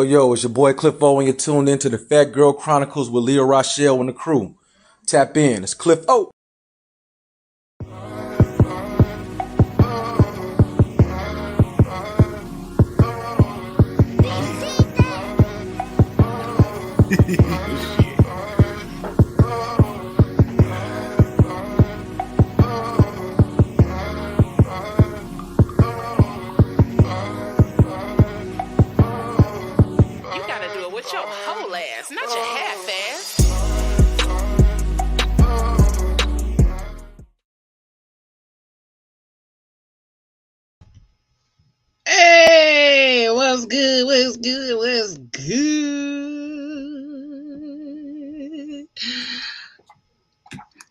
Yo, it's your boy Cliff O, and you're tuned into the Phat Girl Chronicles with Leah Rochelle and the crew. Tap in. It's Cliff O. Not your half ass. Hey, what's good? What's good? What's good?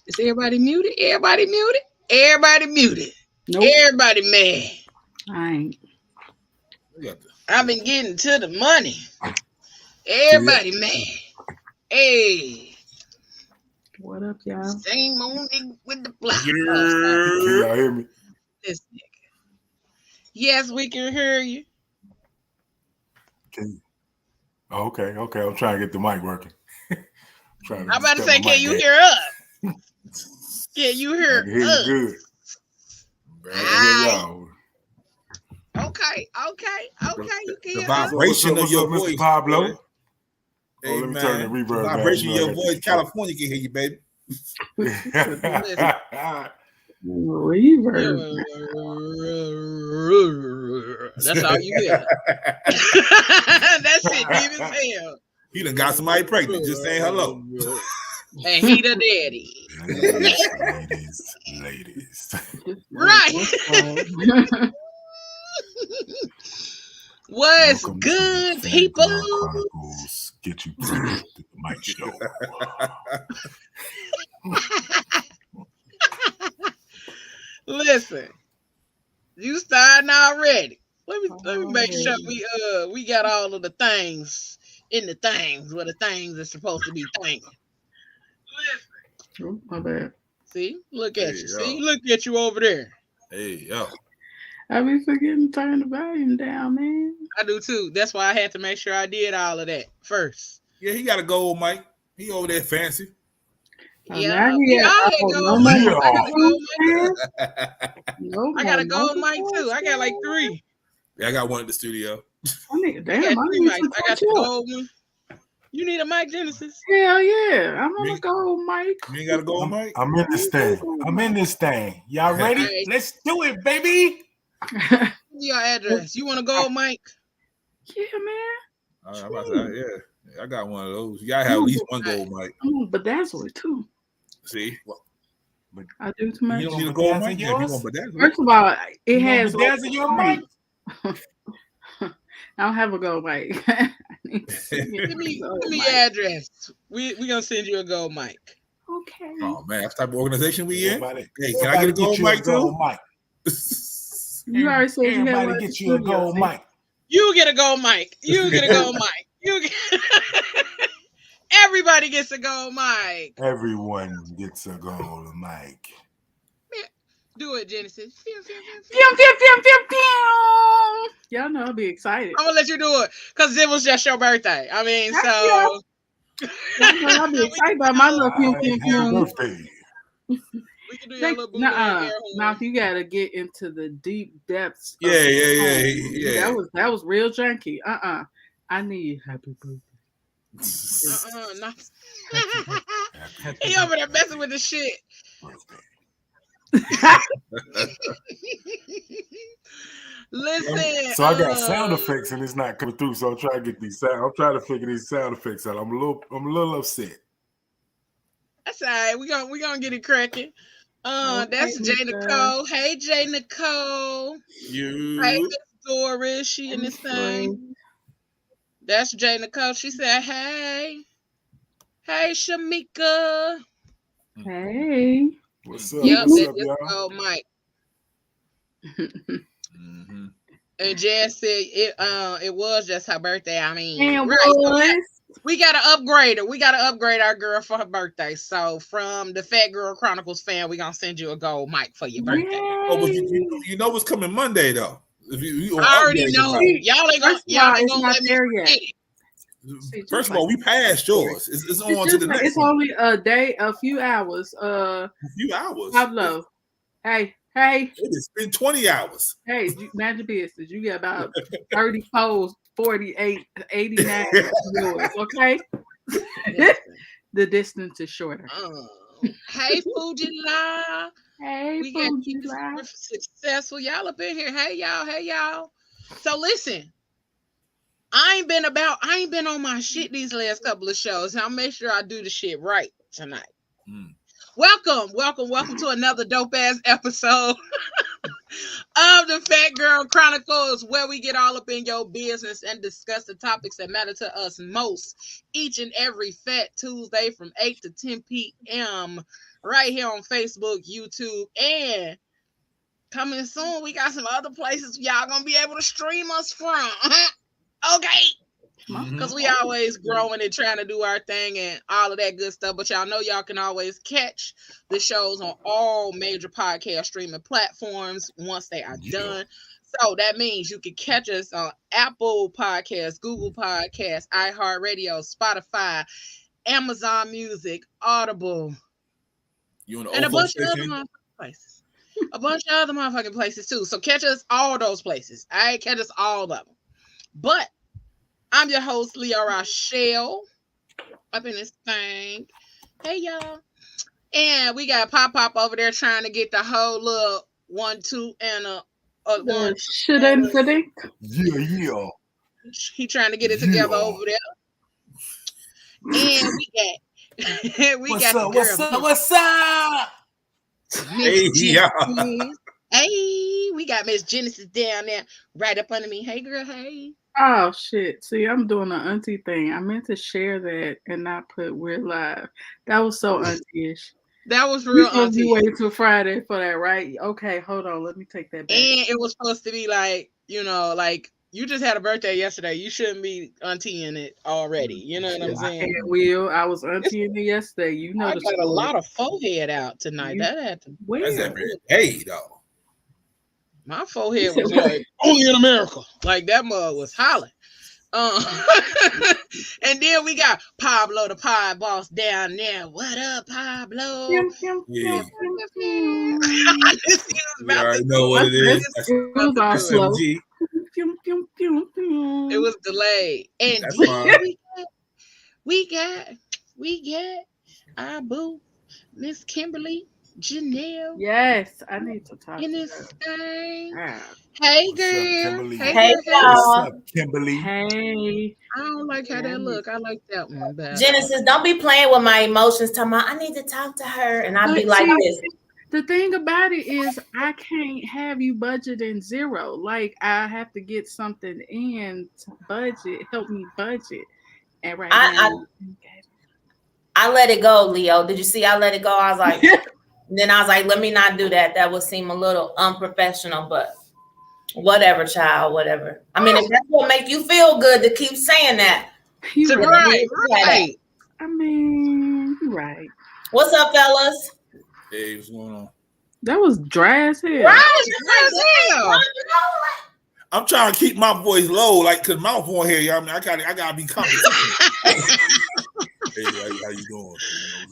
Is everybody muted? Everybody muted? Everybody muted. Nope. Everybody mad. I ain't. I've been getting to the money. Everybody mad. Hey. What up, y'all? Same old nigga with the block. Can y'all hear me? This nigga. Yes, we can hear you. Can you? Oh, okay. I'm trying to get the mic working. I'm about to say, can you hear us? Can you hear us? You good. Okay. You can the vibration of your voice, Pablo. Hey, let me turn the reverb down. Vibration of your voice, California can hear you, baby. That's all you hear. That shit deep as hell. He done got somebody pregnant. Just saying hello. And he the daddy. Ladies. Right. What's Welcome good, to people? Phat Girl Chronicles. Get you through the mic show. Listen, you starting already. Let me make sure we got all of the things in the things where the things are supposed to be thinking. Oh, my bad. See, look at you. Yo. See, look at you over there. Hey, yo. I be forgetting to turn the volume down, man. I do too. That's why I had to make sure I did all of that first. Yeah, he got a gold mic. He over there fancy. Yeah, I got a gold mic too. I got like 3. Yeah, I got one at the studio. I need, I damn, got 3 mics. I got the you. gold one. You need a mic, Genesis? Hell yeah. I'm on a gold mic. You ain't got a gold mic? I'm in this thing. Y'all ready? Right. Let's do it, baby. Your address. You want a gold mic? Yeah, man. I'm about to say, yeah. I got one of those. You gotta have at least one gold mic. I'm gonna bedazzle it too. See, well, I do too much. you don't need a gold mic. Yeah, if you want bedazzle. First of all, it has bedazzle your mic. I don't have a gold mic. Give me address. We gonna send you a gold mic. Okay. Oh man, that's the type of organization we in. Hey, can I Everybody get a gold mic too? You already said you had Everybody one get you a gold mic. You get a gold mic. You get a gold mic. You get. Everybody gets a gold mic. Everyone gets a gold mic. Do it, Genesis. Pew, pew, pew, pew, pew. Y'all know I'll be excited. I'm gonna let you do it because it was just your birthday. I mean, so Y'all know I'll be excited about my little pew, pew, Happy pew. birthday. we can do your little booty air horn. Mouth, you gotta get into the deep depths. Yeah. That was real junky. I need happy birthday. Not. He over there messing with the shit. Listen. So I got sound effects and it's not coming through. So I'm trying to get these sound. I'm trying to figure these sound effects out. I'm a little upset. That's all right. We gonna get it cracking. That's Okay, Jay Nicole. Hey, Jay Nicole. Hey, Miss Doris. She in this thing. That's Jay Nicole. She said, "Hey, Shamika. Hey. What's up? Yep, What's up, that's y'all? Mike." And Jess said it was just her birthday. I mean, right. We gotta upgrade her. We gotta upgrade our girl for her birthday. So from the Phat Girl Chronicles fan, we're gonna send you a gold mic for your birthday. Oh, but you know what's coming Monday though. If you I already know. Y'all ain't gonna let me yet. First of all, we passed yours. It's on to the next. It's only a few hours. A few hours. Pablo. Hey. It's been 20 hours. Hey, mind your business. You got about 34, 48, 89 yours, okay? The distance is shorter. Hey, Fujila. Hey, we got Fujila. Successful. Y'all up in here. Hey, y'all. So listen, I ain't been on my shit these last couple of shows. I'll make sure I do the shit right tonight. Welcome to another dope ass episode of the Phat Girl Chronicles, where we get all up in your business and discuss the topics that matter to us most each and every Fat Tuesday from 8 to 10 p.m. right here on Facebook, YouTube, and coming soon, we got some other places y'all gonna be able to stream us from. Okay. Because we always growing and trying to do our thing and all of that good stuff. But y'all know y'all can always catch the shows on all major podcast streaming platforms once they are done. So that means you can catch us on Apple Podcasts, Google Podcasts, iHeartRadio, Spotify, Amazon Music, Audible, and a bunch of other motherfucking places. A bunch of other motherfucking places too. So catch us all those places. Catch us all of them. But I'm your host, Leo Rochelle, up in this thing. Hey, y'all. And we got Pop over there trying to get the whole little 1, 2, and a 1. Yeah. He trying to get it together over there. And What's up? Hey, y'all. Hey, we got Miss Genesis down there right up under me. Hey, girl, hey. Oh shit! See, I'm doing an auntie thing. I meant to share that and not put we're live. That was so auntie-ish. That was real auntie. You wait till Friday for that, right? Okay, hold on. Let me take that back. And it was supposed to be like, like you just had a birthday yesterday. You shouldn't be auntieing it already. You know what I'm saying? I was auntieing it yesterday. You know, I got a lot of forehead out tonight. That had to. That's every day though. My forehead was like only in America. Like that mug was hollering. And then we got Pablo, the pie boss, down there. What up, Pablo? Yeah. You already know what it is. It was all slow. It was delayed. And we got our boo, Miss Kimberly. Janelle. Yes, I need to talk In to this her. thing. Yeah. Hey, What's up, girl. Kimberly? Hey, y'all. What's up, Kimberly? Hey. I don't like how that look. I like that one better. Genesis, don't be playing with my emotions. Talking about I need to talk to her, and I'll be But like see, this. the thing about it is I can't have you budgeting zero. Like I have to get something in to budget, help me budget. And right now, I let it go, Leo. Did you see? I let it go. I was like, then I was like, let me not do that. That would seem a little unprofessional, but whatever, child, whatever. I mean, if that's what make you feel good to keep saying that. You're right. I mean, you're right. What's up, fellas? Hey, what's going on? That was dry as hell. Right. I'm trying to keep my voice low, like, cause mouth on here, y'all. I mean, I gotta be comfortable. Hey, how you doing?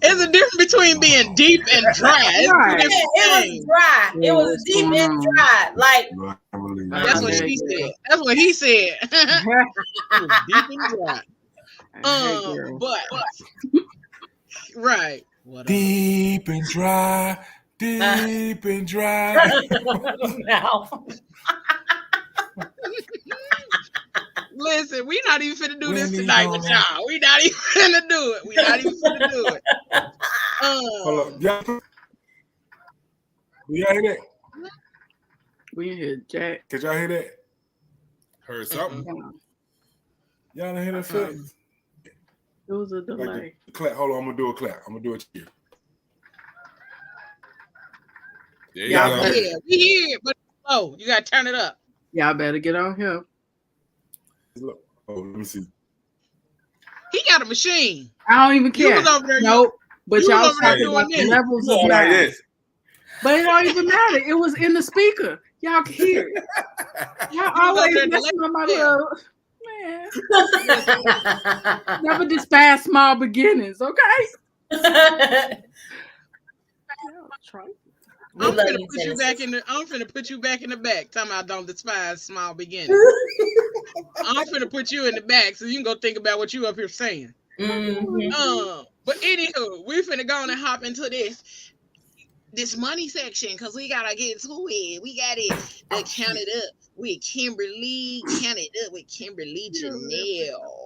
There's a difference between being deep and dry. Right. It was dry. It was deep and dry. Like that's what she said. That's what he said. It was deep and dry. But right. Whatever. Deep and dry. Deep and dry. Listen, we not even finna do this tonight with y'all. We not even finna do it. We not even finna do it. Hold up. Y'all hear that? We hear Jack. Did y'all hear that? Heard something. Y'all didn't hear that effect? It was a delay. Like clap. Hold on, I'm gonna do a clap. I'm gonna do it here. Yeah, we hear it, but oh, you gotta turn it up. Y'all better get on here. Look. Oh, let me see. He got a machine. I don't even care. You was over there, nope. But y'all was over there talking about doing the levels of like noise. this. But it don't even matter. It was in the speaker. Y'all can hear it. Y'all always messing on my little man. Never despise small beginnings, okay? I'm finna put you back in the back. Talking about don't despise small beginnings. I'm finna put you in the back so you can go think about what you up here saying. Mm-hmm. But anywho, we finna go on and hop into this money section because we gotta get to it. We gotta count it up with Kimberly. Count it up with Kimberly Janelle.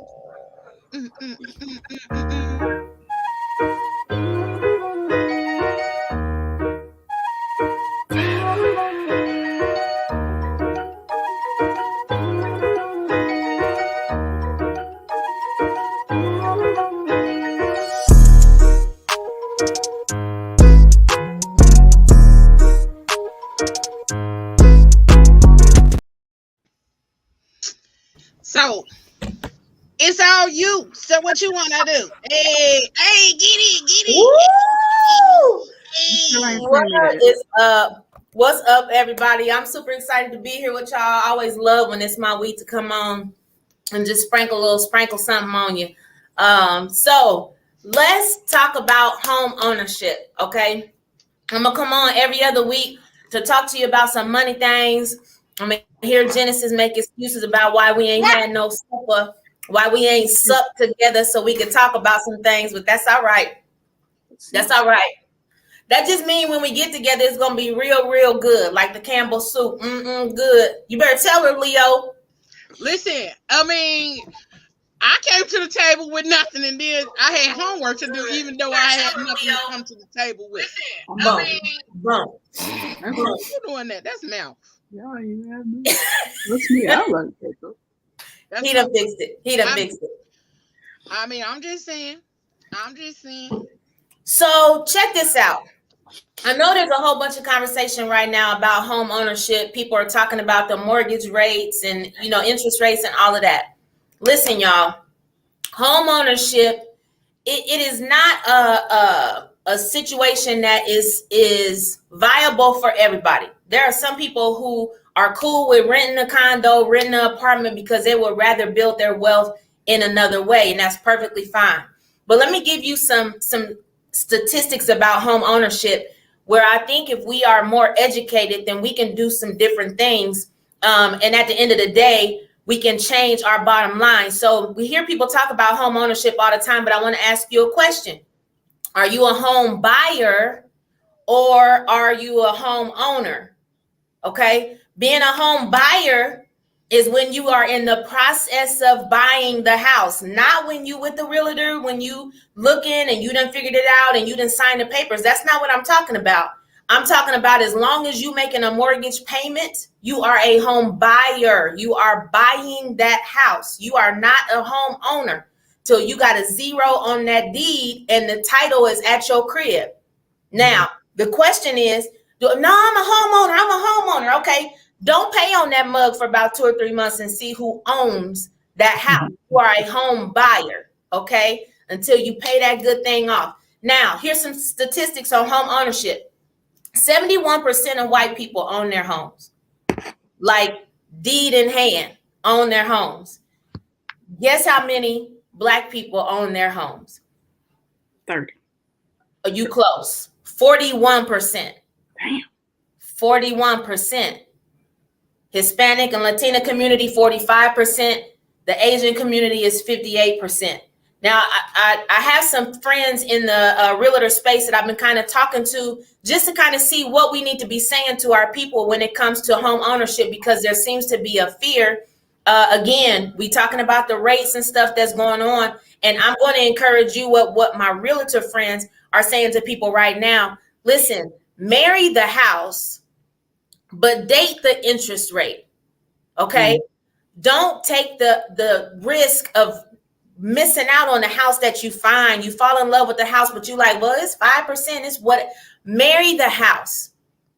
So it's all you. So what you wanna do? Hey, get it. Hey, what is up? What's up, everybody? I'm super excited to be here with y'all. I always love when it's my week to come on and just sprinkle something on you. So let's talk about home ownership, okay? I'm gonna come on every other week to talk to you about some money things. I'm gonna hear Genesis make excuses about why we ain't had no supper, why we ain't supped together so we could talk about some things, but that's all right. That's all right. That just means when we get together, it's gonna be real, real good, like the Campbell soup. Good. You better tell her, Leo. Listen, I mean, I came to the table with nothing, and then I had homework to do, even though I had nothing to come to the table with. Bump. You doing that? That's mouth. Y'all even have me. That's me. I like that though. He done fixed it. Fixed it. I mean, I'm just saying. So check this out. I know there's a whole bunch of conversation right now about home ownership. People are talking about the mortgage rates and, interest rates and all of that. Listen, y'all, home ownership, it is not a situation that is viable for everybody. There are some people who are cool with renting a condo, renting an apartment because they would rather build their wealth in another way, and that's perfectly fine. But let me give you some statistics about home ownership where I think if we are more educated, then we can do some different things. And at the end of the day, we can change our bottom line. So we hear people talk about home ownership all the time, but I want to ask you a question. Are you a home buyer or are you a homeowner? Okay. Being a home buyer is when you are in the process of buying the house, not when you with the realtor, when you looking and you done figured it out and you done signed the papers. That's not what I'm talking about. I'm talking about as long as you making a mortgage payment, you are a home buyer. You are buying that house. You are not a homeowner till you got a 0 on that deed and the title is at your crib. Now, the question is, no, I'm a homeowner. Okay. Don't pay on that mug for about 2 or 3 months and see who owns that house. You are a home buyer. Okay. Until you pay that good thing off. Now, here's some statistics on home ownership. 71% of white people own their homes, like deed in hand, own their homes. Guess how many Black people own their homes? 30. Are you close? 41%. Damn. 41%. Hispanic and Latina community, 45%. The Asian community is 58%. Now, I have some friends in the realtor space that I've been kind of talking to just to kind of see what we need to be saying to our people when it comes to home ownership, because there seems to be a fear. Again, we talking about the rates and stuff that's going on. And I'm going to encourage you what my realtor friends are saying to people right now. Listen, marry the house, but date the interest rate. Okay. Don't take the risk of missing out on the house that you find. You fall in love with the house, but you like, well, it's 5%. It's what. Marry the house.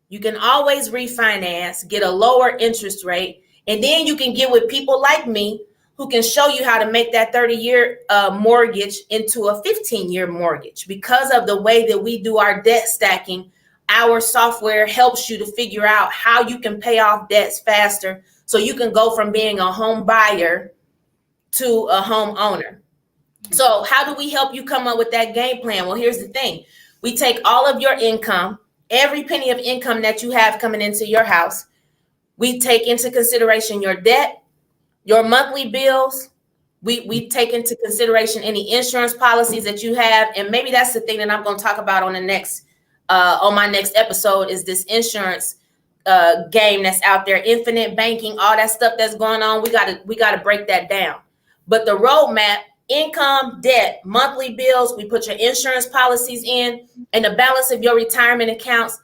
You can always refinance, get a lower interest rate, and then you can get with people like me who can show you how to make that 30-year mortgage into a 15-year mortgage. Because of the way that we do our debt stacking, our software helps you to figure out how you can pay off debts faster, so you can go from being a home buyer to a homeowner. So how do we help you come up with that game plan? Well, here's the thing. We take all of your income, every penny of income that you have coming into your house. We take into consideration your debt, your monthly bills. We take into consideration any insurance policies that you have. And maybe that's the thing that I'm going to talk about on the next, on my next episode, is this insurance game that's out there, infinite banking, all that stuff that's going on. We gotta break that down. But the roadmap: income, debt, monthly bills. We put your insurance policies in, and the balance of your retirement accounts.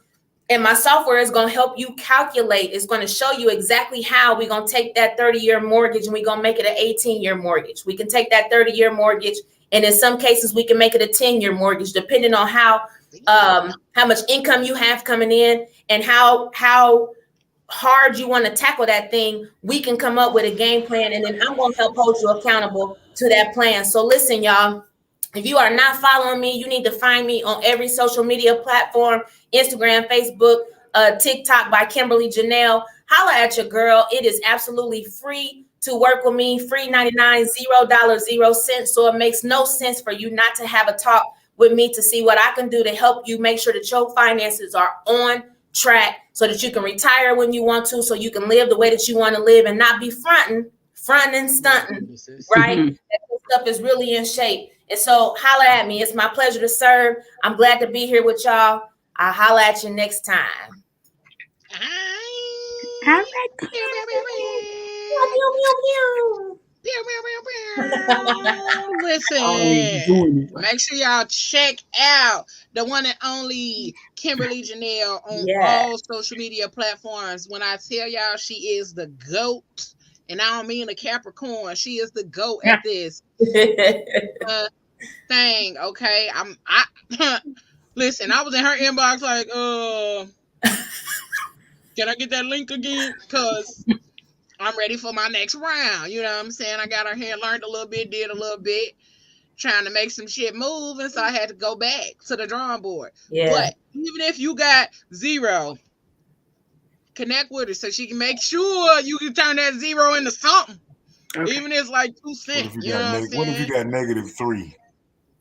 And my software is going to help you calculate. It's going to show you exactly how we're going to take that 30-year mortgage and we're going to make it an 18-year mortgage. We can take that 30-year mortgage, and in some cases we can make it a 10-year mortgage, depending on how much income you have coming in and how hard you want to tackle that thing. We can come up with a game plan, and then I'm going to help hold you accountable to that plan. So listen, y'all, if you are not following me, you need to find me on every social media platform: Instagram, Facebook, TikTok by Kimberly Janelle. Holla at your girl. It is absolutely free to work with me. Free 99, $0, 0 cents. So it makes no sense for you not to have a talk with me to see what I can do to help you make sure that your finances are on track, so that you can retire when you want to, so you can live the way that you want to live and not be fronting and stunting, right? That stuff is really in shape. And so holla at me. It's my pleasure to serve. I'm glad to be here with y'all. I'll holla at you next time. Listen, make sure y'all check out the one and only Kimberly Janelle on all social media platforms. When I tell y'all she is the GOAT, and I don't mean a Capricorn, she is the GOAT at this thing. Okay, listen, I was in her inbox like, can I get that link again? Because I'm ready for my next round. You know what I'm saying? I got her here, learned a little bit, did a little bit, trying to make some shit move. And so I had to go back to the drawing board. Yeah. But even if you got 0, connect with her so she can make sure you can turn that 0 into something. Okay. Even if it's like 2 cents. What if you got -3?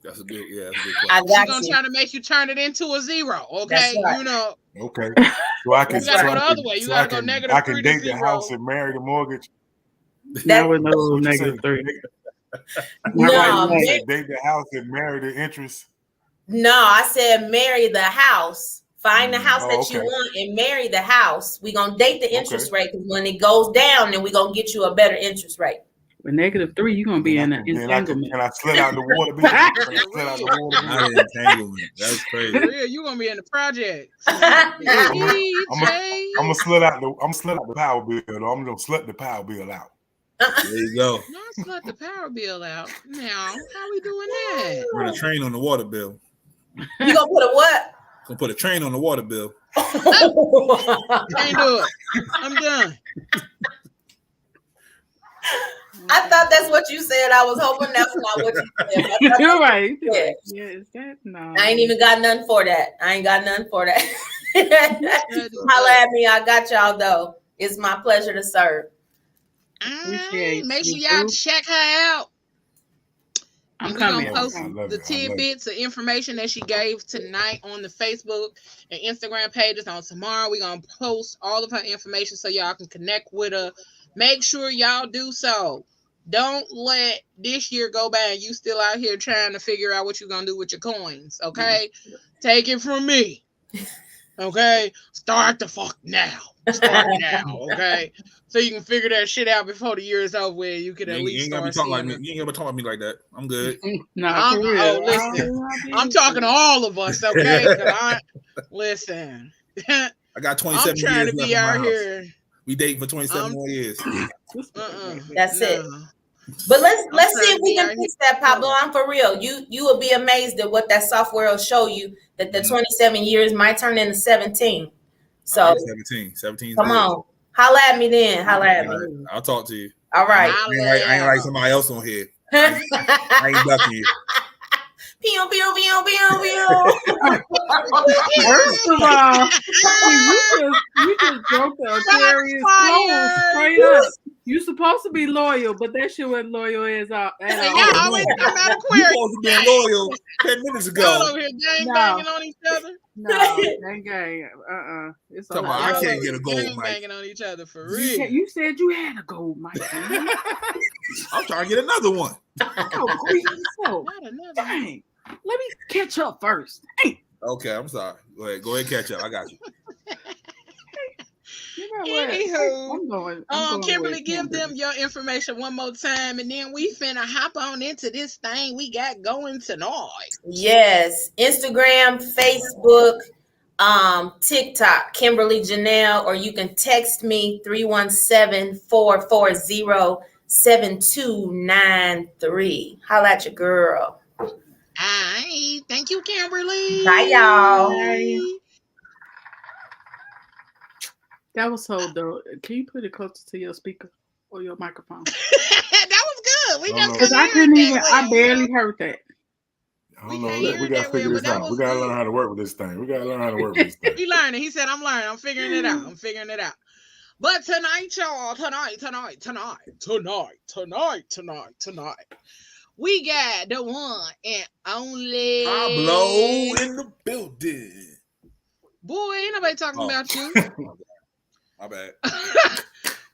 That's a big question. She's going to try to make you turn it into a 0. Okay. Right. You know. Okay. So I can go the other way. You got to go -3. I can date the house and marry the mortgage. That was no -3. No, date the house and marry the interest. No, I said marry the house, Find the house that you want and marry the house. We're going to date the interest rate, because when it goes down, then we're going to get you a better interest rate. With -3, you're going to be in an entanglement. Can I slid out the water bill? Not an entanglement. That's crazy. For real, you're going to be in the project. I'm gonna slid out the power bill. Though. I'm gonna slut the power bill out. There you go. Not slut the power bill out. Now, how we doing that? Put a train on the water bill. You gonna put a what? Gonna put a train on the water bill. Can't do it. I'm done. I thought that's what you said. I was hoping that's not what you said. You're right. Yeah, is that no? I ain't even got nothing for that. Holla at me. I got y'all though. It's my pleasure to serve. Make sure y'all check her out. I'm coming. We're going to post the tidbits of information that she gave tonight on the Facebook and Instagram pages. On tomorrow, we're going to post all of her information so y'all can connect with her. Make sure y'all do so. Don't let this year go by and you still out here trying to figure out what you're going to do with your coins, okay? Take it from me, okay? Start the fuck now. Start now, okay? So you can figure that shit out before the year is over with. You can at least start seeing like me. You ain't gonna talk about me like that. I'm good. Listen. I'm talking to all of us, okay? Listen. I got 27 I'm trying years to be out here. We dating for 27 more years. That's it. But let's see if we can fix that, Pablo. I'm for real. You will be amazed at what that software will show you, that the 27 years might turn into 17. So 17. Come on. Holla at me then. Holla at me. I'll talk to you. All right. I ain't like somebody else on here. I ain't ducking you. Pew, pew, pew, pew, pew. First of all, you just broke the Aquarius clothes straight up. You supposed to be loyal, but that shit wasn't loyal at all. Y'all always come out Aquarius. You supposed to be loyal 10 minutes ago. Y'all over here banging on each other. No, gang. It's all I can't get a gold mic. Banging on each other for real. You said you had a gold mic. I'm trying to get another one. Dang. Let me catch up first. Hey. Okay, I'm sorry. Go ahead, catch up. I got you. Anywho, Kimberly, give them your information one more time, and then we finna hop on into this thing we got going tonight. Yes, Instagram, Facebook, TikTok, Kimberly Janelle, or you can text me 317-440-7293. Holla at your girl. Hi, thank you, Kimberly. Bye, y'all. Bye. That was so dope. Can you put it closer to your speaker or your microphone? That was good. We just because I barely heard that. I don't know. We gotta figure this out. We gotta learn how to work with this thing. He learning. He said, "I'm learning. I'm figuring it out. But tonight, y'all, tonight, we got the one and only Pablo in the building. Boy, ain't nobody talking about you. My bad.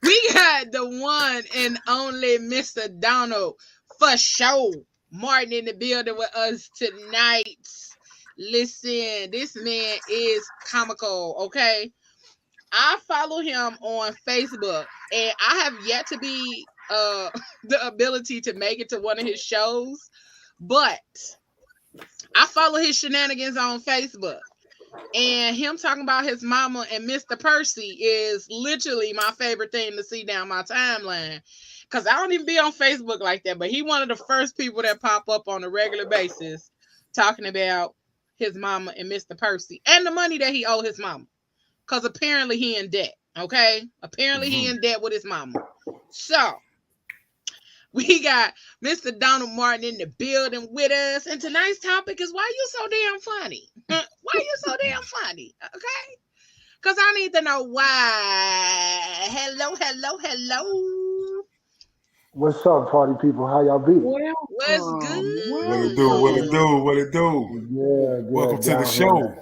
We got the one and only Mr. Donald FoSho Martin in the building with us tonight. Listen, this man is comical, okay? I follow him on Facebook, and I have yet to be the ability to make it to one of his shows, but I follow his shenanigans on Facebook. And him talking about his mama and Mr. Percy is literally my favorite thing to see down my timeline. Because I don't even be on Facebook like that. But he one of the first people that pop up on a regular basis talking about his mama and Mr. Percy. And the money that he owe his mama. Because apparently he in debt. Okay? Apparently he in debt with his mama. So, we got Mr. Donald Martin in the building with us. And tonight's topic is, why you so damn funny? Why you so damn funny? Okay? Because I need to know why. Hello. What's up, party people? How y'all be? What's good? What it do? Yeah. Welcome to the show.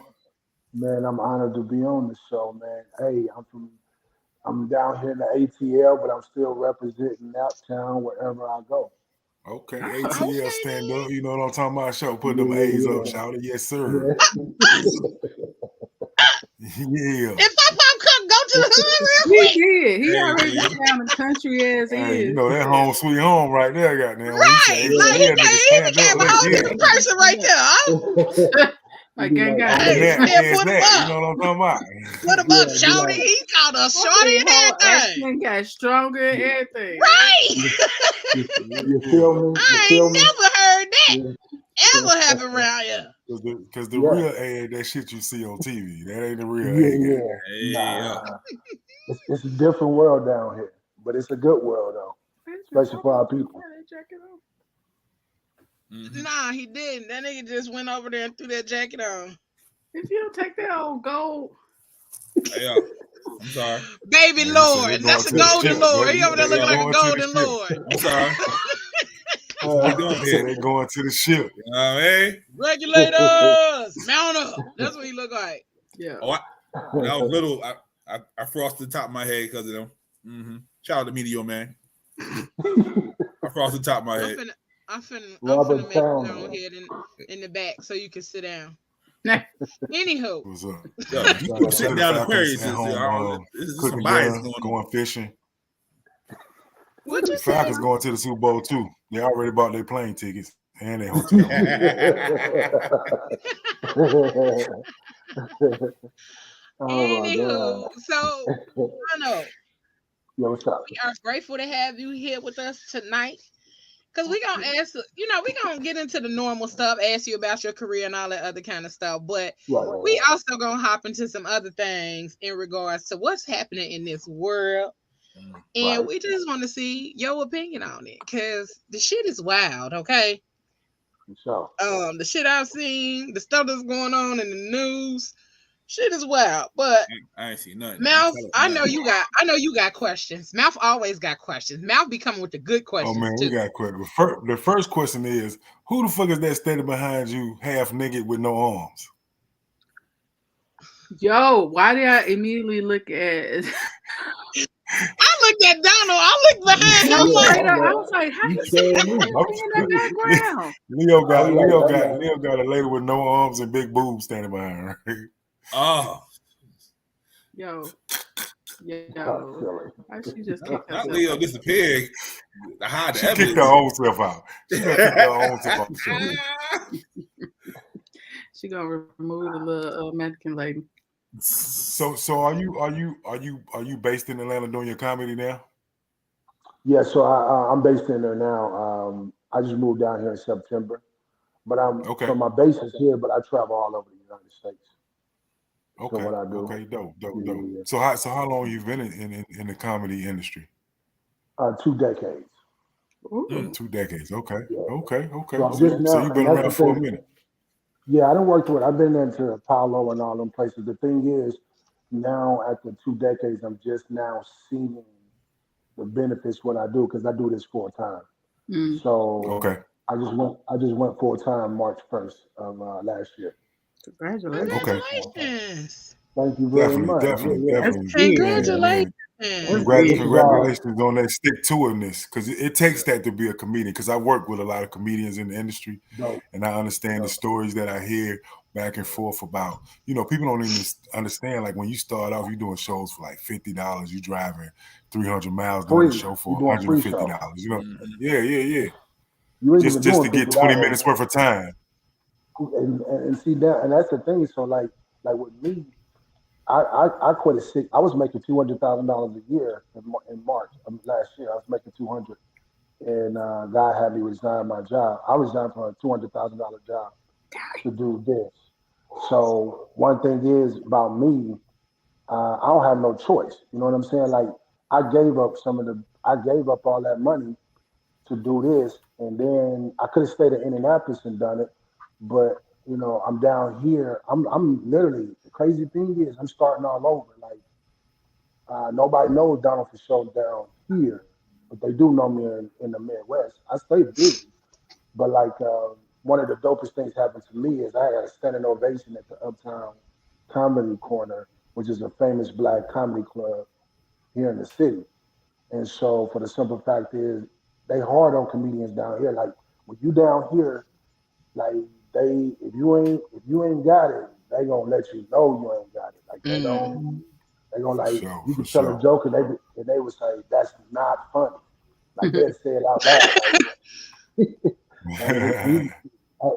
Man, I'm honored to be on the show, man. Hey, I'm down here in the ATL, but I'm still representing Uptown wherever I go. Okay, ATL stand up. You know what I'm talking about? Show, put them A's up, shout it. Yes, sir. Yeah. If Pop could go to the hood real He quick. did. He Hey, already man. got down the country as Hey, is. you know that home sweet home right there, goddamn. When he said, Right. hey, Like yeah, nigga, he stand became up, a let's whole get it. different person right there. Like gang gang. Hey, That man, is put him that. You up. know what I'm talking about? Put him up, shorty. He called us shorty His and whole everything. accent got stronger and everything. Right. You feel me? I You feel ain't me? never heard that Yeah. ever happen around here. Because the Yeah. real A, that shit you see on TV. That ain't the real A. Yeah. Hey, Nah. It's a different world down here, but it's a good world though, especially for our people. Mhm. Nah, he didn't. That nigga just went over there and threw that jacket on. If you don't take that old gold, Yeah. I'm sorry. Baby He said Lord. they That's a going to the golden ship. Lord. He over there They looking like a going to the golden ship. Lord. I'm sorry. That's what we doing He here. said they going to the ship. You know what I mean? Regulators, mount up. That's what he look like. yeah. Oh, when I was little, I frosted the top of my head because of them. Mm-hmm. Shout out to Meteor Man. I frosted the top of my head. I'm finna Robert make you Town. go ahead in the back so you can sit down. Anywho, What's up? Yeah, you keep sitting down the Perry. At home, This is some cooking bias dinner, going on. going fishing. what The you say? Falcons going to the Super Bowl too. They already bought their plane tickets and their hotel. Oh my Anywho, God. so I know Yo, what's up? we are grateful to have you here with us tonight. Cause we gonna ask, we gonna get into the normal stuff, ask you about your career and all that other kind of stuff. But Right. we also gonna hop into some other things in regards to what's happening in this world. And Right. we just want to see your opinion on it. Cause the shit is wild, okay? So, The shit I've seen, the stuff that's going on in the news, shit is wild. But I ain't seen nothing. Mouth, I know you got questions. Mouth always got questions. Mouth be coming with the good questions. Oh man, too. we got questions. The first question is, who the fuck is that standing behind you half naked with no arms? Yo, why did I immediately look at? I looked at Donald. I looked behind him I was like, how you see that in the background? Leo got a lady with no arms and big boobs standing behind her. Oh, Yo. How she just kicked not herself Leo out? disappeared. To hide the She evidence. kicked her own self out. She gonna kick her own self out the show. She gonna remove the little mannequin lady. So are you based in Atlanta doing your comedy now? yeah, so I'm based in there now. I just moved down here in September, but Okay. so my base is here, but I travel all over the United States. Okay. So what I do. Okay. Dope. Yeah. So how long you been in the comedy industry? 2 decades. Ooh. 2 decades. Okay. Yeah. Okay. So I'm just now, So you've been and that's around the for a thing. minute. Yeah, I done worked with. I've been into Apollo and all them places. The thing is, now after 2 decades, I'm just now seeing the benefits when I do because I do this full time. Mm. So Okay. I just went full time March 1st of last year. Congratulations. Okay. Congratulations. Thank you very much. Definitely. Congratulations. That's big. Congratulations on that stick-to-itiveness, because it takes that to be a comedian. Because I work with a lot of comedians in the industry, Dope. and I understand the stories that I hear back and forth about. People don't even understand. Like when you start off, you doing shows for like $50. You driving 300 miles doing a show for You doing free $150. show. Yeah. You ain't Just even doing to get $50. 20 minutes worth of time. And see that, and that's the thing. So like with me, I quit at 6. I was making $200,000 a year in March of last year. I was making 200, and God had me resign my job. I resigned from a $200,000 job to do this. So one thing is about me, I don't have no choice. You know what I'm saying? Like I gave up all that money to do this, and then I could have stayed in Indianapolis and done it, but I'm down here. I'm literally, the crazy thing is I'm starting all over. Like nobody knows Donald FoSho down here, but they do know me in the Midwest. I stay busy, but like one of the dopest things happened to me is I had a standing ovation at the Uptown Comedy Corner, which is a famous black comedy club here in the city. And so, for the simple fact is, they hard on comedians down here. Like when you down here, like if you ain't got it, they gonna let you know you ain't got it. Like they don't. They gonna like sure, you can for tell sure. a joke and they would say that's not funny. Like they'd say it out loud. And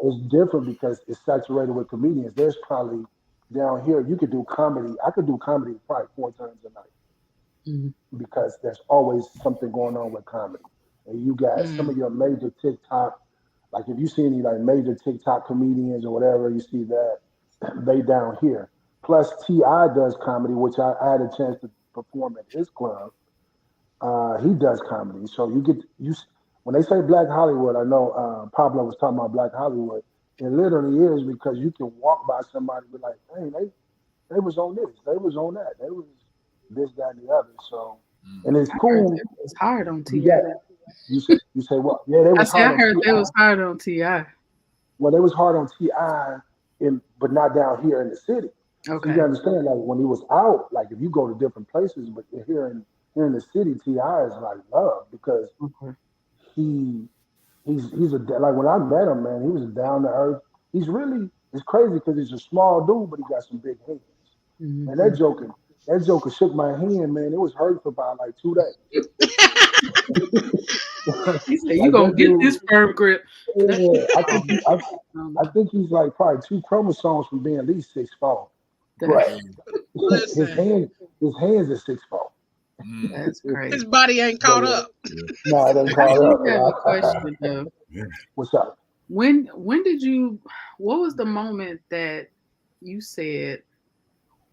it's different because it's saturated with comedians. There's probably down here you could do comedy. I could do comedy probably 4 times a night because there's always something going on with comedy. And you got some of your major TikTok, like if you see any like major TikTok comedians or whatever, you see that they down here. Plus T.I. does comedy, which I had a chance to perform at his club. He does comedy, so you get you. When they say Black Hollywood, I know Pablo was talking about Black Hollywood. It literally is because you can walk by somebody and be like, "Hey, they was on this, they was on that, they was this, that, and the other." So, and it's I heard cool. it was hard on You T.I. got you say what? Yeah, they I was said I hard on heard they T.I. was hard on T.I. Well, they was hard on T.I. but not down here in the city. So you Okay. gotta understand, like when he was out, like if you go to different places, but here in the city, T.I. is like love because Okay. he he's a like when I met him, man, he was down to earth. He's really it's crazy because he's a small dude, but he got some big hands. Man, that joker shook my hand, man. It was hurt for about like 2 days. He said, "You Like gonna that get dude, this firm grip." yeah, I think he's like probably 2 chromosomes from being at least 6'4". But his Listen, hands is 6'4". That's crazy. his body ain't caught up. No, it ain't I caught do up. have a question though. What's up? When did you? What was the moment that you said,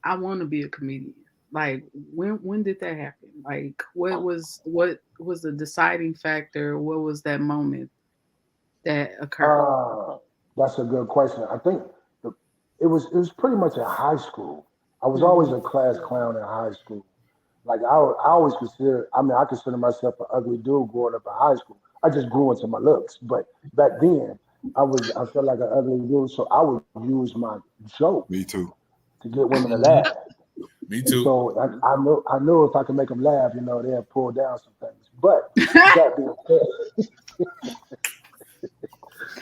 "I want to be a comedian"? Like when did that happen? Like what was the deciding factor? What was that moment that occurred? That's a good question. I think the, it was pretty much in high school. I was always Mhm. a class clown in high school. Like I always consider. I mean, I consider myself an ugly dude growing up in high school. I just grew into my looks, but back then I felt like an ugly dude, so I would use my Me jokes too. to get women to laugh. Me And too. so I knew if I could make them laugh, they'll pull down some things. But that being said,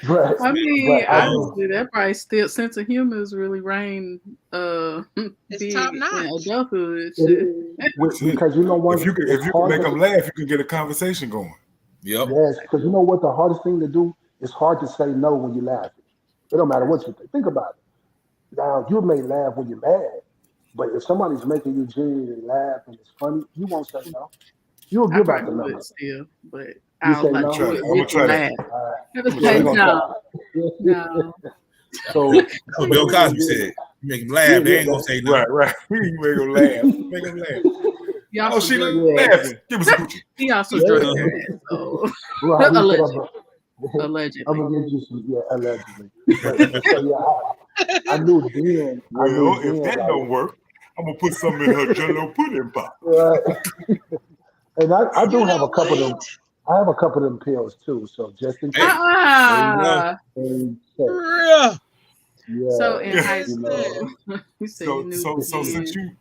but I mean, but I do. honestly, that probably still sense of humor is really reigned It's top big in notch. adulthood. It Shit. is That's it. because you know what? It's If you can hard make to them laugh, you can get a conversation going. Yep. yes, because you know what the hardest thing to do? It's hard to say no when you're laughing. It don't matter what you think. Think about it. Now you may laugh when you're mad, but if somebody's making you genuinely laugh and it's funny, you won't say no. You'll I give out probably the would number. still, but You I'll say like no. do it I'm gonna with the try that. laugh. All right. I was I'm gonna Yeah, like, we're try gonna no, no. so That's what Bill Cosby said. You make them laugh, they ain't gonna say no. that. Right. You make them laugh. Make them laugh. He Oh, also she drug. laughing. Give us a Gucci. He also yeah, drug yeah. that. So Right. He said allegedly, I'm allegedly. gonna get you some, yeah, allegedly. But so yeah, I knew Well, if then, that don't work, I'm gonna put something in her Jello pudding pop. right. And I do You have know a couple of what? them. I have a couple of them pills too. So just in Hey, case. there you go. And Real. So yeah, in high you school, Listen. you said you knew So again. since you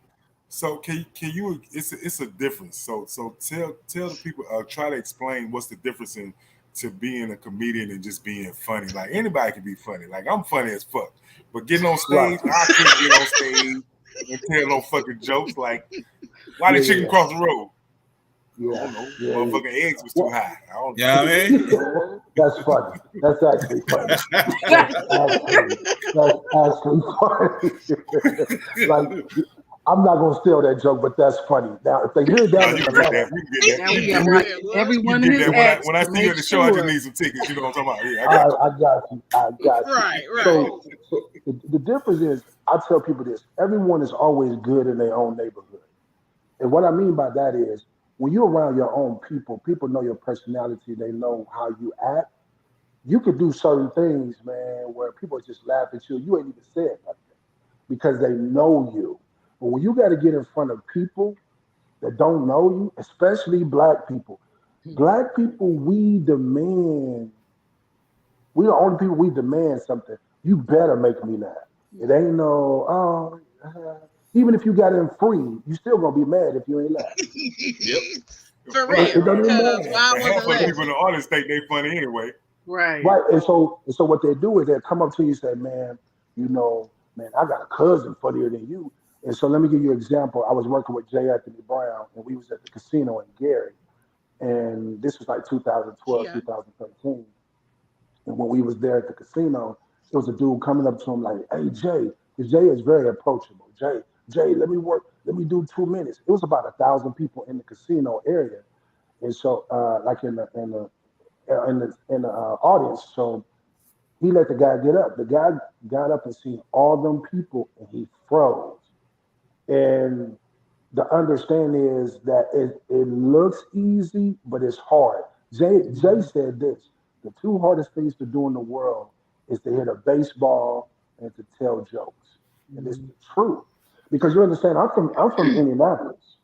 can you it's a difference. So tell the people try to explain what's the difference in to being a comedian and just being funny. Like anybody can be funny. Like I'm funny as fuck. But getting on right. stage, I couldn't get on stage and tell no fucking jokes. Like why the chicken Yeah, cross the road? I yeah, don't know. yeah. Motherfucking eggs was too Well, high. I don't You know what I mean? that's funny. That's actually funny. That's actually funny. Like I'm not gonna steal that joke, but that's funny. Now if they hear No, that you in the can get back, that. You can He get that. Now You we can got get one, that. every You one can of get his that. acts When I to see you make at the show, I just sure. need some tickets. You know what I'm talking about? Yeah, I got you. I got you. I got you. Right, right. So the difference is, I tell people this: everyone is always good in their own neighborhood. And what I mean by that is, when you're around your own people, people know your personality. They know how you act. You could do certain things, man, where people just laugh at you. You ain't even said nothing because they know you. But when you got to get in front of people that don't know you, especially black people, we demand. We the only people we demand something. You better make me laugh. It ain't no, even if you got in free, you still gonna be mad if you ain't laugh. Yep. For Right, It real. doesn't even right. Because matter. why And half wasn't of the people laughing? in the audience think they funny anyway. Right. Right. And so what they do is they come up to you and say, man, you know, man, I got a cousin funnier than you. And so let me give you an example. I was working with J. Anthony Brown, and we was at the casino in Gary, and this was like 2012, Yeah. 2013. And when we was there at the casino, there was a dude coming up to him like, "Hey Jay," because Jay is very approachable. Jay, let me work. Let me do 2 minutes. It was about 1,000 people in the casino area, and so like in the audience. So he let the guy get up. The guy got up and seen all them people, and he froze. And the understanding is that it looks easy, but it's hard. Jay said this: the two hardest things to do in the world is to hit a baseball and to tell jokes, and it's the truth. Because you understand, I'm from Indianapolis.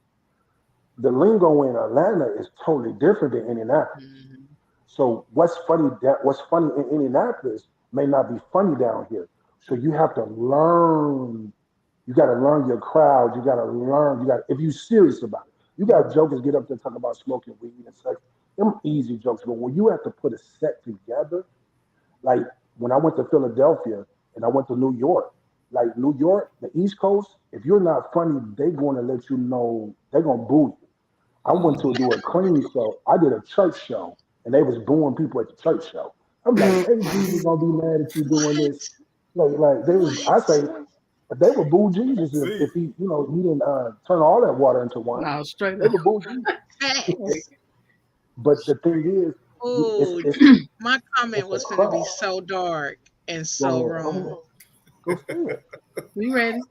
The lingo in Atlanta is totally different than Indianapolis. Mhm. So what's funny in Indianapolis may not be funny down here. So you have to learn. You got to learn your crowd. You got to learn. You got if you're serious about it. You got jokers get up there talking about smoking weed and sex. Them easy jokes, but when you have to put a set together, like when I went to Philadelphia and I went to New York, like New York, the East Coast, if you're not funny, they're going to let you know they're going to boo you. I went to do a clean show. I did a church show, and they was booing people at the church show. I'm like, hey, Jesus gonna be mad at you doing this. What? Like they was. I say What? they would boo Jesus See, if he, he didn't turn all that water into wine. No, straight They up. would boo Jesus. Facts. But the thing is, it's Oh, it's my comment it's a was finna be crowd. so dark and so Go ahead, wrong. go say it. We ready?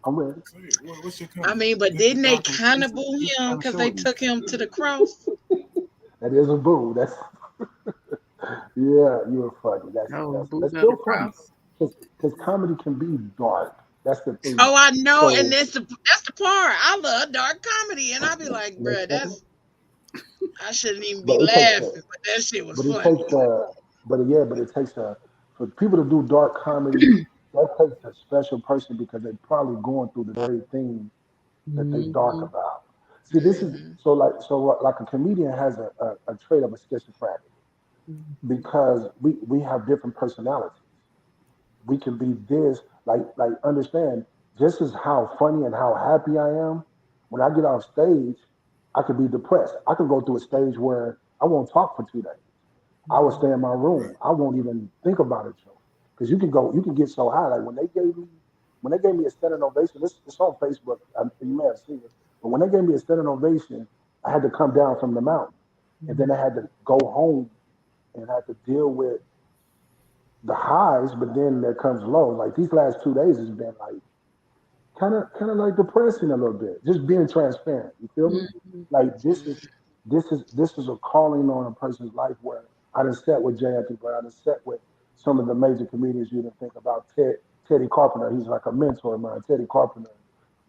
I'm ready. see, what's your I comment? mean, but Just, didn't just they dark and kind of just, boo just him kind of because they shorten. took him to the cross? That is a boo. That's yeah, you're funny. Oh, That's boots of the still funny cross. because comedy can be dark. That's the thing. Oh, I know, and So that's the part. I love dark comedy, and I be like, you bruh, understand? I shouldn't even be But it takes laughing, but that shit was but it funny. takes but it takes for people to do dark comedy. That takes a special person because they're probably going through the very thing that they dark Mhm. about. See, this is Hmm. so like a comedian has a trait of a schizophrenic because we have different personalities. We can be this like understand just as how funny and how happy I am. When I get off stage, I could be depressed. I could go through a stage where I won't talk for 2 days. I will stay in my room. Right. I won't even think about it, Joe. Because you can get so high. Like when they gave me a standing ovation, it's on Facebook. You may have seen it. But when they gave me a standing ovation, I had to come down from the mountain, and then I had to go home and had to deal with the highs. But then there comes lows. Like these last 2 days has been like kind of like depressing a little bit. Just being transparent. You feel me? Mhm. Like this is a calling on a person's life where I done sat with J. Anthony Brown, I done sat with some of the major comedians you didn't think about. Teddy Carpenter, he's like a mentor of mine, Teddy Carpenter.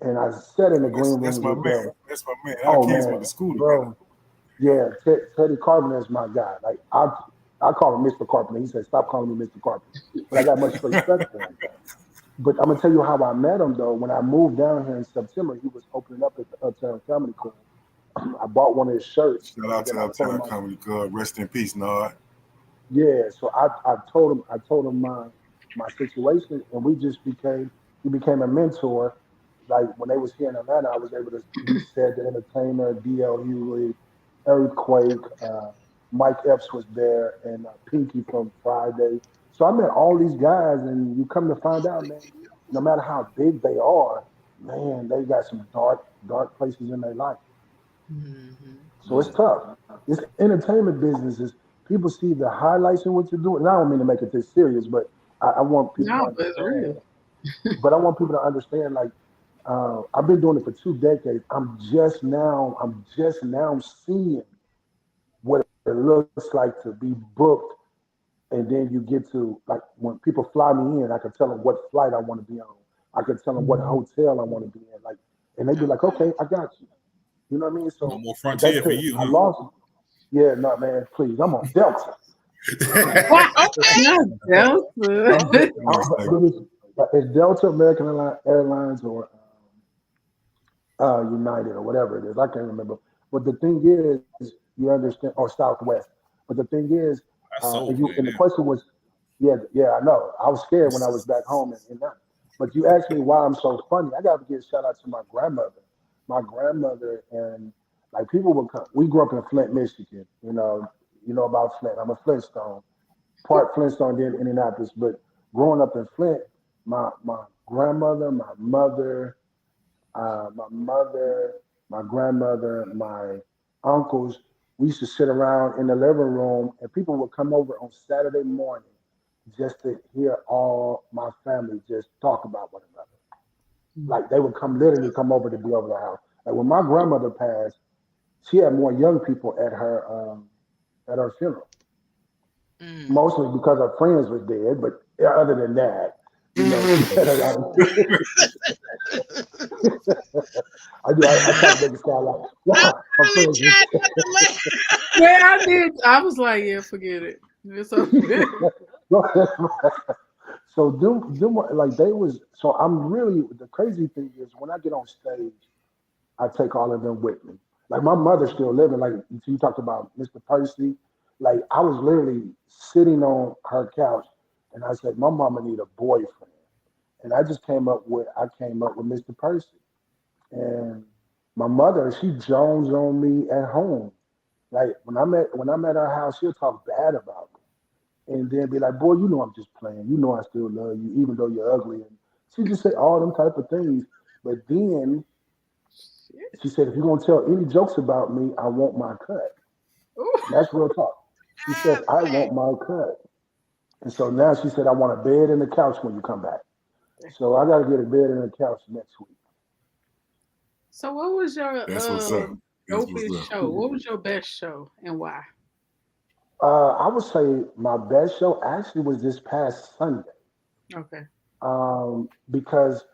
And I sat in the green That's rooms my with man. them. That's my man. Our Oh kids went man, to school together. bro. Yeah, Teddy Carpenter is my guy. Like I call him Mr. Carpenter. He said, "Stop calling me Mr. Carpenter." But I got much respect for him. But I'm gonna tell you how I met him though. When I moved down here in September, he was opening up at the Uptown Comedy Club. I bought one of his shirts, Shout out and then to I told Uptown him, Comedy Club. Rest in peace, Nod. yeah. So I told him my situation, and he became a mentor. Like when they was here in Atlanta, I was able to meet Ced the Entertainer, DL Hughley, Earthquake, Mike Epps was there, and Pinky from Friday. So I met all these guys, and you come to find out, man, no matter how big they are, man, they got some dark places in their life. Hmm. So it's tough. This entertainment business is people see the highlights in what you're doing. And I don't mean to make it this serious, but I want people to No, but it's understand. real. But I want people to understand, like, I've been doing it for 2 decades. I'm just now seeing what it looks like to be booked, and then you get to like when people fly me in, I can tell them what flight I want to be on. I can tell them what hotel I want to be in, like, and they be like, Okay. "Okay, I got you." You know what I mean? No So, more but that's frontier for it. you, I huh? lost. Yeah, no, man, please. I'm on Delta. What? Okay. Not I'm, Delta. Nice but thing. it's Delta, American Airlines, or United, or whatever it is. I can't remember. But the thing is, you understand, or Southwest. But the thing is, I sold and the plane question was, yeah, I know. I was scared when I was back home in that. But you asked me why I'm so funny. I got to give a shout out to my grandmother. My grandmother and like people would come. We grew up in Flint, Michigan. You know about Flint. I'm a Flintstone. Part Flintstone, then Indianapolis. But growing up in Flint, my grandmother, my mother, my grandmother, my uncles, we used to sit around in the living room, and people would come over on Saturday morning just to hear all my family just talk about one another. Like they would literally come over to be over the house. Like when my grandmother passed, she had more young people at her funeral, Mm. mostly because her friends were dead. But other than that, she had a lot of. I try to make it sound like, I yeah, her really friends tried not to laugh. Yeah, I did. I was like, yeah, forget it. It's okay. So them like they was so I'm really the crazy thing is when I get on stage, I take all of them with me. Like my mother's still living. Like you talked about Mr. Percy. Like I was literally sitting on her couch and I said, my mama need a boyfriend. And I came up with Mr. Percy. And my mother, she jones on me at home. Like when I'm at her house, she'll talk bad about me. And then be like, boy, you know I'm just playing. You know I still love you, even though you're ugly. And she just say all them type of things. But then she said, if you're gonna tell any jokes about me, I want my cut. And that's real talk. She said, I Fact. want my cut. And so now she said, I want a bed and a couch when you come back. So I gotta get a bed and a couch next week. So, what was your That's what's up. That's what's dopest up. show? What was your best show and why? I would say my best show actually was this past Sunday. Okay. Because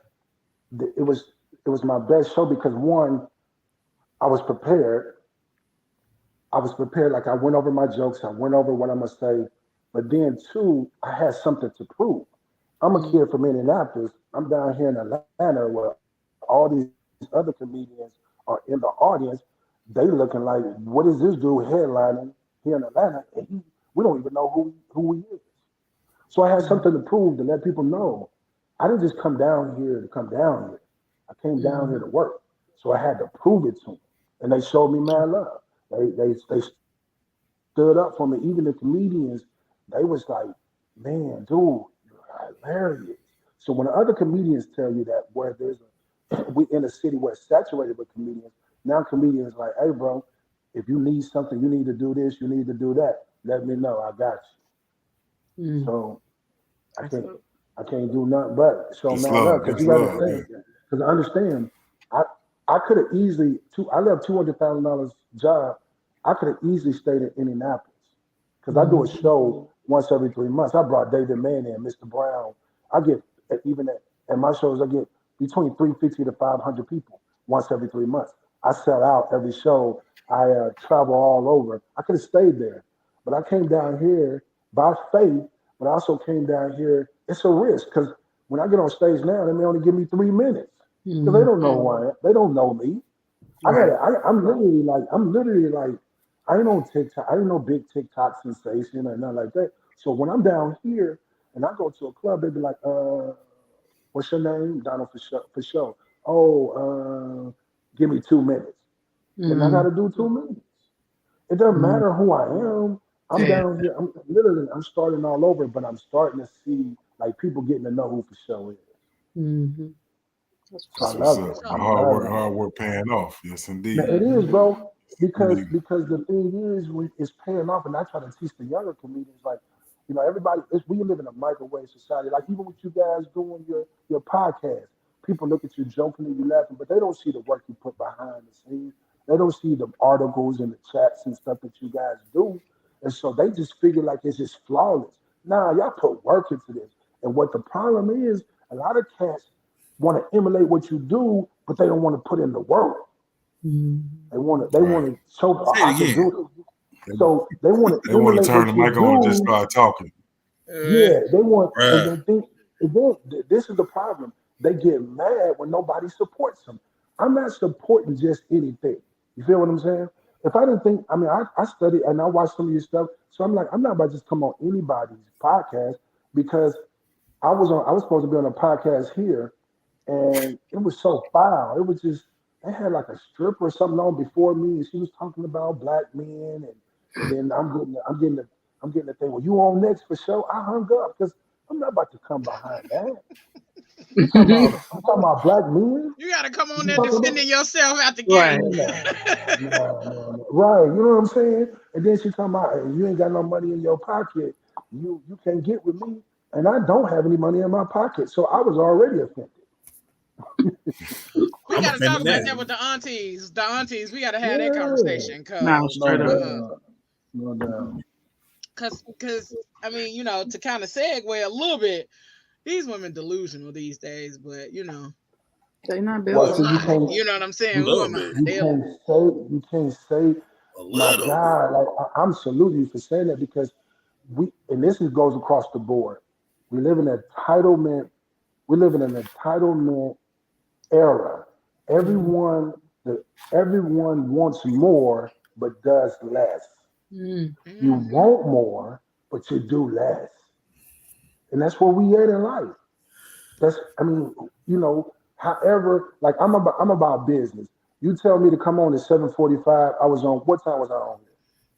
it was my best show because one, I was prepared. I was prepared. Like I went over my jokes. I went over what I'm gonna say. But then two, I had something to prove. I'm a Mm. kid from Indianapolis. I'm down here in Atlanta where all these other comedians are in the audience. They looking like, what is this dude headlining here in Atlanta? And we don't even know who he is. So I had Mm. something to prove to let people know. I didn't just come down here to come down here. I came down here Mm. to work. So I had to prove it to them. And they showed me mad love. They stood up for me. Even the comedians, they was like, man, dude, you're hilarious. So when other comedians tell you that where we in a city where it's saturated with comedians, now comedians like, hey bro, if you need something, you need to do this, you need to do that. Let me know. I got you. Mm. So I That's can't what. I can't do nothing but show That's mad love. love because That's you got to love. understand. Yeah. Because understand, I I could have easily I left $200,000 job. I could have easily stayed in Indianapolis because I do a Mm. show once every 3 months. I brought David Mann in, Mr. Brown. I get even at my shows, I get between 350 to 500 people once every 3 months. I sell out every show. I travel all over. I could have stayed there, but I came down here by faith. But I also came down here. It's a risk because when I get on stage now, they may only give me 3 minutes because they Mm. don't know who I am. They don't know me. Right. I'm literally like, I ain't on TikTok. I ain't no big TikTok sensation or nothing like that. So when I'm down here and I go to a club, they be like, what's your name? Donald for show. Oh, give me 2 minutes. And I got Mm. to do 2 minutes. It doesn't Mm. matter who I am. I'm Yeah. down here. I'm starting all over, but I'm starting to see like people getting to know who for show is. Mm-hmm. That's So I what's That's up. what's love up. it. So, I The love it. hard work paying off. Yes, Now, indeed. it is, Mm-hmm. bro. Because Indeed. because the thing is, when it's paying off, and I try to teach the younger comedians, like, everybody. We live in a microwave society. Like even with you guys doing your podcast, people look at you jokingly, you laughing, but they don't see the work you put behind the scenes. They don't see the articles and the chats and stuff that you guys do, and so they just figure like it's just flawless. Nah, y'all put work into this, and what the problem is, a lot of cats want to emulate what you do, but they don't want to put in the work. Mm-hmm. They Right. want to show Say I it could again. do it. They, So they want they to want to emulate turn what the you mic on and just do. start talking. Uh, Yeah, they want, and bruh. they think, and then this is the problem. They get mad when nobody supports them. I'm not supporting just anything. You feel what I'm saying? If I didn't think, I mean, I study and I watch some of your stuff, so I'm like, I'm not about to just come on anybody's podcast because I was supposed to be on a podcast here, and it was so foul. It was just they had like a stripper or something on before me, and she was talking about black men, and then I'm getting the thing. Well, you on next for sure? I hung up because I'm not about to come behind that. I'm talking about black men. You gotta come on You there talking about? defending yourself out the Right. gate. No. Right, you know what I'm saying? And then she talking about you ain't got no money in your pocket. You can't get with me, and I don't have any money in my pocket, so I was already offended. We I'm gotta talk offended about now. that with the aunties. The aunties, we gotta have that Yeah, conversation, No, cause straight up. no doubt. cause I mean, you know, to kind of segue a little bit, these women delusional these days, but you know, They not who Well, built am so for you I? it. can't You know what I'm saying? A Who little am I? bit. you can't say A my little bit. God. Like I'm saluting you for saying that because goes across the board. We live in entitlement. We live in an entitlement era. Mhm. Everyone the everyone wants more but does less. Mm. You Mm-hmm. want more, but you do less. And that's where we at in life. That's I mean, however, like I'm about business. You tell me to come on at 7:45. I was on what time was I on here?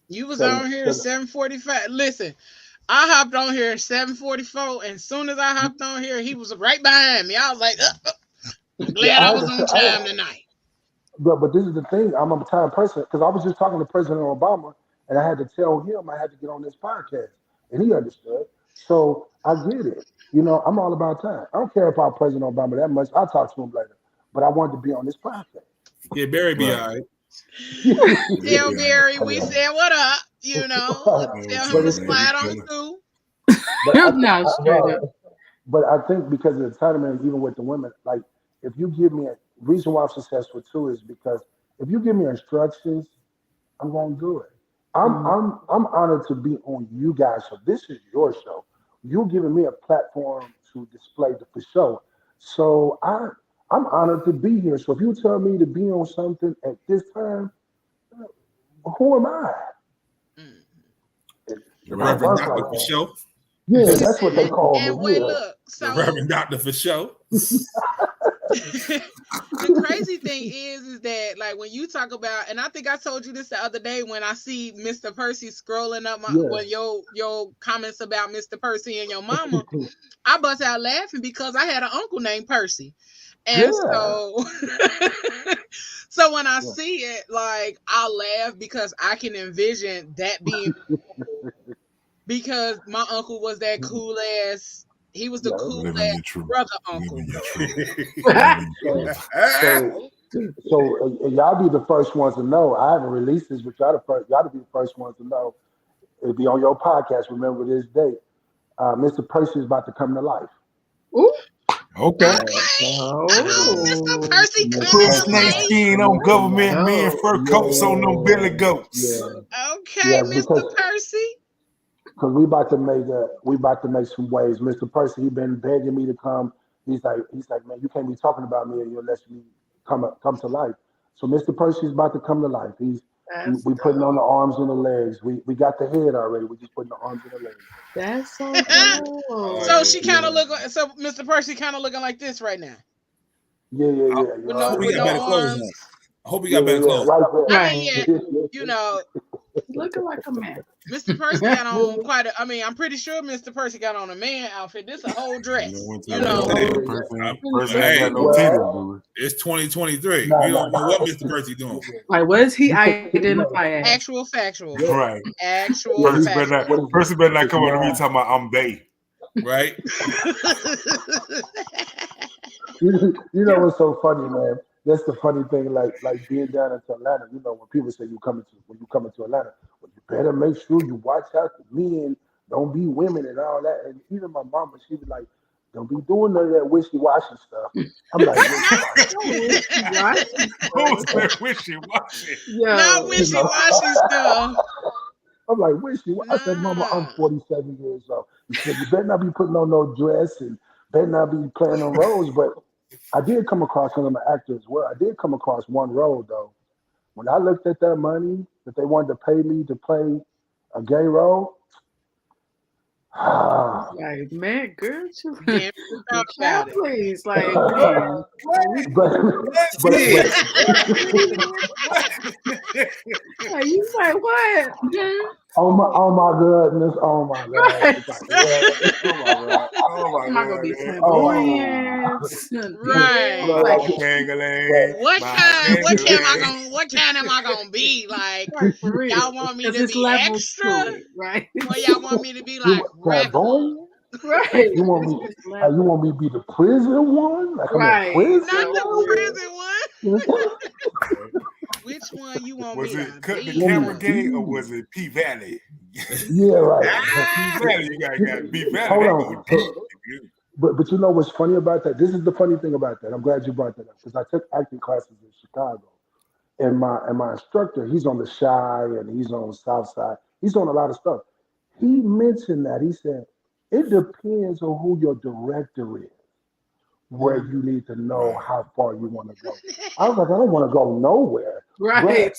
You was Seven on here at seven 7:45. Listen, I hopped on here at 7:44, and as soon as I hopped on here, he was right behind me. I was like, I'm yeah, glad I was on time tonight. but this is the thing. I'm a time person because I was just talking to President Obama, and I had to tell him I had to get on this podcast, and he understood. So I get it. I'm all about time. I don't care about President Obama that much. I'll talk to him later, but I wanted to be on this podcast. Yeah, Barry be Right. all right. Yeah, Tell Barry we said what up, you know. but man, Tell what him you to it's, man, you slide on killing. through. but No, straight up. but I think because of the entitlement, even with the women, like if you give me a reason why I'm successful too is because if you give me instructions, I'm gonna do it. I'm Mm. I'm I'm honored to be on you guys' show. This is your show. You're giving me a platform to display the for show. So I'm honored to be here. So if you tell me to be on something at this time, who am I? Mm. The Don't Reverend Right. work Doctor like for that. show. Yeah, that's what they call And me. wait, Yeah. look, The so Reverend Doctor for show. the crazy thing is that like when you talk about, and I think I told you this the other day when I see Mr. Percy scrolling up my Yeah. when your comments about Mr. Percy and your mama, I bust out laughing because I had an uncle named Percy. And Yeah. so so when I Yeah. see it, like I laugh because I can envision that being because my uncle was that cool ass. He was the Yeah. cool Living ass your truth. brother Living uncle. your truth. Living your So, truth. so, y'all be the first ones to know. I haven't released this, but y'all to be the first ones to know. It'll be on your podcast. Remember this date. Mr. Percy is about to come to life. Ooh. Okay. Okay. Mr. Oh. Percy Mr. coming Put to Percy, snake life. skin on government men fur coats on them billy goats. yeah, Okay, yeah, Mr. Percy. because we about to make some waves. Mr. Percy, he been begging me to come. He's like, man, you can't be talking about me unless me come to life. So Mr. Percy is about to come to life. That's We putting on dope. the arms and the legs. We got the head already. We just putting the arms and the legs. That's so Oh So dope. yeah. she kind of Yeah, look like, so Mr. Percy kind of looking like this right now I You're hope he with got no better right. clothes on. arms. I hope he Yeah, got better clothes. right I mean, Right. yeah, there. you know, Looking like a man. Mr. Percy got on quite a. I mean, I'm pretty sure Mr. Percy got on a man outfit. This a whole You know, dress, one you time know. man, Oh, person ain't Hey, got no titties, well, dude. it's 2023. no, We don't know what no. Mr. Percy doing. Like, what does he You put identify as? Actual factual, yeah, Right. yeah. actual Person better not What factual. is it? person better not It's come up to me man. talking about I'm they. Right? You know what's so funny, man? That's the funny thing, like being down into Atlanta. When people say when you come into Atlanta, well, you better make sure you watch out for men, don't be women and all that. And even my mama, she was like, don't be doing none of that wishy washy stuff. I'm like, wishy washy. Oh, wishy-washy Who's stuff. that wishy washy? Not Yo. wishy washy stuff. I'm like, wishy. I said, Mama, I'm Nah. 47 years old. She said, you better not be putting on no dress and better not be playing on roles. But I did come across, because I'm an actor as well. I did come across one role though. When I looked at that money that they wanted to pay me to play a gay role, Like, man, girl, chill Yeah, we thought about it. please. Like, man. but Like, you like, what? oh my goodness, oh my god. It's like, Oh my god. Oh my Am I gonna god. be Man. flamboyant? Right. Like, What kind am I gonna be? Like, Right, for real. y'all want me 'Cause to it's be levels extra? to it, right? Or y'all want me to be you like regular? flamboyant? Right. You want me? It's You levels. want me to be the prison one? Like I'm in Right. prison? Not the So prison one. Which one you want Was me it to Cut the be? Camera Gay or was it P Valley? Yeah, right. P Valley, you got P Valley. Hold They on. go deep. But you know what's funny about that? This is the funny thing about that. I'm glad you brought that up because I took acting classes in Chicago, and my instructor, he's on the Shy and he's on the South Side. He's on a lot of stuff. He mentioned that he said it depends on who your director is, where you need to know Right. how far you want to go. I was like, I don't want to go nowhere. right.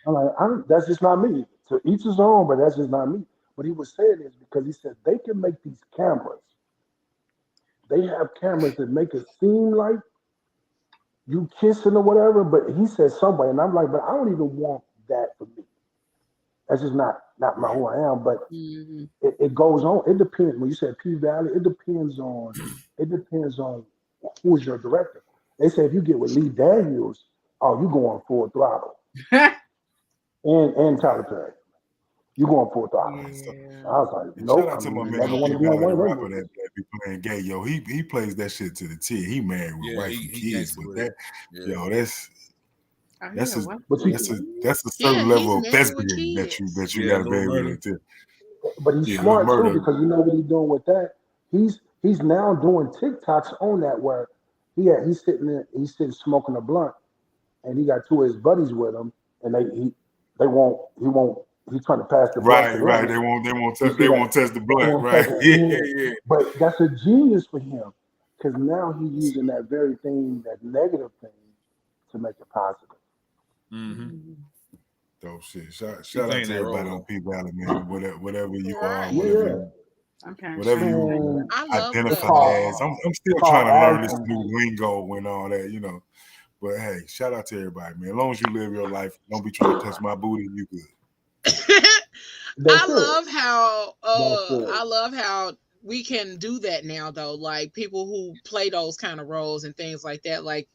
But I'm like, that's just not me. To each his own, but that's just not me. What he was saying is because he said they can make these cameras. They have cameras that make it seem like you kissing or whatever, but he said somewhere, and I'm like, but I don't even want that for me. That's just not my who I am. But Mhm. it goes on. It depends. When you said P Valley, it depends on who's your director. They say if you get with Lee Daniels, oh, you going full throttle, and Tyler Perry, you going full throttle. Yeah. I was like, And shout nope, out to my I'm man never want P to be on Valley, one the of rapper them. that be playing gay. Yo, he plays that shit to the T. He married with Yeah, wife he and kids, gangster but with that it. Yeah. yo, that's Oh, that's yeah, a what? But you, that's a Yeah, certain he's level of married with thespian that kids. you Yeah, got to be Little able Murder. to. but he's Yeah, Little smart too Murder. because you know what he's doing with that. He's now doing TikToks on that where he's sitting smoking a blunt and he got two of his buddies with him and he's trying to pass the blunt to Right. them. They won't You see that? test the They blunt. won't touch Right. it. Yeah, Yeah. yeah. But that's a genius for him because now he's using that very thing, that negative thing, to make it positive. Mm-hmm. Dope shit. Shout out playing to that everybody role on P Valley, man. Whatever you are, Right. Yeah. I'm kind of whatever you And I love identify the as. I'm still call trying to learn this acting. new lingo and all that, But hey, shout out to everybody, man. As long as you live your life, don't be trying to touch my booty. You good. That's I it. love how we can do that now though. Like people who play those kind of roles and things like that. Like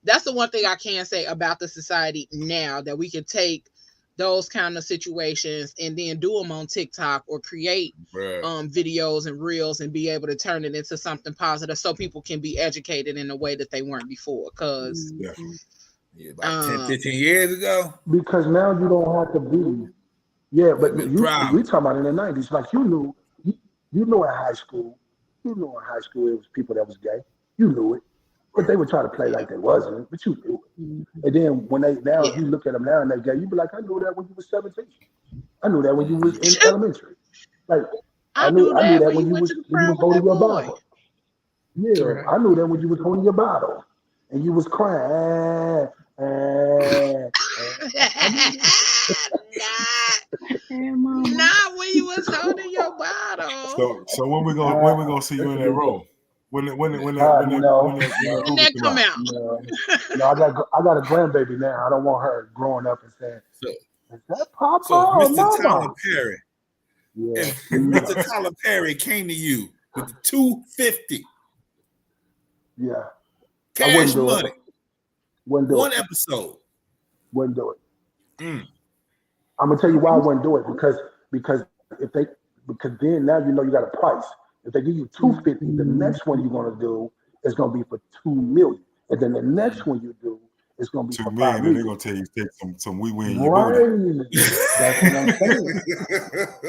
that's the one thing I can say about the society now, that we can take those kind of situations and then do them on TikTok or create Bruh. videos and reels and be able to turn it into something positive so people can be educated in a way that they weren't before. Because Definitely. Yeah, about 10, 15 years ago. Because now you don't have to be. Yeah, but Been we proud. talking about in the 90s. Like you knew in high school, it was people that was gay. You knew it. But they would try to play like they wasn't, but you knew it. And then when if you look at them now and they're gay, you be like, I knew that when you was 17. I knew that when you was in elementary. Like I knew that when you went was to the prom with holding that your boy. Bible. Yeah, Right. I knew that when you was holding your bottle and you was crying. Not when you was holding your bottle. So when we gonna see you in that role? When When that that come out? No, I got a grandbaby now. I don't want her growing up and saying, "Is that Papa So or Mr. Mama?" Tyler Perry. Yeah. If Mr. Tyler Perry came to you with the $250 Yeah. I cash wouldn't do money, it. Wouldn't do one it. episode. Wouldn't do it. Mm. I'm gonna tell you why I wouldn't do it because then now you know you got a price. If they give you $250, the next one you're gonna do is gonna be for $2 million, and then the next one you do is gonna be $2 for $5 million, and they're million. gonna tell you take some wee wee in your booty. Right. That's what I'm saying.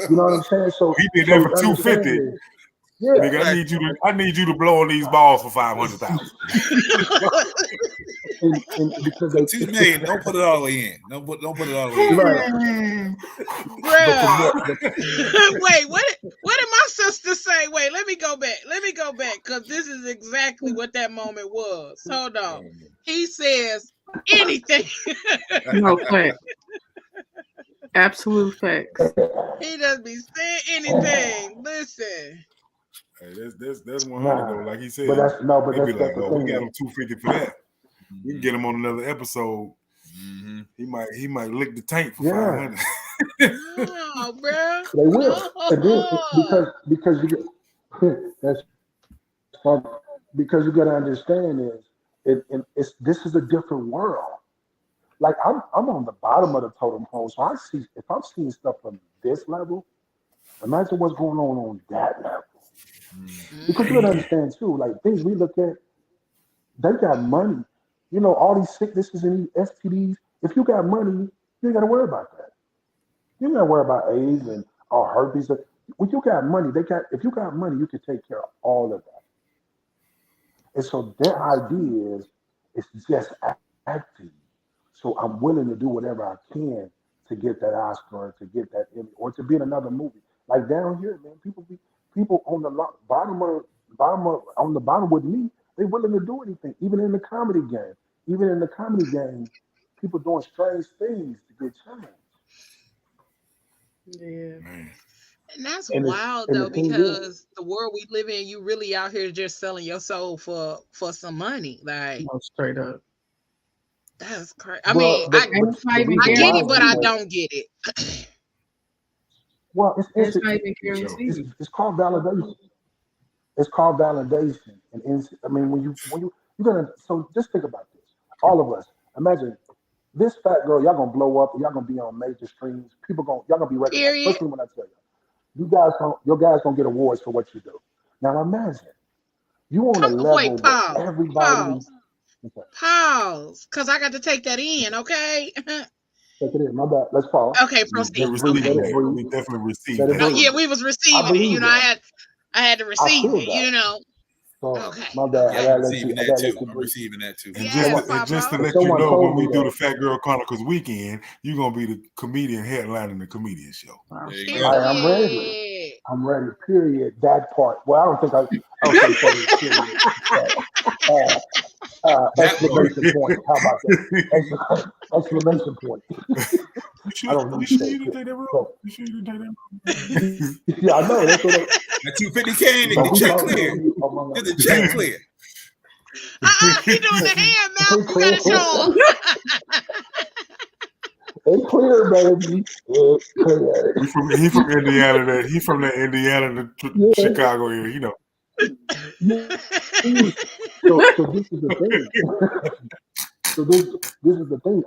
You know what I'm saying? So he did that for $250. $250. Yeah. Nigga, I need you to blow on these balls for $500,000. and because they $2 million, don't put it all the way in. Don't put it all the way in. right. Bruh. Wait, what did my sister say? Wait, let me go back because this is exactly what that moment was. Hold on. He says anything. No fact. Absolute facts. He just be saying anything. Listen. Hey, that's 100 though. Nah, Like he said, but that's they be like, the "Oh, we thing. got him 250 for that. We can get him on another episode. He might lick the tank for 500." No, bro. They will. And then No. because you get that's fun. Because you got to understand it's this is a different world. Like I'm on the bottom of the totem pole, so I see if I'm seeing stuff from this level, imagine what's going on that level. Because you got to understand too, like things we look at, they got money. You know, all these sicknesses and these STDs. If you got money, you ain't got to worry about that. You ain't got to worry about AIDS and all herpes. When you got money, if you got money, you can take care of all of that. And so their idea is it's just acting. So I'm willing to do whatever I can to get that Oscar or to get that Emmy or to be in another movie. Like down here, man, people on the bottom on the bottom with me, they willing to do anything, even in the comedy game. Even in the comedy game, people doing strange things to get change. Yeah. Man. And that's And wild the though, thing is, because the world we live in, you really out here just selling your soul for some money. Like No, straight up. that's crazy. I mean, but And it's not the even I reason get why it, is but I guaranteed. because don't get it. well, It's not even For sure. guaranteed. it's called validation. It's called validation. I mean, you're gonna so just think about this. All of us, imagine this fat girl, y'all gonna blow up, y'all gonna be on major streams. Y'all gonna be recognized. Period. Especially when I tell your guys gonna get awards for what you do. Now imagine you on a level Wait, where pause. everybody. Pause. Okay, Pause. Cause I got to take that in, okay? take it in. My bad. Let's pause. Okay, We proceed. Let's breathe. Okay. Let receiving it that. breathe. We definitely Let received it that. No, yeah, breathe. we was I receiving it. believe that. I had to I receive feel it, that. So Okay. my bad. Yeah, I I'm gotta let you. receiving I that gotta let too. you I'm breathe. receiving that too. And Yes, just to Papa. If let you someone know, when told we me do the that, Fat Girl Chronicles weekend, you're gonna be the comedian headlining the comedian show. There you go. I'm ready. Period. I'm ready. Period. That part. Well, I don't think say period. Uh, That part. exclamation point. How about that? Exclamation point. I don't You need to sure say you it. didn't take that wrong? So, You sure you didn't take that wrong? yeah, I know. That's what I. That 250 can, So the we check talking. clear. Oh my Did the God. check clear? He doing the hand mouth. It's You gotta show him. clear, baby. It's clear. He from Indiana. He from that Indiana to Yeah. Chicago area. You know. Yeah. So this is the thing. So this is the thing.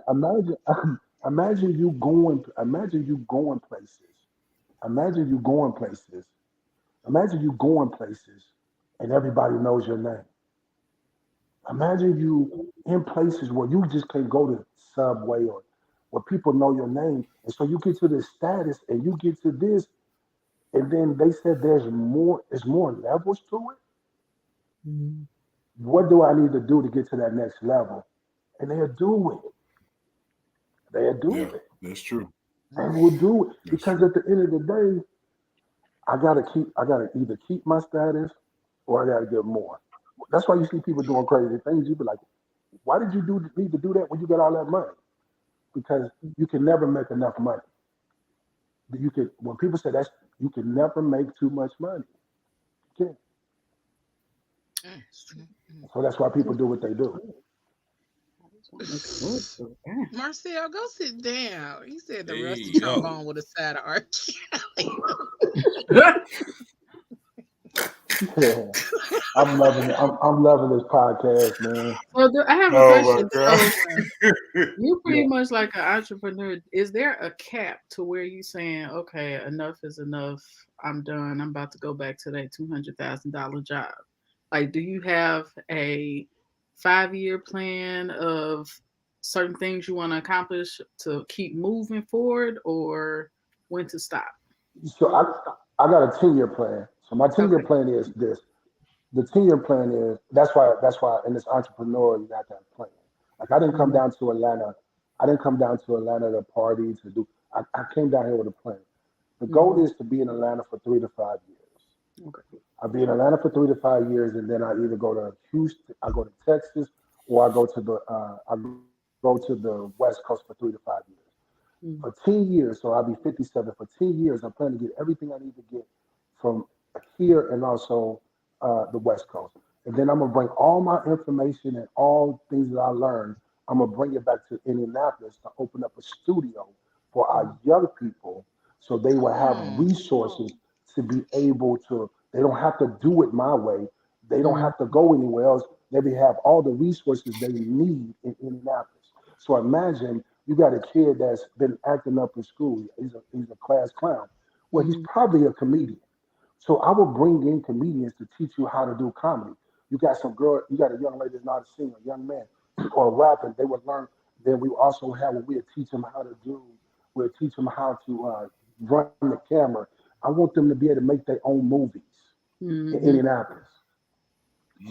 Imagine you going. Imagine you going places. Imagine you going places. Imagine you going places, and everybody knows your name. Imagine you in places where you just can't go to Subway or where people know your name, and so you get to this status, and you get to this, and then they said there's more. There's more levels to it. What do I need to do to get to that next level? And they'll do it. They'll do Yeah, it. that's true. They will do it That's because true. at the end of the day, I gotta either keep my status or I gotta get more. That's why you see people doing crazy things. You be like, why did you need to do that when you got all that money? Because you can never make enough money. You can when people say that's you can never make too much money. You can't. So that's why people do what they do. Marcel, go sit down. He said the There rusty you go. trombone with a side of R. Kelly. Yeah. I'm loving this podcast, man. Well, I have a Oh my question. God. So you're pretty Yeah. much like an entrepreneur. Is there a cap to where you saying, okay, enough is enough. I'm done. I'm about to go back to that $200,000 job. Like, do you have a 5-year plan of certain things you want to accomplish to keep moving forward, or when to stop? So I got a 10-year plan. So my 10-year Okay. plan is this. The 10-year plan is that's why in this entrepreneur you got to have a plan. Like I didn't come Mhm. down to Atlanta. I didn't come down to Atlanta to party to do. I came down here with a plan. The goal Mhm. is to be in Atlanta for 3 to 5 years. Okay. I'll be in Atlanta for 3 to 5 years, and then I either go to Houston, I go to Texas, or I go to the West Coast for 3 to 5 years. For 10 years, so I'll be 57. For 10 years, I plan to get everything I need to get from here and also the West Coast. And then I'm going to bring all my information and all things that I learned. I'm going to bring it back to Indianapolis to open up a studio for our young people so they will have resources to be able to, they don't have to do it my way. They don't have to go anywhere else. They will have all the resources they need in Indianapolis. So imagine you got a kid that's been acting up in school. He's a class clown. Well, he's probably a comedian. So I will bring in comedians to teach you how to do comedy. You got some girl, you got a young lady that's not a singer, a young man, or rapping. They would learn. Then we also have we'll teach them how to do. We'll teach them how to run the camera. I want them to be able to make their own movies in Indianapolis.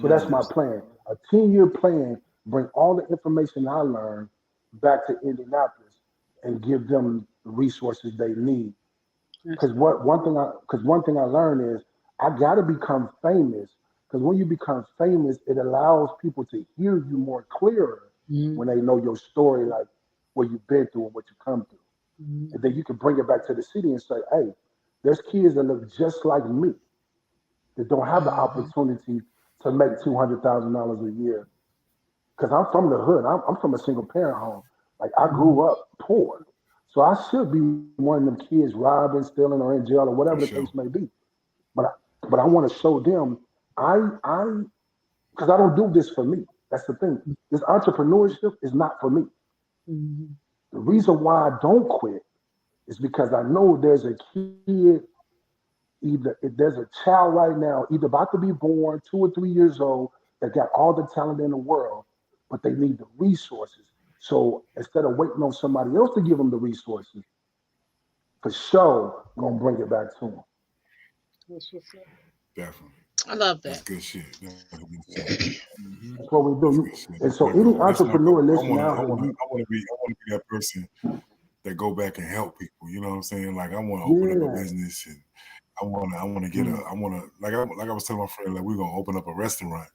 So that's my plan. A 10-year plan. Bring all the information I learned back to Indianapolis and give them the resources they need. Because one thing I learned is I got to become famous. Because when you become famous, it allows people to hear you more clearer when they know your story, like what you've been through and what you come through. And then you can bring it back to the city and say, hey, there's kids that look just like me that don't have the opportunity to make $200,000 a year. Because I'm from the hood. I'm from a single parent home. Like I grew up poor. So I should be one of them kids robbing, stealing, or in jail, or whatever the case may be. But I want to show them because I don't do this for me. That's the thing. This entrepreneurship is not for me. The reason why I don't quit is because I know there's a kid, either if there's a child right now, either about to be born, 2 or 3 years old, that got all the talent in the world, but they need the resources. So instead of waiting on somebody else to give them the resources, for sure, I'm gonna bring it back to them. Definitely. I love That's that. good shit. That's good shit. That's what we do. That's good shit. And so That's my any goal. That's my entrepreneur goal. I listening wanna out I here, wanna I wanna be that person that go back and help people. You know what I'm saying? Like I wanna open up a yeah, business and I wanna get a I wanna like I was telling my friend, like we're gonna open up a restaurant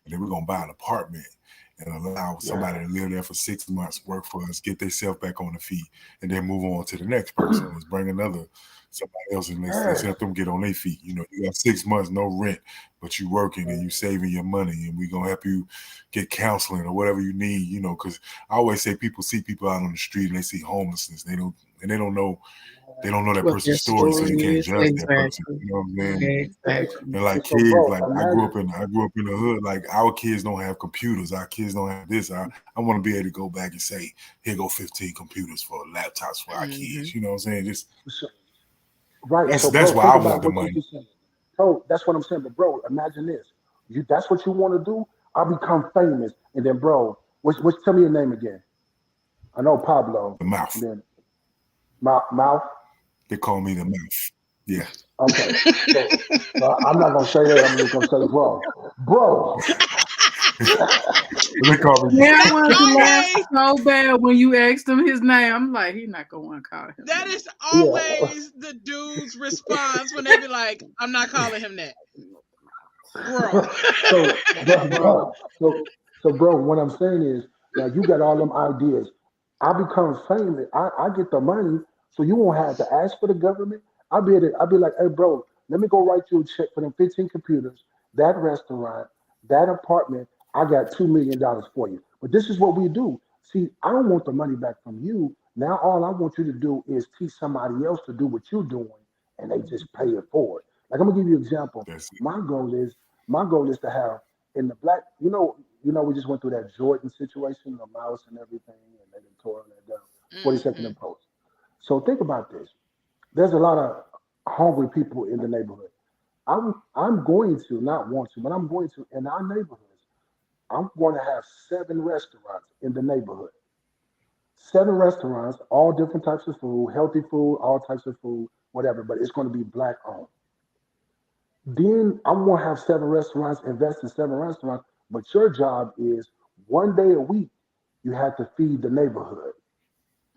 and then we're gonna buy an apartment and allow somebody yeah, to live there for 6 months, work for us, get themselves back on the feet, and then move on to the next person. Let's bring another somebody else and let's yes. help them get on their feet. You know, you got 6 months, no rent, but you working and you saving your money, and we gonna help you get counseling or whatever you need. You know, because I always say people see people out on the street and they see homelessness. They don't know that What their person's story, so story they can't is. judge that person. Exactly. You know what I'm saying? Exactly. And like And so, kids, bro, like I grew up imagine. in the hood. Like our kids don't have computers. Our kids don't have this. I want to be able to go back and say, here go 15 computers for laptops for our kids. You know what I'm saying? Just So, right. So, that's bro, why think I about want the what you money. just said. So that's what I'm saying. But, bro, imagine this. That's what you want to do. I become famous, and then, bro, tell me your name again. I know Pablo, The and mouth. then Mouth. They call me the mouth. Yeah. Okay. So, I'm not gonna say that. I'm just gonna say, bro. They call me. Yeah, I That's wanted to laugh always so bad when you asked him his name. I'm like, he's not gonna want to call him that that. is Yeah. always the dude's response when they be like, I'm not calling him that. Bro. So, bro, what I'm saying is, now you got all them ideas. I become famous. I get the money, so you won't have to ask for the government. I'll be like, hey, bro, let me go write you a check for them 15 computers, that restaurant, that apartment. I got $2 million for you. But this is what we do. See, I don't want the money back from you. Now all I want you to do is teach somebody else to do what you're doing, and they just pay it forward. Like I'm gonna give you an example. That's it. My goal is to have in the black, we just went through that Jordan situation, the mouse and everything, and they done tore that down. 42nd Hmm. and Post. So think about this. There's a lot of hungry people in the neighborhood. I'm going to not want to, but I'm going to in our neighborhoods. I'm going to have 7 restaurants in the neighborhood. 7 restaurants, all different types of food, healthy food, all types of food, whatever. But it's going to be black owned. Then I'm gonna have 7 restaurants, invest in 7 restaurants. But your job is one day a week, you have to feed the neighborhood.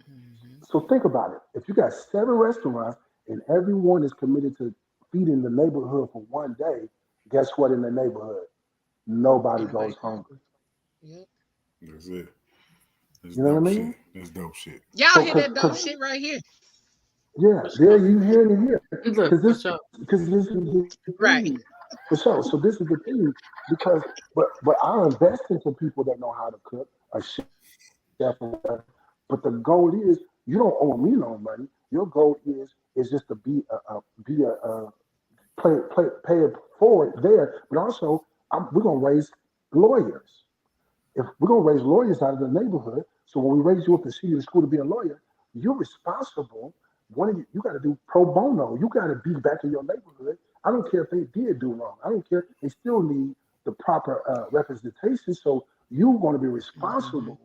Hmm. So think about it. If you got 7 restaurants and everyone is committed to feeding the neighborhood for one day, guess what in the neighborhood? Nobody Ain't nobody goes hungry. hungry. Yep. That's it. That's You know what I dope mean? shit. That's dope shit. Y'all So, hear that dope shit right here. yeah, there you hear it here. Look, Because for this sure. is the Right. thing. For sure. So this is the thing. Because but I invest into people that know how to cook, a chef or whatever. But the goal is you don't owe me no money. Your goal is just to be a pay it forward there. But also we're gonna raise lawyers. If we're gonna raise lawyers out of the neighborhood, so when we raise you up to see you in school to be a lawyer, you're responsible. One of you got to do pro bono. You got to be back in your neighborhood. I don't care if they did do wrong. I don't care. They still need the proper representation. So you're going to be responsible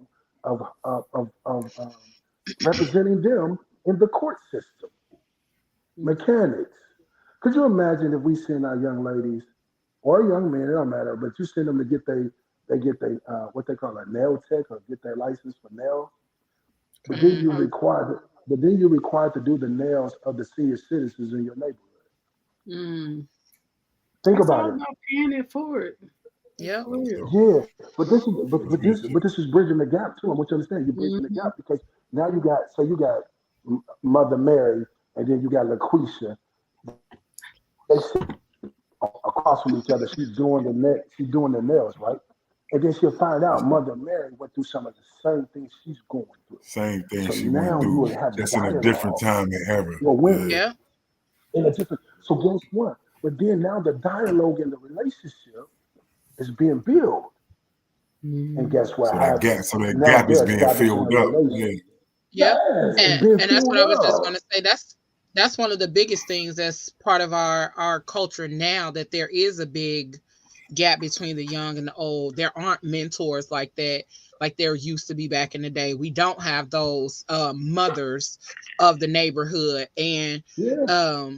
of representing them in the court system. Mechanics. Could you imagine if we send our young ladies or young men, it don't matter, but you send them to get what they call a nail tech or get their license for nails, but then you required to do the nails of the senior citizens in your neighborhood. Think It's about all it. about paying it forward. Yep. For real. Yeah, but this is bridging the gap too. I want you to understand, you're bridging the gap because now you got Mother Mary, and then you got LaQuisha. They sit across from each other. She's doing the nails, right? And then she'll find out Mother Mary went through some of the same things she's going through. Same thing So she went now you through, would have just in a different dialogue. time than ever. Well, when Yeah. in a different. So guess what? But then now the dialogue in the relationship is being built, and guess what So happens? that Now gap is they're being establishing filled a up. Yeah. relationship. Yep. Yes, it's being And that's filled what I was just up. going to say. That's one of the biggest things that's part of our culture now, that there is a big gap between the young and the old. There aren't mentors like that, like there used to be back in the day. We don't have those mothers of the neighborhood. And Yeah.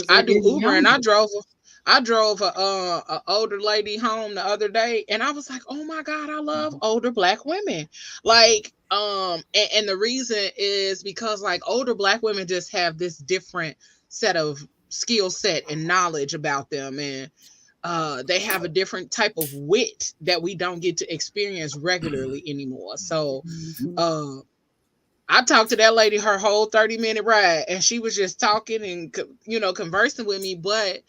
I do Uber, and I drove a older lady home the other day, and I was like, oh my God, I love older Black women. Like, and the reason is because like older Black women just have this different set of skill set and knowledge about them, and they have a different type of wit that we don't get to experience regularly anymore. So I talked to that lady her whole 30-minute ride, and she was just talking and conversing with me. But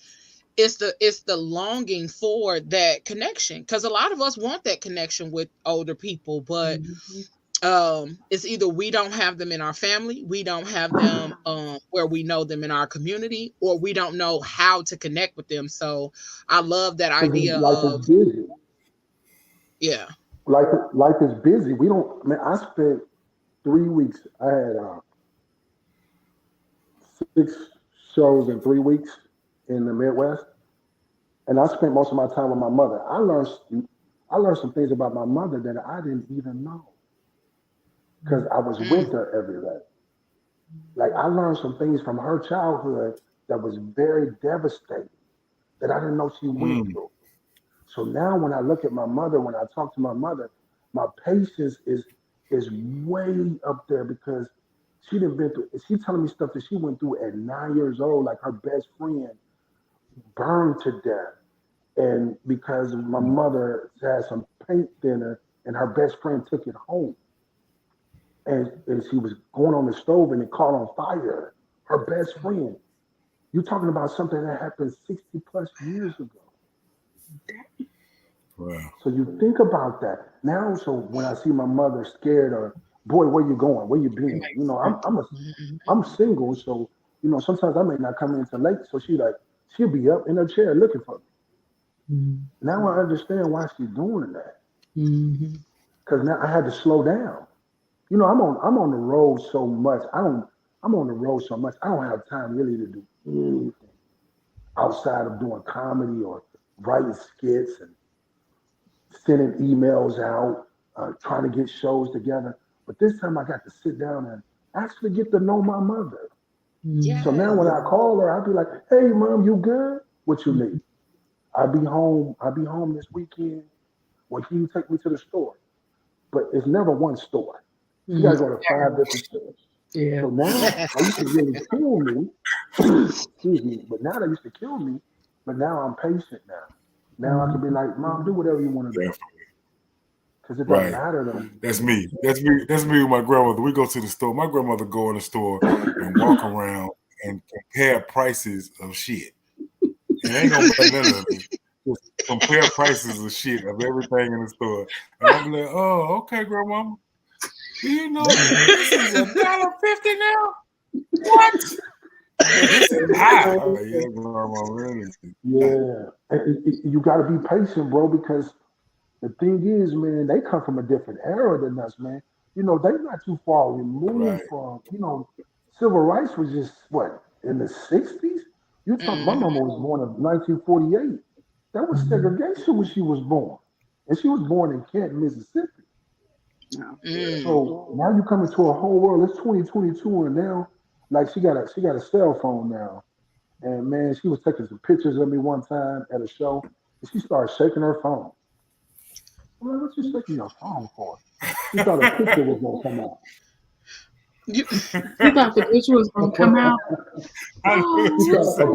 it's the longing for that connection, because a lot of us want that connection with older people, but it's either we don't have them in our family, we don't have them where we know them in our community, or we don't know how to connect with them. So I love that idea Life of is busy. yeah. Life is busy. We don't. Man, I spent 3 weeks. I had 6 shows in 3 weeks in the Midwest, and I spent most of my time with my mother. I learned some things about my mother that I didn't even know because I was with her every day. Like I learned some things from her childhood that was very devastating that I didn't know she went through. So now when I look at my mother, when I talk to my mother, my patience is way up there because she didn't been through. She's telling me stuff that she went through at 9 years old, like her best friend burned to death, and because my mother had some paint thinner, and her best friend took it home, and she was going on the stove and it caught on fire. Her best friend. You're talking about something that happened 60 plus years ago. Wow. So you think about that now. So when I see my mother scared, or boy, where you going? Where you been? I'm single, so sometimes I may not come in until late. So she'll be up in her chair looking for me. Now I understand why she's doing that. Because now I had to slow down. I'm on the road so much. I'm on the road so much. I don't have time really to do anything outside of doing comedy or writing skits and sending emails out, trying to get shows together. But this time I got to sit down and actually get to know my mother. Yeah. So now when I call her, I'll be like, hey, Mom, you good? What you need? I'll be home this weekend. Well, can you take me to the store? But it's never one store. You got to go to 5 different stores. Yeah. So now they used to really kill me. Excuse me. But now they used to kill me. But now I'm patient now. Now I can be like, Mom, do whatever you want to do. because it doesn't Right. matter to me. That's me. That's me with my grandmother. We go to the store. My grandmother go in the store and walk around and compare prices of shit. And ain't gonna buy none of it. Just compare prices of shit of everything in the store. And I'm like, oh, okay, grandma. Do you know this is $1.50 now? What? This is high. Oh, yeah, grandma, really. Yeah, and you got to be patient, bro, because the thing is, man, they come from a different era than us, man. You know, they're not too far removed Right. from, you know, civil rights was just what in the '60s. You talk. My mama was born in 1948. That was segregation when she was born, and she was born in Kent, Mississippi. So now you come into a whole world. It's 2022, and now, like, she got a cell phone now, and man, she was taking some pictures of me one time at a show, and she started shaking her phone. I'm like, what you shaking your phone for? She thought a picture was gonna come out. You thought the picture was gonna come out. I knew what She you thought said.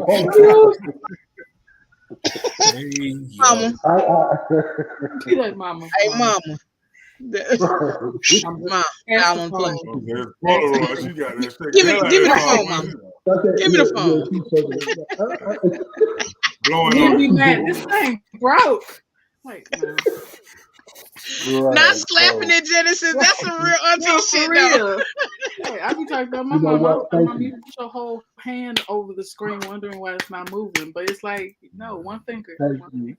Mama. Be like, mama. Hey, mama. Mom, I don't play. There's Polaroid. She got that shit. Give me the phone, mama. Give me the phone. Blowing You'd up. be mad. This thing broke. Like, Not slapping at Genesis. That's some real auntie shit, though. Hey, I be talking about my You know mom. what? My Thank mom, you. you put your whole hand over the screen, wondering why it's not moving. But it's like, no, one finger. Thank you.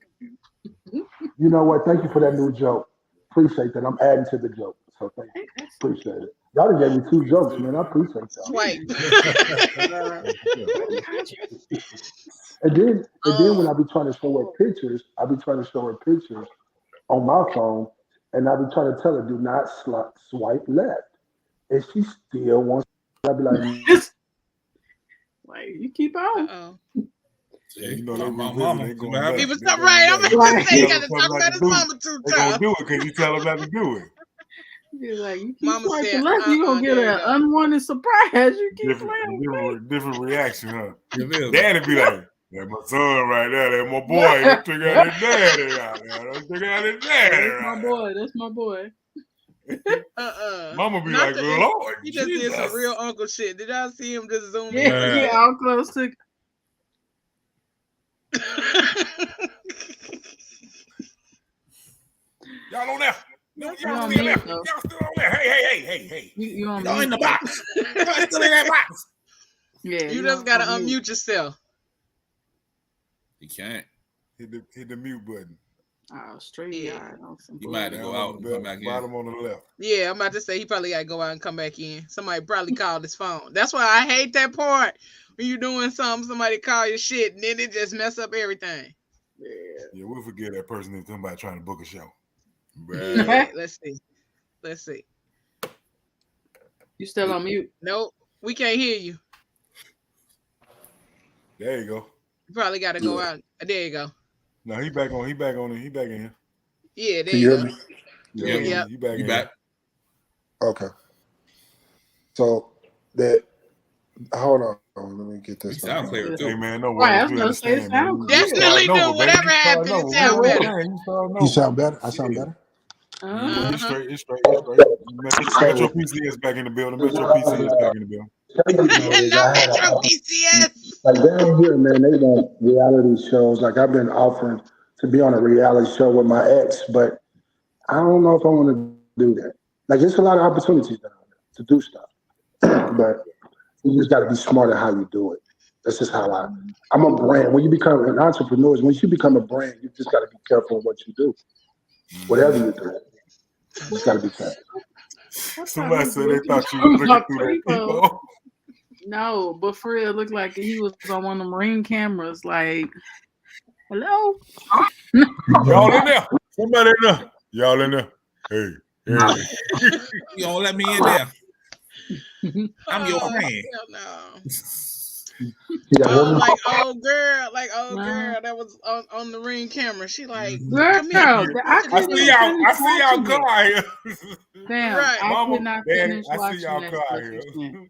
You know what? Thank you for that new joke. Appreciate that. I'm adding to the joke. So thank you. Appreciate it. Y'all done gave me 2 jokes, man. I appreciate y'all. Swipe. And then when I be trying to show her pictures, I be trying to show her pictures on my phone, and I be trying to tell her, do not swipe left. And she still wants. I be like, like, you keep on. Yeah, you know they My revisit. mama. They going back. He was They so going right. back. I'm gonna say you got to Tell talk them about not his to do mama it. too They gonna tough. do it because you tell them not to do it. You're like, you keep Mama swiping said, left, you gonna get there you an go. unwanted surprise. You keep playing. Different reaction, huh? You feel me? Daddy be like, that's my son right there. That's my boy. Let's check out his daddy out there. Let's check out his daddy That's my right boy. That's my boy. there. Mama be Not like, the- Lord He just did some Jesus. real uncle shit. Did y'all see him just zoom in? Yeah, all close to. Y'all on there. Y'all You on still mute, there. though. Y'all still on there. Hey. You on Y'all mute. in the box. Y'all still in that box. Yeah, You just gotta unmute yourself. You can't. Hit the mute button. Oh, straight. Yeah. You might have to go out and come back in. Bottom on the left. Yeah, I'm about to say he probably gotta go out and come back in. Somebody probably called his phone. That's why I hate that part. When you're doing something, somebody call your shit and then it just mess up everything. Yeah, we'll forget that person is somebody trying to book a show. Yeah, let's see. You still on mute? Nope, we can't hear you. There you go. You probably gotta go out. There you go. No, he back in here. Yeah, there Can you you hear go. me? Yeah. You back You in back? Okay. So that hold on, let me get You this. sound clear here. too. Hey man, no Right, I worries. was We gonna say, understand, sound man. clear. Definitely do. Whatever happened, it sound better. You sound better? I sound better? Yeah, it's straight. Metro PCS back in the building. Metro PCS back in the building. Not Metro PCS. like down here, man, they want reality shows. Like I've been offering to be on a reality show with my ex, but I don't know if I want to do that. Like there's a lot of opportunities down there to do stuff, but you just got to be smart at how you do it. That's just how I'm a brand. When you become an entrepreneur, when you become a brand, you just got to be careful of what you do. Whatever you do, you just got to be careful. Somebody said they thought you was looking through that people. No, but for real, it looked like he was on one of them Ring cameras. Like, hello? Y'all in there? Somebody in there? Y'all in there? Hey. You don't let me in there. I'm your friend. No. Like old girl that was on the Ring camera. She like, come here. I see y'all car here. Damn, right. I Mama, could not Daddy, finish I watching see y'all that car stuff. here.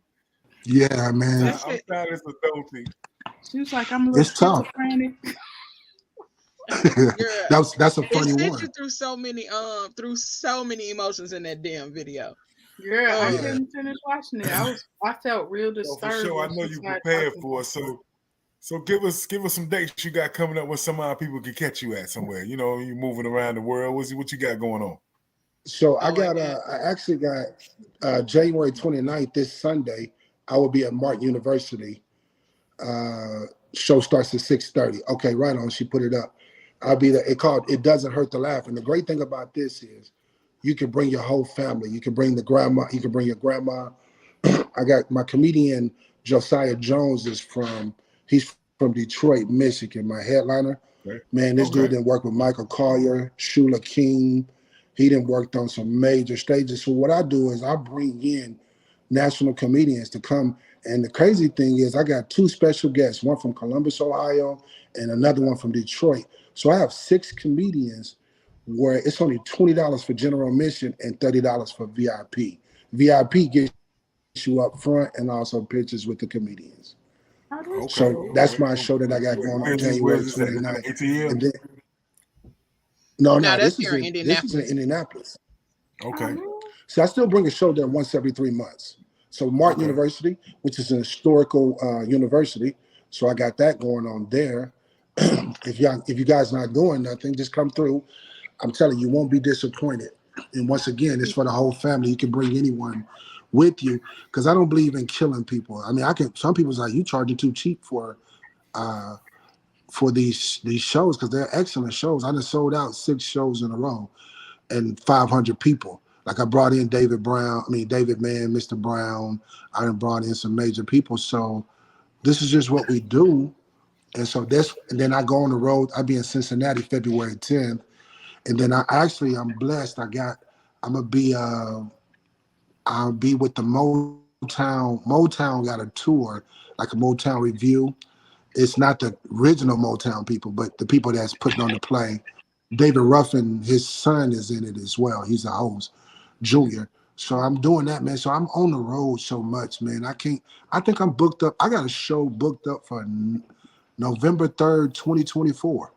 Yeah, man. I'm tired of this adult thing. She was like, I'm a little It's tough. schizophrenic. That's a It funny sent one. you through so many emotions in that damn video. Girl, I Yeah. couldn't finish watching it. I felt real So for disturbed. sure, I when know she you started prepared talking for it. So give us some dates you got coming up where some people can catch you at somewhere. You know, you moving around the world. What you got going on? So I Oh, got I actually got January 29th, this Sunday. I will be at Martin University. Show starts at 6:30. Okay, right on. She put it up. I'll be there. It Doesn't Hurt to Laugh. And the great thing about this is you can bring your whole family. You can bring the grandma, you can bring your grandma. I got my comedian Josiah Jones he's from Detroit, Michigan, my headliner. Okay. Man, this dude didn't work with Michael Collier, Shula King. He didn't worked on some major stages. So what I do is I bring in national comedians to come. And the crazy thing is I got two special guests, one from Columbus, Ohio, and another one from Detroit. So I have 6 comedians where it's only $20 for general admission and $30 for VIP. VIP gets you up front and also pictures with the comedians. about. So that's my show that I got going on January 29th. ATL? And then, no, that's this is here in in Indianapolis. Indianapolis. Okay. So I still bring a show there once every 3 months. So Martin University, which is an historical university, so I got that going on there. If you guys not doing nothing, just come through. I'm telling you, you won't be disappointed. And once again, it's for the whole family. You can bring anyone with you because I don't believe in killing people. I mean, some people's like, you charging too cheap for these shows because they're excellent shows. I just sold out 6 shows in a row and 500 people. Like I brought in David Mann, Mr. Brown. I done brought in some major people. So this is just what we do. And so and then I go on the road. I'll be in Cincinnati February 10th. And then I'm blessed. I'll be with the Motown. Motown got a tour, like a Motown review. It's not the original Motown people, but the people that's putting on the play. David Ruffin, his son is in it as well. He's a host, Junior. So I'm doing that, man. So I'm on the road so much, man. I think I'm booked up. I got a show booked up for November 3rd, 2024.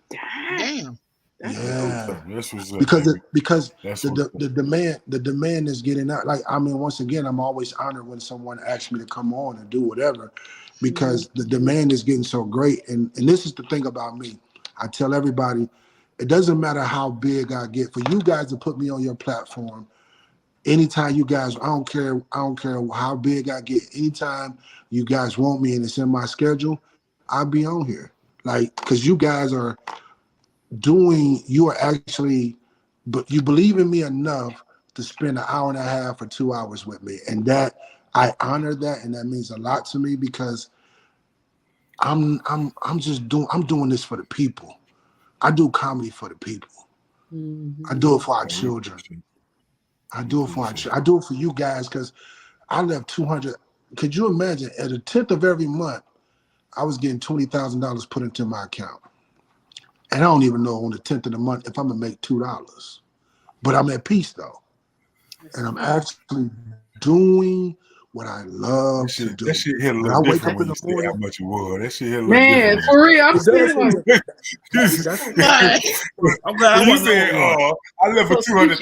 Damn. Yeah, This was because the demand is getting out. Like, I mean, once again, I'm always honored when someone asks me to come on and do whatever, because the demand is getting so great. And this is the thing about me. I tell everybody, it doesn't matter how big I get. For you guys to put me on your platform, anytime you guys, I don't care how big I get. Anytime you guys want me and it's in my schedule, I'll be on here. Like, because you guys are actually, but you believe in me enough to spend an hour and a half or 2 hours with me, and that I honor that, and that means a lot to me because I'm doing this for the people. I do comedy for the people. I do it for our children. I do it for you guys because I left 200. Could you imagine at the 10th of every month, I was getting $20,000 put into my account. And I don't even know on the 10th of the month if I'm gonna make $2. But I'm at peace though. And I'm actually doing what I love to do. That shit hit a little different when you say how much it was. That shit hit a little different. For real, I'm still like, I'm glad you said, I left for $200,000. I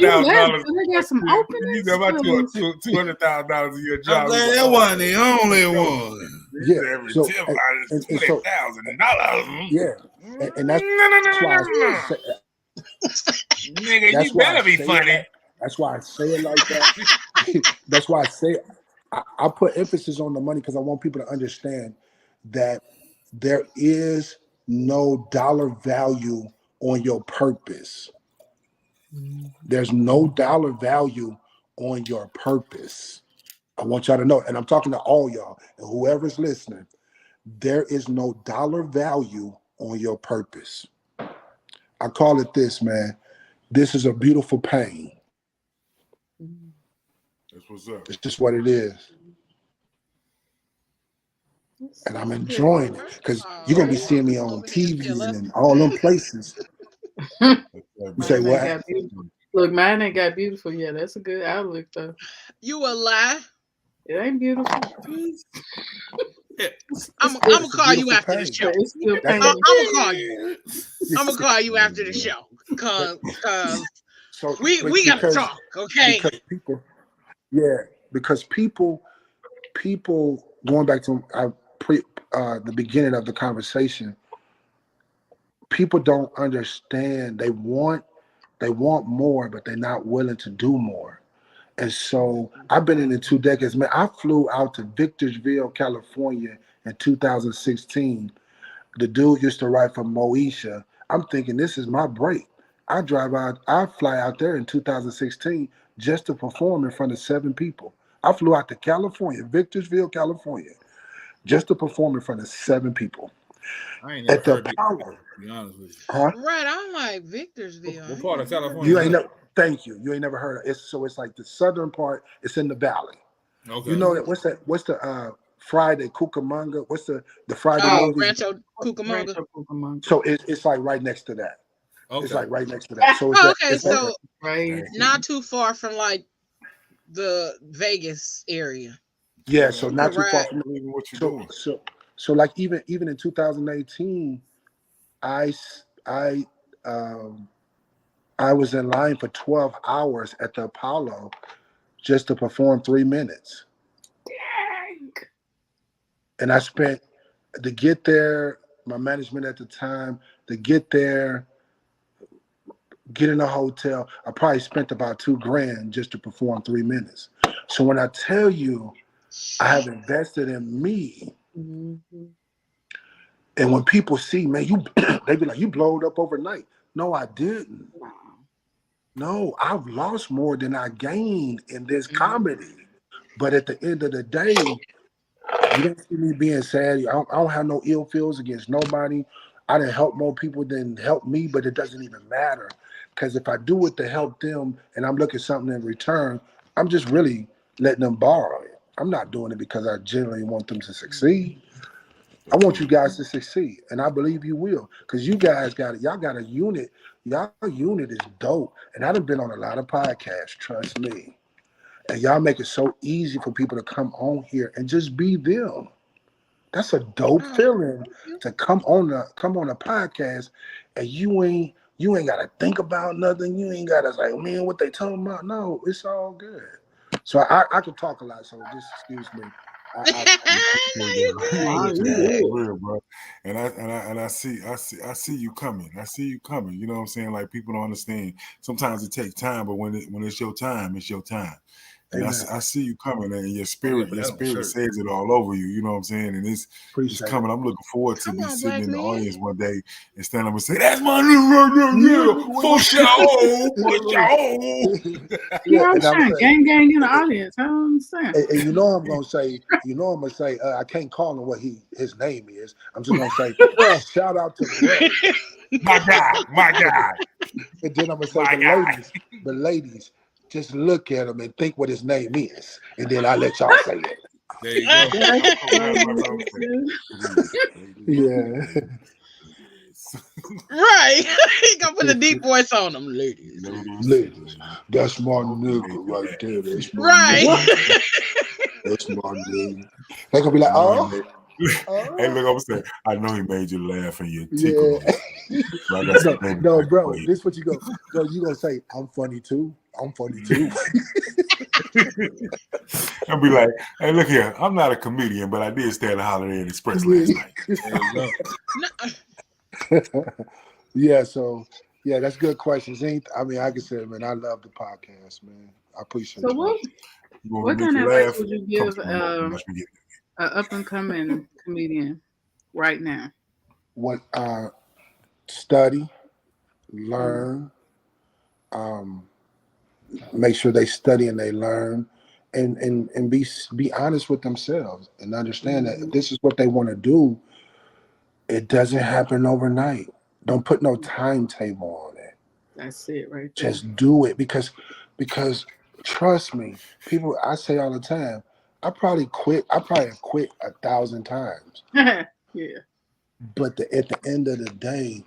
got some openings. You got about $200,000 in your job. I'm glad that wasn't the only one. Yeah. Every So, tip and is $20,000. Yeah. And that's why I say, nigga, you better be funny. That's why I say it like that. That's why I say I put emphasis on the money because I want people to understand that there is no dollar value on your purpose. There's no dollar value on your purpose. I want y'all to know, and I'm talking to all y'all and whoever's listening, there is no dollar value on your purpose. I call it this, man. This is a beautiful pain. That's what's up. It's just what it is. And I'm enjoying it because you're going to be seeing me on TV and all them places. You say what? Look, mine ain't got beautiful yet. That's a good outlook, though. You a lie. It ain't beautiful. I'm gonna call you beautiful after the pain. show. It's still That's pain. I'm gonna call you. I'm gonna call you after the show, cause So we gotta because talk, okay? because people going back to the beginning of the conversation, people don't understand. They want more, but they're not willing to do more. And so I've been in it 2 decades. Man, I flew out to Victorville, California in 2016. The dude used to write for Moesha. I'm thinking this is my break. I fly out there in 2016 just to perform in front of 7 people. I flew out to California, Victorville, California, just to perform in front of 7 people. I ain't never At the heard it, Power. to be honest with you. Huh? Right, I'm like Victorville. What part of California? You ain't never. Thank you. You ain't never heard of it. So it's like the southern part. It's in the valley. Okay. You know that? What's that? What's the Friday Cucamonga? What's the Friday Oh, movie? Rancho Cucamonga. So it's like right next to that. Okay. It's like right next to that. So it's Okay, so Right. not too far from like the Vegas area. Yeah, so not too far Right. from what you're doing. So like even in 2018, I was in line for 12 hours at the Apollo just to perform 3 minutes. Dang. And I spent to get there, my management at the time, to get there, get in a hotel, I probably spent about $2,000 just to perform 3 minutes. So when I tell you I have invested in me, Mm-hmm. and when people see, man, they be like, you blowed up overnight. No, I didn't. No, I've lost more than I gained in this comedy. But at the end of the day, you don't see me being sad. I don't have no ill feels against nobody. I didn't help more people than help me, but it doesn't even matter. Because if I do it to help them and I'm looking something in return, I'm just really letting them borrow it. I'm not doing it because I genuinely want them to succeed. I want you guys to succeed, and I believe you will, because you guys y'all got a unit. Y'all unit is dope, and I done been on a lot of podcasts, trust me. And y'all make it so easy for people to come on here and just be them. That's a dope feeling to come on a podcast, and you ain't gotta think about nothing. You ain't gotta say, man, what they talking about. No, it's all good. So I could talk a lot, so just excuse me. No, you For real, bro. And I see you coming. I see you coming. You know what I'm saying? Like people don't understand. Sometimes it takes time, but when it's your time, it's your time. And I see you coming, and your spirit says it all over you. You know what I'm saying? And it's coming. I'm looking forward to be sitting in the audience one day and stand up and say, "That's my new for sure." Yeah, I'm saying gang in the audience. I don't understand. And you know I'm gonna say, I can't call him what his name is. I'm just gonna say, shout out to my guy. And then I'm gonna say the ladies, just look at him and think what his name is, and then I let y'all say it. There you go. Yeah. Right. He gonna put a deep voice on them, ladies. That's my nigga right there. That's my right. nigga. That's my nigga. They gonna be like, oh. Hey, look, I'm saying, I know he made you laugh and you tickle. Yeah. No, bro, this what you go. No, you gonna say, I'm funny too. I'm funny too. I'll be like, hey, look here, I'm not a comedian, but I did stay at the Holiday Inn Express last night. Yeah, so that's good questions. I mean, I can say, man, I love the podcast, man. I appreciate it. So what kind of advice would you give an up and coming comedian right now? What study, learn, make sure they study and they learn, and be honest with themselves and understand that if this is what they want to do, it doesn't happen overnight. Don't put no timetable on it. That's it right there. Just do it because trust me, people, I say all the time, I probably have quit 1,000 times. Yeah. But at the end of the day,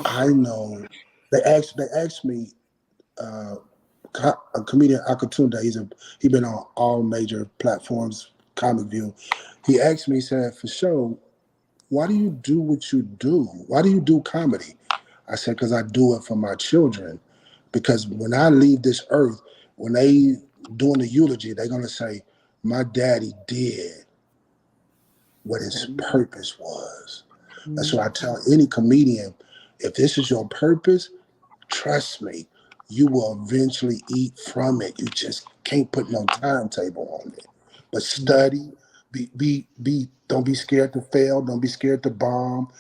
I know they asked me, a comedian Akatunde, he been on all major platforms Comic View. He asked me, he said, "For sure, why do you do what you do? Why do you do comedy?" I said, "Because I do it for my children. Because when I leave this earth, when they doing the eulogy, they're gonna say, my daddy did what his purpose was." That's what I tell any comedian. If this is your purpose, trust me, you will eventually eat from it. You just can't put no timetable on it. But study, don't be scared to fail, don't be scared to bomb.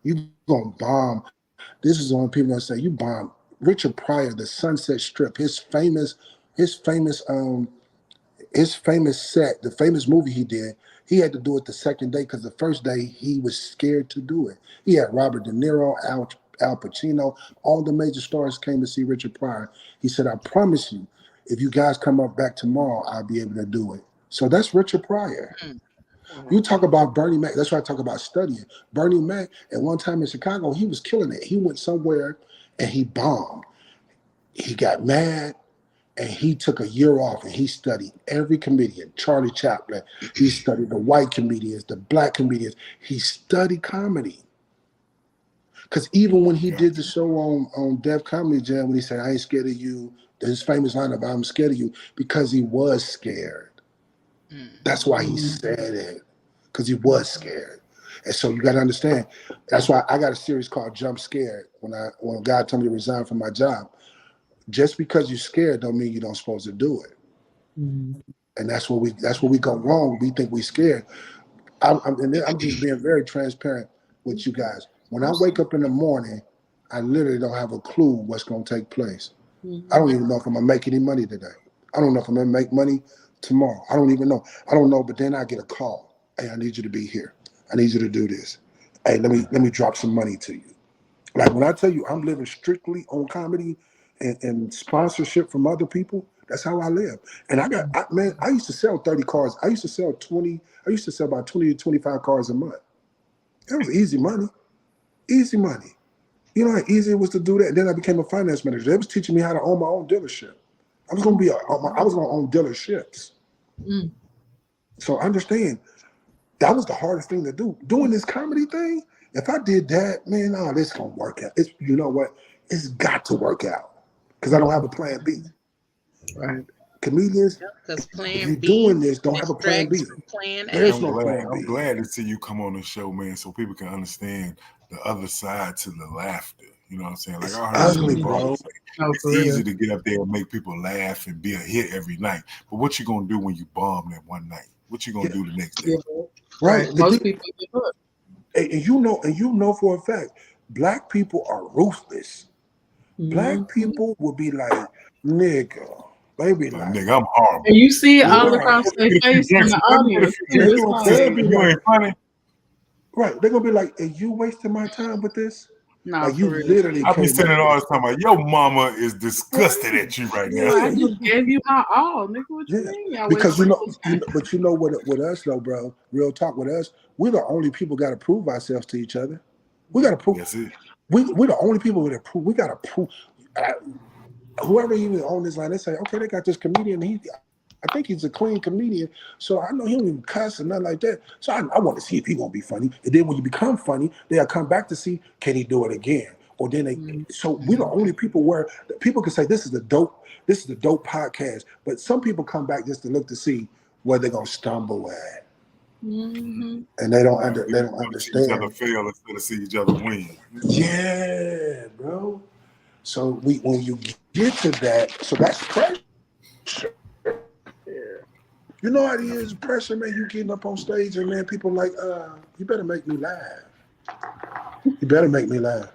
You gonna bomb. This is when people gonna say you bomb. Richard Pryor, the Sunset Strip, his famous his famous set, the famous movie he did, he had to do it the second day because the first day he was scared to do it. He had Robert De Niro, Al Pacino, all the major stars came to see Richard Pryor. He said, "I promise you, if you guys come up back tomorrow, I'll be able to do it." So that's Richard Pryor. You talk about Bernie Mac. That's why I talk about studying. Bernie Mac, at one time in Chicago, he was killing it. He went somewhere and he bombed. He got mad. And he took a year off and he studied every comedian, Charlie Chaplin. He studied the white comedians, the black comedians. He studied comedy. Because even when he did the show on Def Comedy Jam, when he said, "I ain't scared of you," his famous line about "I'm scared of you," because he was scared. That's why he said it, because he was scared. And so you got to understand, that's why I got a series called Jump Scared. When God told me to resign from my job, just because you're scared don't mean you don't supposed to do it. And that's where we go wrong. We think we're scared. I'm just being very transparent with you guys. When I wake up in the morning, I literally don't have a clue what's going to take place. I don't even know if I'm going to make any money today. I don't know if I'm going to make money tomorrow. I don't even know. I don't know, but then I get a call. "Hey, I need you to be here. I need you to do this. Hey, let me drop some money to you." Like when I tell you I'm living strictly on comedy and sponsorship from other people, that's how I live. And I used to sell 30 cars. I used to sell about 20 to 25 cars a month. That was easy money. Easy money. You know how easy it was to do that? And then I became a finance manager. They was teaching me how to own my own dealership. I was going to own dealerships. So understand, that was the hardest thing to do. Doing this comedy thing, if I did that, man, this gonna work out. You know what? It's got to work out because I don't have a plan B. Right. Comedians, Because if plan you're B doing this, don't have a plan B. distracts from plan There's A. no plan I'm B. glad to see you come on the show, man, so people can understand the other side to the laughter. You know what I'm saying? Like It's I heard ugly, some bro. people say, No, it's for real. easy to get up there and make people laugh and be a hit every night. But what you gonna do when you bomb that one night? What you gonna do the next day? Right. Most people give up. And you know for a fact, black people are ruthless. Black people will be like, "Nigga." They be Like, like, nigga, I'm horrible. And you see it all Right. across their Let me get a few face in drinks. the Let me get a audience few too. drinks. It's You know what I'm like, saying? You ain't funny. right. They're gonna be like, "Are you wasting my time with this?" nah, Like you for real. literally I be came saying up it all with the time. Like, your mama is disgusted at you right now. I just gave you my all, nigga. What you Yeah, mean? Y'all because wasting but you know what with us though, bro. Real talk with us, we're the only people got to prove ourselves to each other. We got to prove. That's it. We're the only people that prove. We got to prove. Whoever even on this line, they say, okay, they got this comedian. I think he's a clean comedian, so I know he don't even cuss and nothing like that. So I want to see if he gonna be funny. And then when you become funny, they'll come back to see can he do it again. Or then they. So we're the only people where people can say this is the dope podcast. But some people come back just to look to see where they're gonna stumble at, and they don't See each other understand. fail instead of see each other win. Yeah, bro. So when you get to that, so that's pressure. You know how it is, pressure, man. You getting up on stage and man, people like, you better make me laugh. You better make me laugh.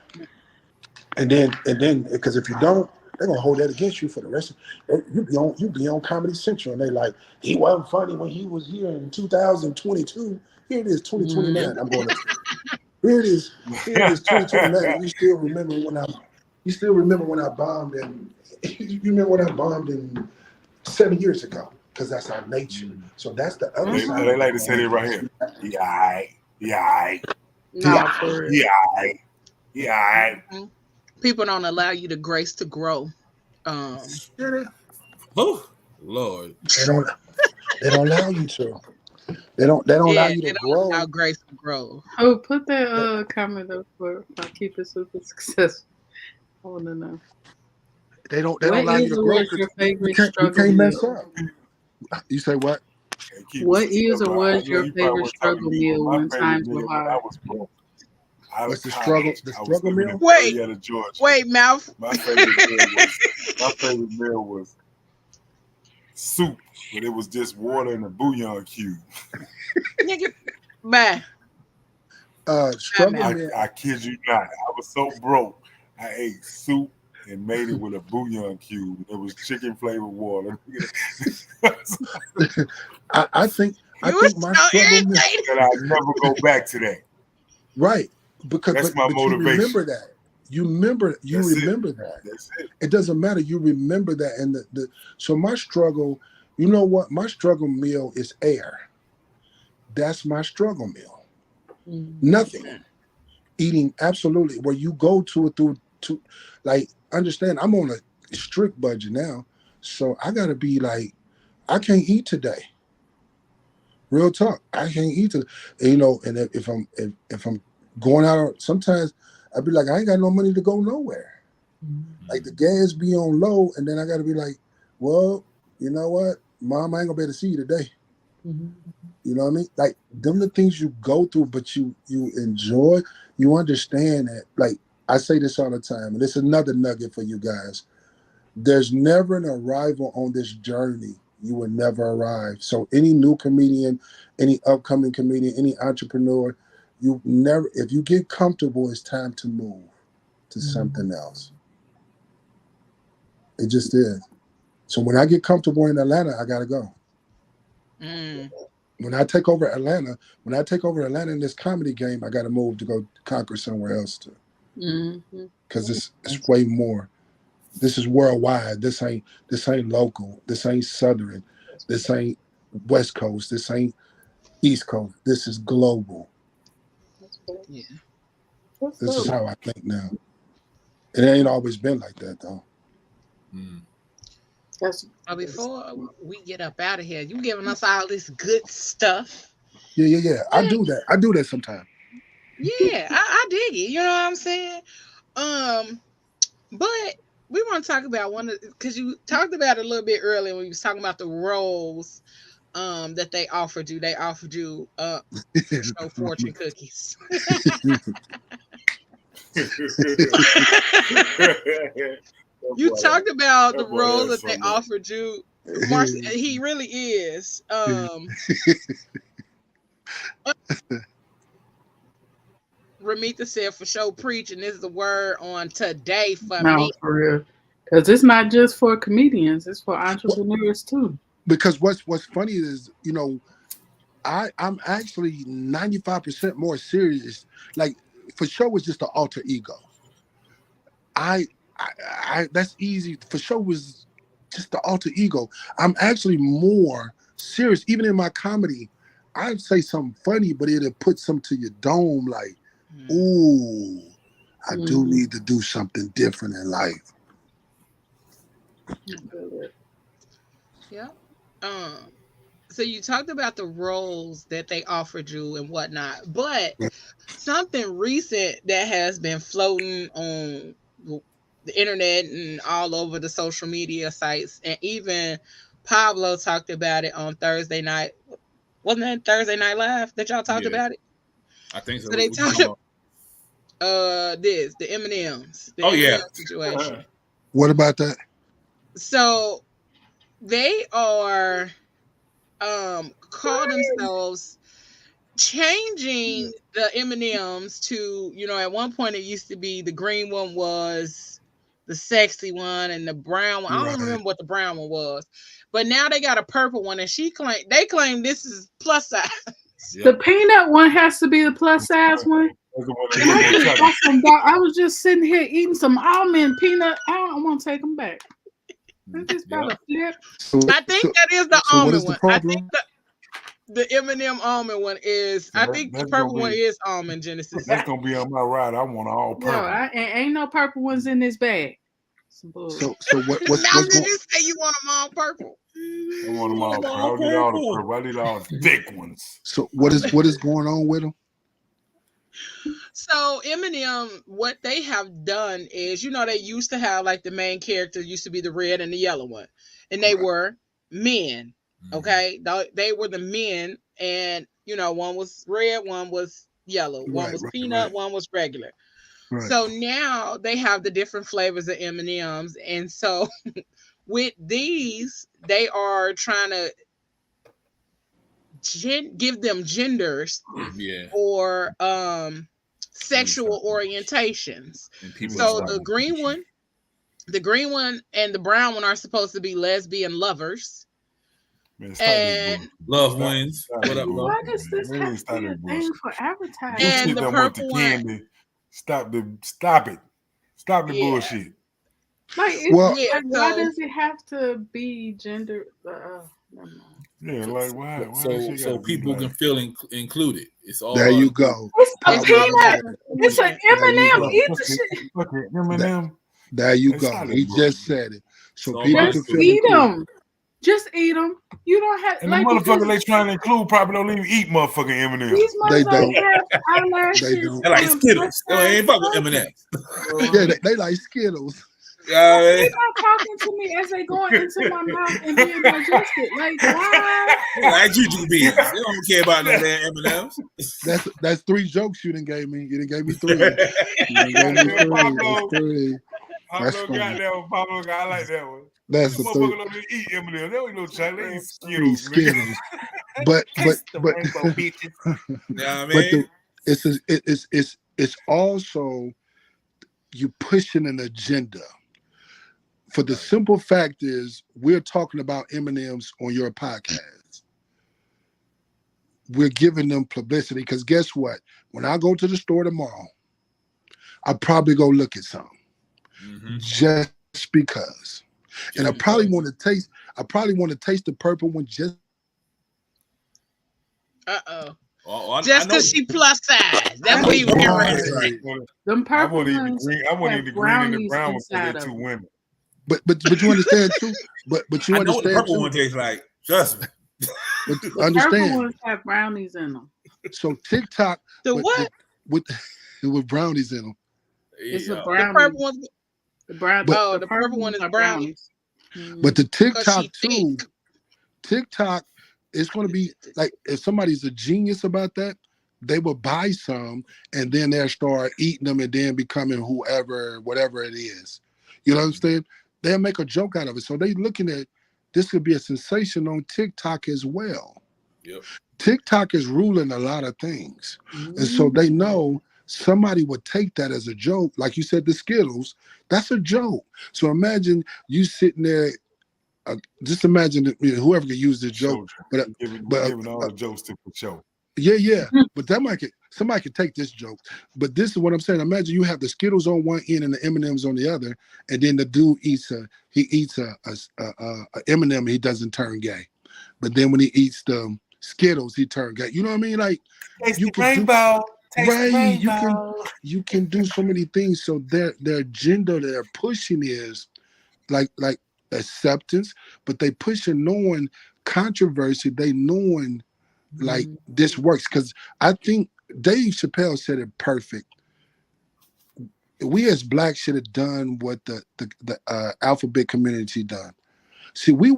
And then, because if you don't, they're gonna hold that against you for the rest of you be on Comedy Central, and they like, he wasn't funny when he was here in 2022. Here it is, 2029. I'm going to. Here it is. Here it is, 2029. You still remember when I bombed and you remember when I bombed in 7 years ago, because that's our nature. So that's the other side. They like to say that right here. Yeah. nah, for real. Yeah. People don't allow you the grace to grow. Oh, Lord. They don't allow you to. They don't allow Yeah, you they to don't grow. allow graceful growth. Oh, put that comment up for if I keep it super successful. I want to know. They don't What allow you is to or grow was because your you favorite can't struggle mess meal? up. You say what? And keep it What is or successful. I was know your you probably favorite weren't talking to struggle me, meal but my when favorite times were meal when I hard? was broke out What's of the struggle? college, The I was struggle living in meal? Wait, Marietta, Georgia. wait, mouth. My favorite meal was soup, but it was just water in a bouillon cube. Nigga, bye. Struggle out. meal. I kid you not. I was so broke. I ate soup and made it with a bouillon cube. It was chicken flavored water. I think You were my so struggle meal. irritated. And I'll never go back to that. Right. Because That's my but you motivation. remember that. You remember that. That's it. It doesn't matter. You remember that. And so my struggle, you know what? My struggle meal is air. That's my struggle meal. Nothing. Eating absolutely. Where you go to it through to like understand I'm on a strict budget now. So I gotta be like, I can't eat today. Real talk. I can't eat today. You know, and if I'm going out, sometimes I'd be like, I ain't got no money to go nowhere. Like the gas be on low, and then I got to be like, well, you know what, Mom, I ain't gonna be able to see you today. You know what I mean? Like them the things you go through, but you enjoy. You understand that. Like I say this all the time, and it's another nugget for you guys. There's never an arrival on this journey. You will never arrive. So any new comedian, any upcoming comedian, any entrepreneur, you never. If you get comfortable, it's time to move to something else. It just is. So when I get comfortable in Atlanta, I gotta go. When I take over Atlanta in this comedy game, I gotta move to go conquer somewhere else too. Because it's way more. This is worldwide. This ain't local. This ain't Southern. This ain't West Coast. This ain't East Coast. This is global. Yeah. This is how I think now. It ain't always been like that though. Before we get up out of here, you giving us all this good stuff. Yeah. I do that sometimes. Yeah, I dig it. You know what I'm saying? But we want to talk about because you talked about it a little bit earlier when you was talking about the roles that they offered you. They offered you show fortune cookies. You talked about the role that they offered you. Marcy, he really is. Ramita said for show preaching is the word on today for me. For real. Because it's not just for comedians, it's for entrepreneurs too. Because what's funny is, you know, I'm actually 95% more serious. Like for show is just an alter ego. I that's easy. For show was just the alter ego. I'm actually more serious. Even in my comedy, I'd say something funny, but it'll put some to your dome like, ooh, I do need to do something different in life. Yeah. So you talked about the roles that they offered you and whatnot, but something recent that has been floating on the internet and all over the social media sites, and even Pablo talked about it on Thursday night. Wasn't that Thursday Night Live that y'all talked about it? I think so. So they talked about the M&Ms, the M&M situation. What about that? So they are call themselves changing the M&Ms to, you know, at one point it used to be the green one was the sexy one and the brown one. I don't remember what the brown one was, but now they got a purple one, and they claim this is plus size. The peanut one has to be the plus size one. I was just sitting here eating some almond peanut. I don't want to take them back. They just got a flip. I think that is the almond one. I think the M&M almond one is. I think the purple one is almond, Genesis. That's gonna be on my ride. I want all purple. No, ain't no purple ones in this bag. So what's Malcolm, going? you say you want them all purple. I want them all purple. I need all the purple. I need all the thick ones. So what is going on with them? So Eminem, what they have done is, they used to have like the main character used to be the red and the yellow one, and they were men. Okay, they were the men, and one was red, one was yellow, one was peanut, one was regular. Right. So now they have the different flavors of M&Ms, and so with these, they are trying to give them genders, or sexual orientations. So the green one and the brown one are supposed to be lesbian lovers. Man, and love wins. What up, love? Why does this have to be a thing for advertising? And the purple one. Stop it. Stop the bullshit. Like, why does it have to be gender? Yeah, like why? So people can feel included. It's all there. You go. It's a peanut. It's an M&M. Eat the shit. M&M. There you go. He just said it. So people just can eat them. Just eat them. You don't have. And the motherfucker they trying to include probably don't even eat motherfucking M&M. These motherfuckers have eyelashes. They like Skittles. They ain't fucking M&M's. Yeah, they like Skittles. They're not talking to me as they going into my mouth and being digested. Like, why? Like juju beans. They don't care about no damn M&Ms. That's 3 jokes you done gave me. You done gave me 3. You done gave me 3. That's 3. That's funny. Pablo, I like that one. That's the 3. Motherfucker don't even eat M&M's. They don't eat no chocolate. They eat Skittles. But it's also you pushing an agenda. For the simple fact is, we're talking about M&Ms on your podcast. We're giving them publicity because guess what? When I go to the store tomorrow, I'll probably go look at some, just because. And I probably want to taste. I probably want to taste the purple one just. Just because she plus size. That's what he was getting ready to say. Them purple ones. I want to eat the green and the brown because they're 2 women. But you understand too. But you I understand know what the purple too. one tastes like. Trust me. But The understand. purple ones have brownies in them. So TikTok what? With brownies in them. It's a The brownie. purple one's The brown. the purple one is brownies. But the TikTok she too. TikTok is going to be like, if somebody's a genius about that, they will buy some and then they'll start eating them and then becoming whatever it is. You know what I'm saying? They'll make a joke out of it. So they looking at this could be a sensation on TikTok as well. Yep. TikTok is ruling a lot of things. And so they know somebody would take that as a joke. Like you said, the Skittles, that's a joke. So imagine you sitting there, just imagine whoever could use this joke. But giving all the jokes to the show. Yeah. But somebody could take this joke. But this is what I'm saying. Imagine you have the Skittles on one end and the M&Ms on the other, and then the dude eats a M&M. He doesn't turn gay, but then when he eats the Skittles, he turns gay. You know what I mean? Like you can you can do so many things. So their agenda they're pushing is like acceptance, but they pushing knowing controversy. They knowing. Like this works because I think Dave Chappelle said it perfect. We as Blacks should have done what the alphabet community done. See, we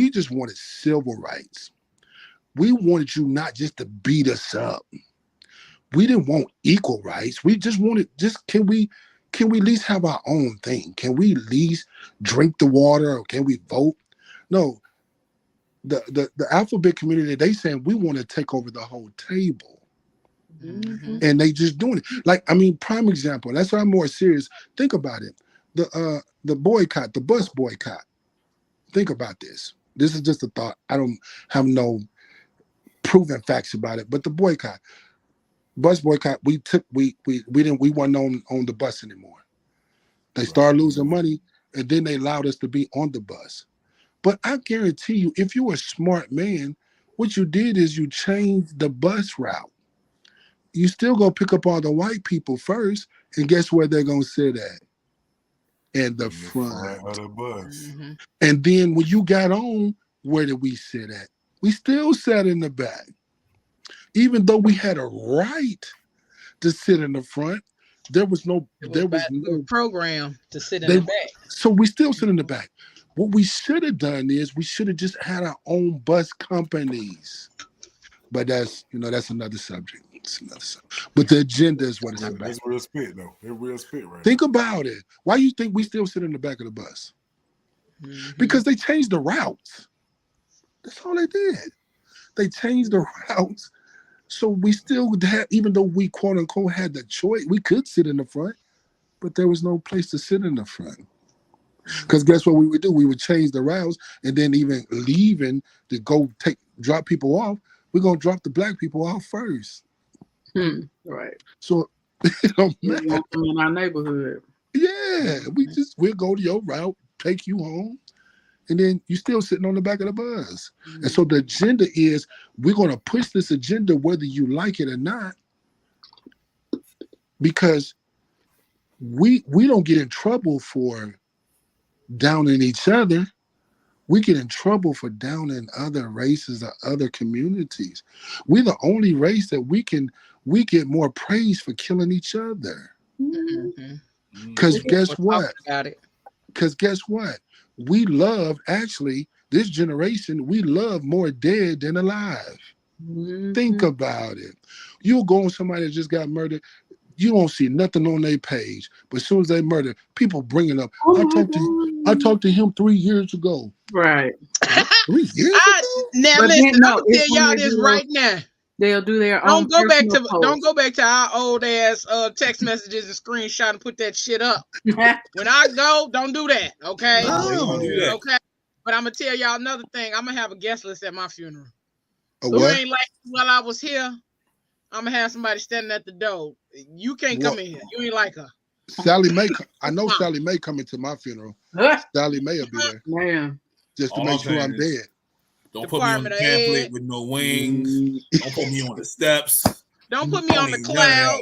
just wanted civil rights. We wanted you not just to beat us up. We didn't want equal rights. We just wanted can we at least have our own thing? Can we at least drink the water or can we vote? No. The alphabet community, they saying we want to take over the whole table. And they just doing it. Like, I mean, prime example, that's why I'm more serious. Think about it. The boycott, the bus boycott. Think about this. This is just a thought. I don't have no proven facts about it, but the bus boycott, we weren't on the bus anymore. They started losing money, and then they allowed us to be on the bus. But I guarantee you, if you're a smart man, what you did is you changed the bus route. You still go pick up all the white people first, and guess where they're gonna sit at? in the In the front front. of the bus. Mhm. And then when you got on, where did we sit at? We still sat in the back. Even though we had a right to sit in the front, there was no, We were programmed to sit in the back. so we still sit in the back. What we should have done is we should have just had our own bus companies. But that's another subject. It's another subject. But the agenda is what it's about. That's real spit though. It's real spit right Think about it. Why do you think we still sit in the back of the bus? Mhm. Because they changed the routes. That's all they did. They changed the routes. So we still had, even though we quote unquote had the choice, we could sit in the front, but there was no place to sit in the front. Because guess what we would do? We would change the routes, and then even leaving to go drop people off, we're gonna drop the black people off first. Right. So it don't We matter. want them in our neighborhood. Yeah, we'll go to your route, take you home, and then you still sitting on the back of the bus. And so the agenda is we're gonna push this agenda whether you like it or not, because we don't get in trouble for downing each other. We get in trouble for downing other races or other communities. We're the only race that we get more praise for killing each other. Mhm. Because guess We're what? talking about it. Because guess what? We love, actually, this generation, we love more dead than alive. Think about it. You'll go on somebody that just got murdered, you don't see nothing on their page. But as soon as they murder, people bringing up, I talked to him 3 years ago. Right. 3 years ago? Now But listen, then, no, I'm gonna it's tell when y'all they this do right now. They'll do their own. Don't personal go back to our old ass text messages and screenshot and put that shit up. post. When I go, don't do that, okay? No. Don't do that. Okay. But I'm gonna tell y'all another thing. I'm gonna have a guest list at my funeral. A You what? ain't like while I was here. I'm gonna have somebody standing at the door. You can't come in here. You ain't like her. Sally Mae, I know Sally Mae coming to my funeral. Sally Mae will be there Man. just to All make I'm sure I'm saying is, dead. Don't put me on the Department of pamphlet Ed. with no wings. Don't put me on the steps. Don't put me on the Don't need none of that. cloud.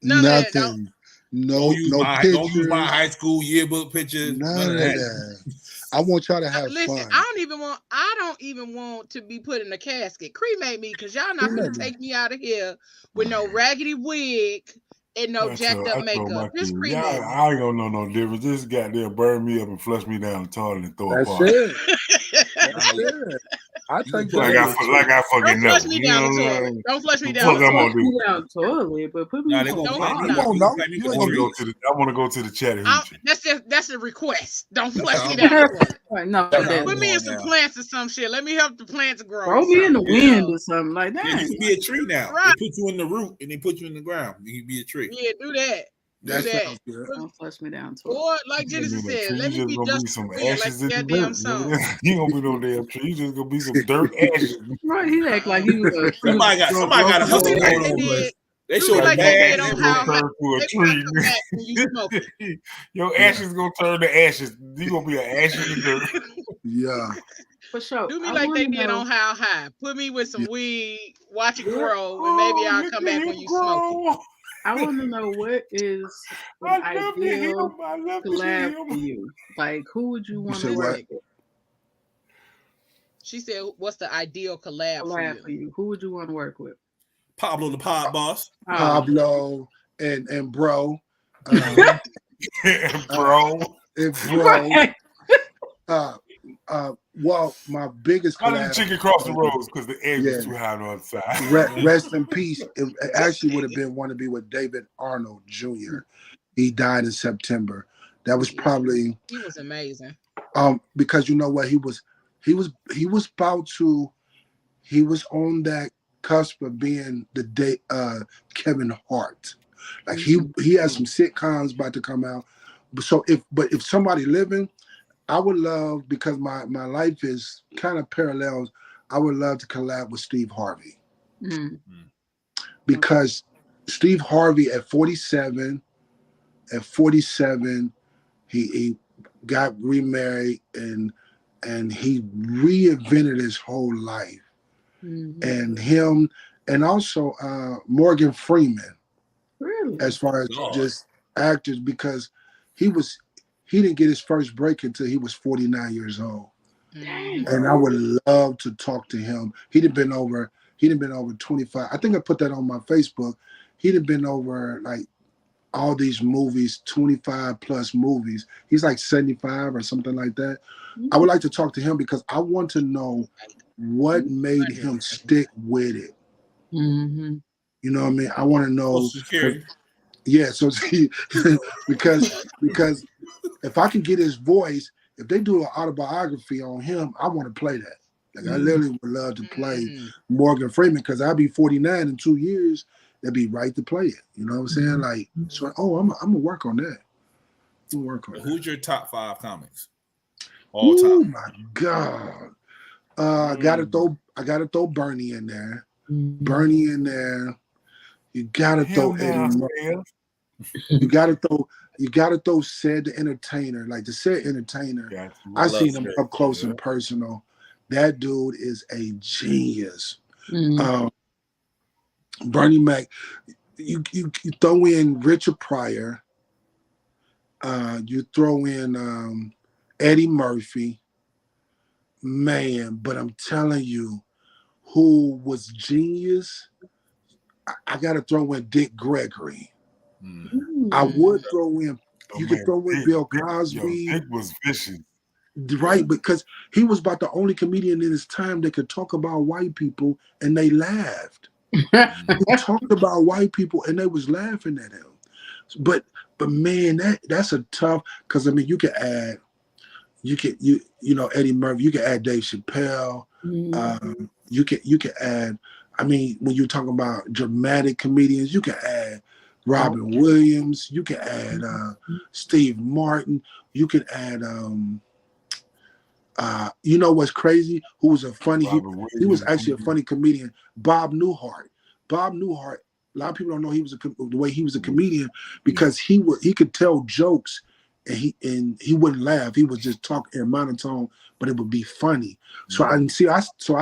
None of that. Nothing. No, Don't use no my pictures. high school yearbook pictures. None of that. I want y'all to have Listen, fun. I don't even want to be put in a casket. Cremate me, because y'all not gonna take me out of here with no raggedy wig and no jacked up makeup. Just cremate me. I ain't gonna know no difference. Just goddamn burn me up and flush me down the toilet and throw a That's party. it. That's it. I take Like I fucking Don't know. flush me down the toilet. Don't flush me down the Fuck, I'm toilet. gonna do. Down toilet, but put me Nah, on they gonna the plant me. You won't know. You I ain't want to gonna go to the. I want to go to the Chattahoochee. That's a request. Don't flush me down the toilet. Right, no, Nah, that- Put me in on some now. plants or some shit. Let me help the plants grow. throw me in the wind or something like Yeah, that. you can be a tree now. Right. They put you in the root and they put you in the ground. You can be a tree. Yeah, do that. That Do that. sounds good. Don't flush me down toilet. Or like Genesis said, let me be just some like ashes in that the damn dirt. song. You gonna be no damn tree. You just gonna be some dirt ashes. Right, he act like he was. Somebody got a Do hustle me going like they on. did. They Do show me the like they bag. did on Ashes How gonna High. turn to a They tree. come back when you smoke it. Your ashes gonna turn to ashes. You gonna be an ash in the dirt. Yeah. For sure. Do me I like they wanna did know- on How High. Put me with some Yeah. weed, watch it grow, and maybe I'll come back when you smoke it. I want to know what is an ideal collab for you. Like, who would you want said to what? work with? She said, "What's the ideal collab Collab for you?" Who would you want to work with? Pablo the pod boss. Pablo and bro. Bro. And bro. Well, my biggest How did the collab. chicken cross the roads? Because the egg was Yeah. too high on the other side. Rest in peace. It actually would have been want to be with David Arnold Jr. He died in September. That was probably He was amazing. because you know what, he was on that cusp of being the Kevin Hart. Like he had some sitcoms about to come out. So if somebody living, I would love, because my life is kind of parallels, I would love to collab with Steve Harvey. Because Steve Harvey at 47, he got remarried and he reinvented his whole life. And him, and also Morgan Freeman, Really? as far as just actors, because he he didn't get his first break until he was 49 years old. Mhm. And I would love to talk to him. He'd have been over 25. I think I put that on my Facebook. He'd have been over like all these movies, 25 plus movies. He's like 75 or something like that. I would like to talk to him because I want to know what made him stick with it. Mm-hmm. You know what I mean? I want to know. Social Security. Yeah, so see, because if I can get his voice, if they do an autobiography on him, I want to play that. Like I literally would love to play Morgan Freeman because I'll be 49 in 2 years. That'd be right to play it. You know what I'm saying? Like, so I'm gonna work on that. I'm gonna work on that. Who's your top 5 comics? All time. Oh my God. I gotta throw Bernie in there. Bernie in there. You gotta throw Eddie Murphy. You gotta throw Ced the Entertainer. Like the Ced Entertainer. I seen him up close and personal. That dude is a genius. Bernie Mac. You throw in Richard Pryor. You throw in Eddie Murphy. Man, but I'm telling you, who was genius? I got to throw in Dick Gregory. I would throw in. You could throw in Bill Cosby. Dick was vicious, right? Because he was about the only comedian in his time that could talk about white people and they laughed. He talked about white people and they was laughing at him. But man, that's a tough. Because I mean, you could add. You know Eddie Murphy. You can add Dave Chappelle. You can add. I mean, when you're talking about dramatic comedians, you can add Robin Williams. You can add Steve Martin. You can add. You know what's crazy? Who was a funny? He was actually a funny comedian. Bob Newhart. Bob Newhart. A lot of people don't know the way he was a comedian because he could tell jokes. And he wouldn't laugh. He was just talking in monotone, but it would be funny. So I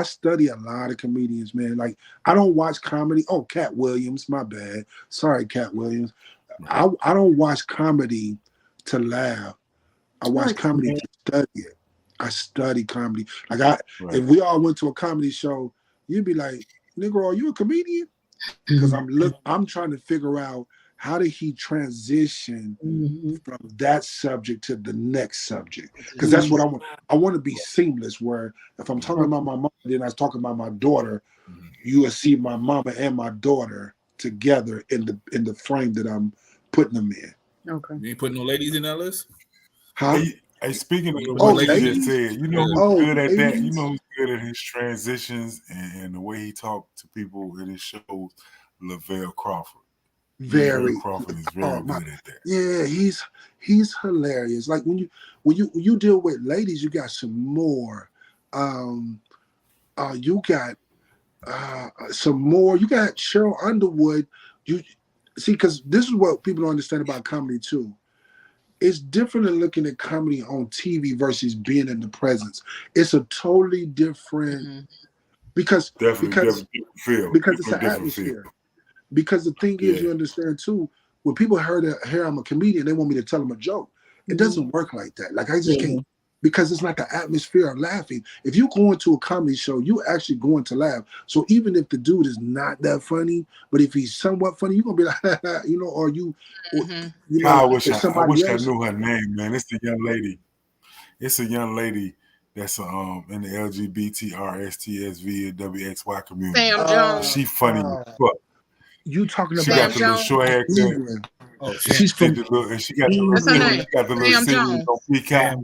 study a lot of comedians, man. Like I don't watch comedy. Oh, Cat Williams, my bad. Sorry, Cat Williams. I don't watch comedy to laugh. I watch comedy to study it. I study comedy. Like if we all went to a comedy show, you'd be like, "Nigga, are you a comedian?" Because I'm trying to figure out. How did he transition from that subject to the next subject? Because that's what I want. I want to be seamless. Where if I'm talking about my mom, then I was talking about my daughter, you will see my mama and my daughter together in the frame that I'm putting them in. Okay. You ain't putting no ladies in that list? Huh? Hey, speaking of what you just said, you know who's good at that? You know who's good at his transitions and the way he talked to people in his shows? Lavelle Crawford. Very Crawford is very good at that. Yeah, he's hilarious. Like when you deal with ladies, you got some more. You got some more. You got Cheryl Underwood. You see, because this is what people don't understand about comedy too. It's different than looking at comedy on TV versus being in the presence. It's a totally different because it's an atmosphere. Because the thing is, you understand too, when people hear I'm a comedian, they want me to tell them a joke. It doesn't work like that. Like I just can't, because it's not the atmosphere of laughing. If you go into a comedy show, you actually going to laugh. So even if the dude is not that funny, but if he's somewhat funny, you're gonna be like, you know, or you, you know, I wish I knew her name, man. It's the young lady. It's a young lady that's in the LGBTRSTSVWXY community. Sam Jones. She funny as fuck. You talking about? She got the little short haircut. Oh, she's from. And she got the little series on Peacock.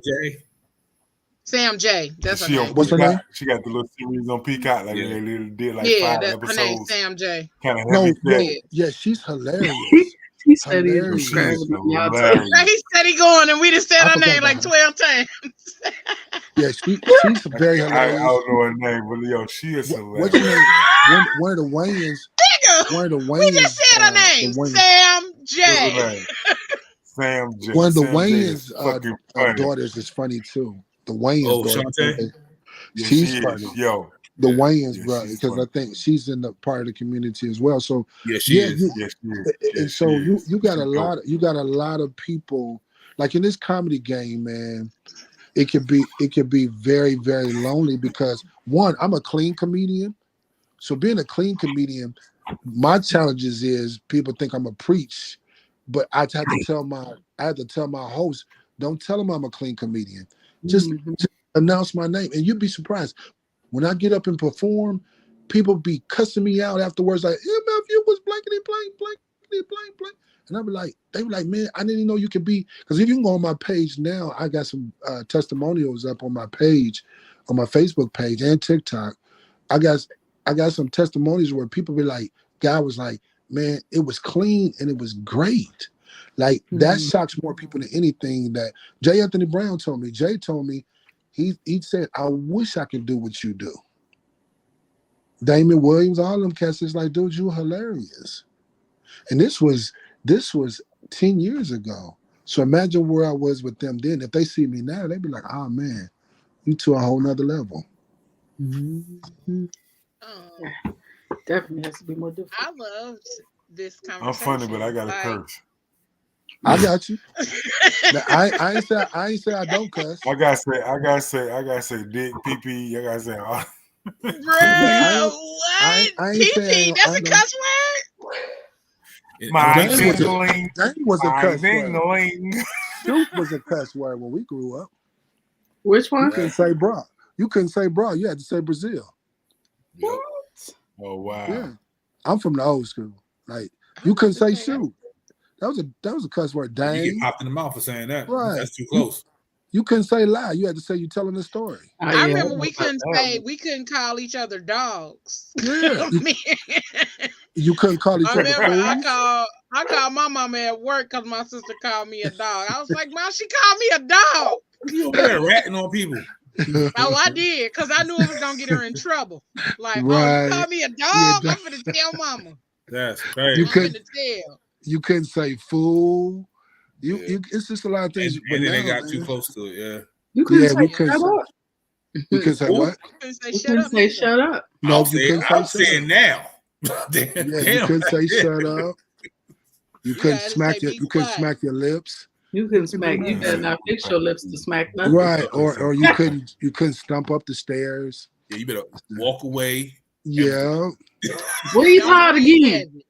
Sam J. That's her name. What's her name? She got the little series on Peacock. Like they did like 5 episodes. Her name Sam J. Kind of heavy. Yeah, she's hilarious. He said he Hilarious. He said he going, and we just said her name like 12 times. Yeah, she's very hilarious. I don't know her name, but yo, she is hilarious. What's her name? One of the Wayans. One of the Wayans. We just said her name. Sam J. Sam J. One of the Wayans daughters is funny too. The Wayans daughter. She's funny. Yo. The Wayans brother, because I think she's in the part of the community as well. So she is. And so you got a lot of people. like in this comedy game, man, it could be very, very lonely because one, I'm a clean comedian. So being a clean comedian, my challenges is people think I'm a preach, but I have to tell my host, don't tell them I'm a clean comedian. Just announce my name, and you'd be surprised when I get up and perform. People be cussing me out afterwards, like MF, you was blankety blank, blankety blank, blank. And they be like, man, I didn't even know you could be. Because if you can go on my page now, I got some testimonials up on my page, on my Facebook page and TikTok. I got some testimonies where people be like, guy was like, man, it was clean and it was great. Like that shocks more people than anything. That J. Anthony Brown told me. Jay told me, he said, I wish I could do what you do. Damon Williams, all them cats is like, dude, you hilarious. And this was 10 years ago. So imagine where I was with them then. If they see me now, they'd be like, oh man, you to a whole nother level. Definitely has to be more difficult. I loved this conversation. I'm funny, but I got to curse. I got you. I ain't say I don't cuss. I gotta say dick, pee. I gotta say bro, what? Pee, that's a cuss word? My dingling. That was a cuss word. Shoot was a cuss word when we grew up. Which one? You couldn't say bra. You couldn't say bra. You had to say Brazil. What? Oh wow. Yeah. I'm from the old school. Like you couldn't say shoot. That was a cuss word. Dang. You get popped in the mouth for saying that. Right. That's too close. You couldn't say lie. You had to say you telling the story. I remember we couldn't call each other dogs. Yeah. You couldn't call each other fools. I called my mama at work because my sister called me a dog. I was like, Mom, she called me a dog. You over there ratting on people. Oh, I did, because I knew it was gonna get her in trouble. Like, right. Oh, you call me a dog? I'm gonna tell mama. That's crazy. You couldn't say fool. It's just a lot of things. And then they got too close to it. Yeah. You couldn't say shut up. You couldn't say what? You couldn't say shut up. No, you couldn't say I'm saying now. You couldn't say shut up. You couldn't smack smack your lips. You couldn't smack. You better not fix your lips to smack nothing. Right, or you couldn't stump up the stairs. Yeah, you better walk away. Yeah. Breathe hard again.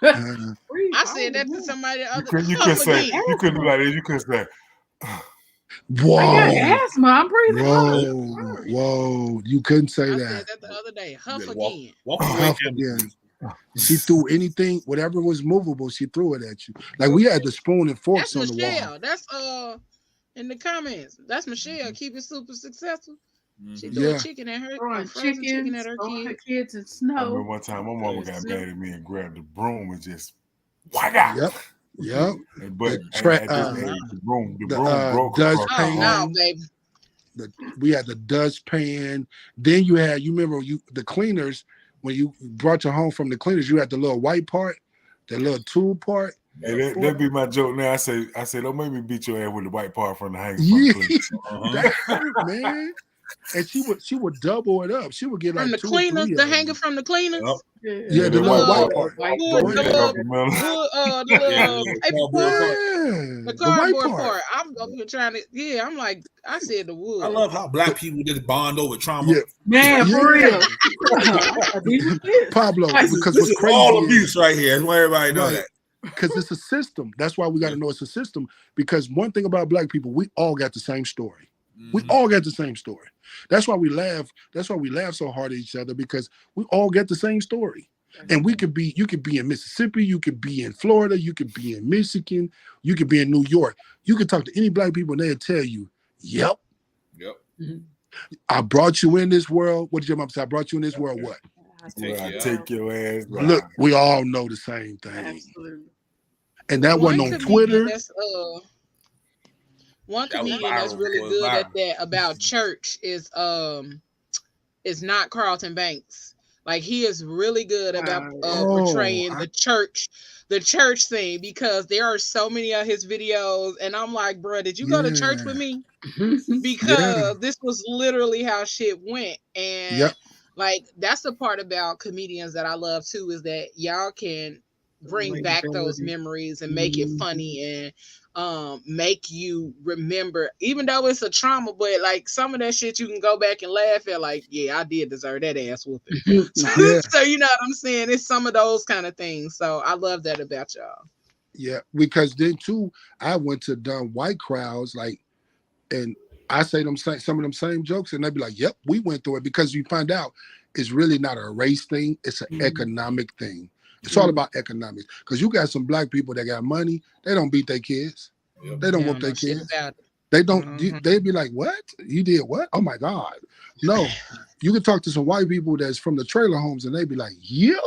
I said that to somebody the other day. You couldn't do like this. You couldn't say. Whoa. I got asthma. I'm breathing hard. Whoa. You couldn't say that. I said that the other day. Huff again. Huff again. She threw anything, whatever was movable, she threw it at you. Like we had the spoon and forks That's on Michelle. the wall. That's in the comments. That's Michelle. Keep it super successful. She Yeah. threw chicken at her. Chicken at her kids in I snow. remember one time my mama got mad at me and grabbed the broom and just whack out. Yep. But the broom broke. Dust pan. Oh, no, baby. We had the dust pan. Then you remember the cleaners. When you brought your home from the cleaners, you had the little white part, the little tool part. Hey, that'd be my joke now. I say, don't make me beat your ass with the white part from the hanger. That hurt, man. And she would double it up. She would get like from the cleaners, the hanger from the cleaners. Yeah, the little white part. The cardboard part. I'm up here trying to. Yeah, I'm like, I said the wood. I love how black people just bond over trauma. Yeah. Man, for real. Pablo, because this is crazy all abuse right here. That's why everybody know that. Because it's a system. That's why we got to know it's a system. Because one thing about black people, we all got the same story. We all got the same story. That's why we laugh. That's why we laugh so hard at each other, because we all get the same story. And you could be in Mississippi, you could be in Florida, you could be in Michigan, you could be in New York. You could talk to any black people and they'll tell you, yep. I brought you in this world. What did your mom say? I brought you in this world. What? I take your ass. Look, we all know the same thing. Absolutely. And that wasn't on Twitter. One comedian that's really good at that about church is not Carlton Banks. Like, he is really good about portraying the church scene, because there are so many of his videos, and I'm like, bro, did you go to church with me? Because this was literally how shit went. And like, that's the part about comedians that I love too, is that y'all can bring back those memories and make it funny. And make you remember, even though it's a trauma, but like some of that shit you can go back and laugh at, like, yeah, I did deserve that ass whooping. Yeah. So you know what I'm saying? It's some of those kind of things. So I love that about y'all. Yeah, because then too, I went to done white crowds, like, and I say some of them same jokes, and they be like, "Yep, we went through it." Because you find out it's really not a race thing; it's an economic thing. It's all about economics. Because you got some black people that got money, they don't beat their kids, they don't whoop their kids. They don't. They be like, "What? You did what? Oh my God!" No, you can talk to some white people that's from the trailer homes, and they be like, "Yep,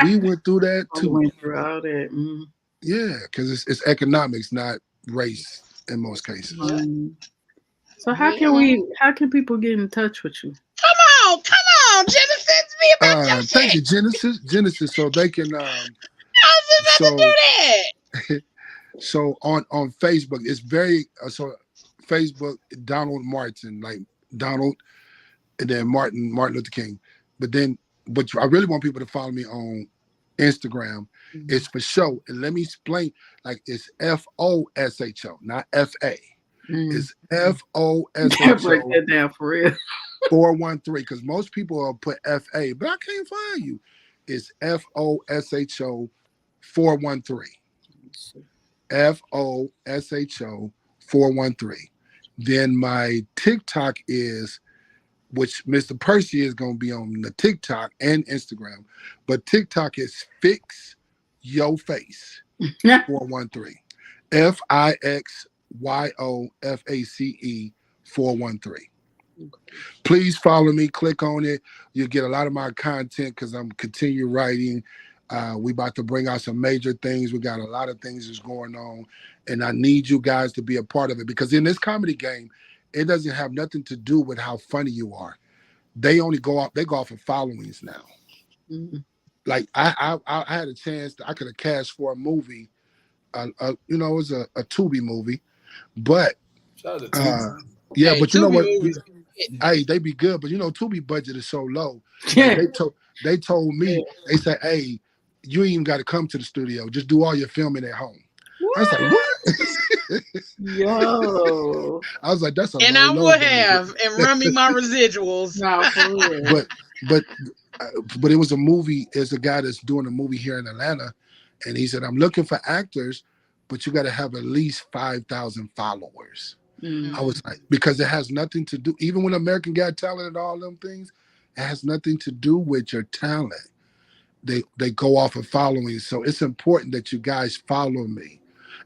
we went through that too." Went through all that. Yeah, because it's economics, not race in most cases. So how can people get in touch with you? Come on, Genesis, be about your shit. Thank you, Genesis, so they can. I was just about to do that. So on Facebook, it's very so Facebook Donald Martin, like Donald, and then Martin Luther King. But I really want people to follow me on Instagram. It's for show, and let me explain. Like, it's FOSHO, not FA. It's FOSHO. Break that down for real. 413, because most people will put FA, but I can't find you. It's FOSHO 413. FOSHO 413. Then my TikTok is, which Mr. Percy is going to be on the TikTok and Instagram, but TikTok is Fix Yo Face 413. FIXYOFACE 413. Please follow me. Click on it. You'll get a lot of my content because I'm continue writing. We about to bring out some major things. We got a lot of things that's going on, and I need you guys to be a part of it, because in this comedy game, it doesn't have nothing to do with how funny you are. They go off of followings now. Like I had a chance I could have cast for a movie. It was a Tubi movie, but shout out to Tubi. yeah, but you know what? Movies. Hey, they be good, but Tubi budget is so low. Like, they told me, they said, "Hey, you ain't even got to come to the studio. Just do all your filming at home." What? I was like, "What?" Yo, I was like, "That's a and low, I low would budget." have and run me my residuals. no, for real. But it was a movie. There's a guy that's doing a movie here in Atlanta, and he said, "I'm looking for actors, but you got to have at least 5,000 followers." I was like, because it has nothing to do, even when American Got Talent and all them things, it has nothing to do with your talent. They go off of following. So it's important that you guys follow me.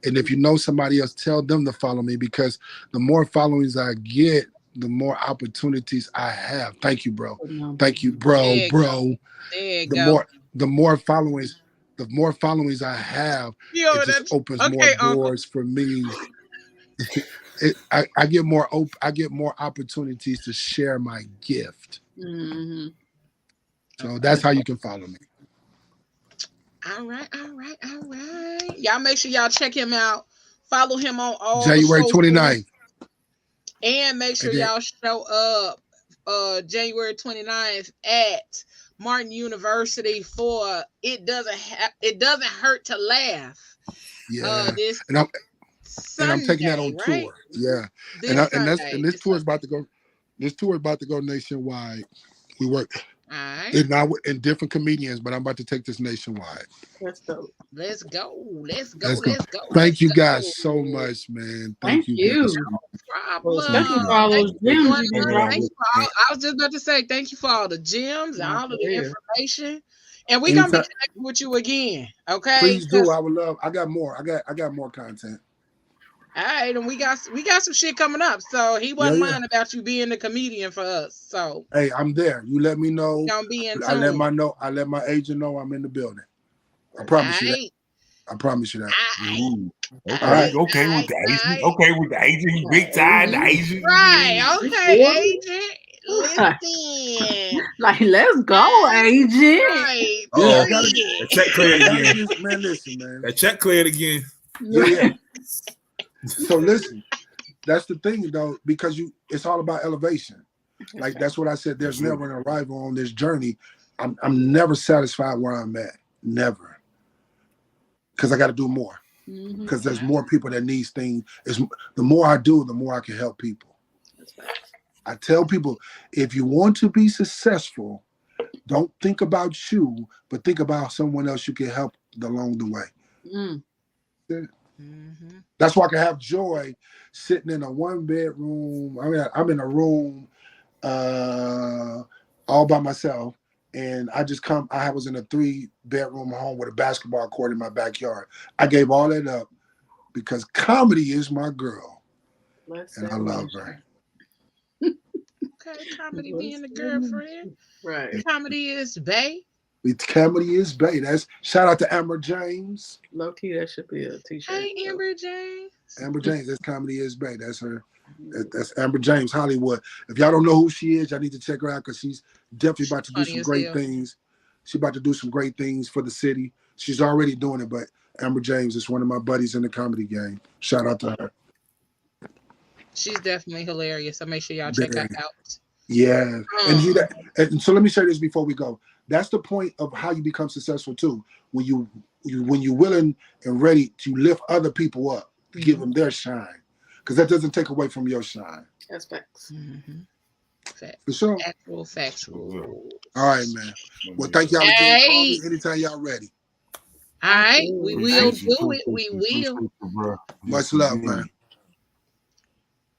And if you know somebody else, tell them to follow me, because the more followings I get, the more opportunities I have. Thank you, bro. Thank you, bro. There you go. The more followings I have, it just opens more doors for me. I get more opportunities to share my gift. So that's how you can follow me. All right. Y'all make sure y'all check him out. Follow him on all January 29th. And make sure y'all show up January 29th at Martin University for It Doesn't Hurt to Laugh. Yeah. Sunday, and I'm taking that on tour. Yeah. This tour is about to go. This tour is about to go nationwide. We work in different comedians, but I'm about to take this nationwide. That's dope. Let's go. Thank you guys so much, man. Thank you. No problem. Thank you for all those gems. I was just about to say thank you for all the gems and all of the information. And we're gonna be connecting with you again. Okay. Please do. I would love. I got more. I got more content. All right, and we got some shit coming up. So he wasn't lying about you being the comedian for us. So hey, I'm there. You let me know. Gonna be in I let my agent know I'm in the building. I promise you that. I promise you that. Okay with the agent. Okay with the agent. He big time the agent. Right. Okay, agent. Listen. Like, let's go, agent. Right. That check cleared again. Man, listen, man. That check cleared again. Yeah. So listen, that's the thing though, because it's all about elevation. Like that's what I said. There's never an arrival on this journey. I'm never satisfied where I'm at. Never. Because I got to do more. because there's more people that needs things. The more I do, the more I can help people. I tell people, if you want to be successful, don't think about you, but think about someone else you can help along the way. That's why I can have joy sitting in a 1-bedroom. I mean, I'm in a room all by myself, and I was in a 3-bedroom home with a basketball court in my backyard. I gave all that up because comedy is my girl, and I love her. Okay, comedy being the girlfriend. Right. Comedy is bae. Comedy is bae. That's shout out to Amber James. Low key, that should be a t-shirt. Hey, Amber James. Amber James. That's comedy is bae. That's her. That's Amber James, Hollywood. If y'all don't know who she is, y'all need to check her out because she's definitely about to do some great things. She's about to do some great things for the city. She's already doing it, but Amber James is one of my buddies in the comedy game. Shout out to her. She's definitely hilarious. So make sure y'all check her out. Yeah. And so let me share this before we go. That's the point of how you become successful too. When you're willing and ready to lift other people up, give them their shine. Because that doesn't take away from your shine. That's facts. Facts. For sure. Factual. All right, man. Well, thank y'all again. Call me anytime y'all ready. All right. We will do it. We will. Much love, man.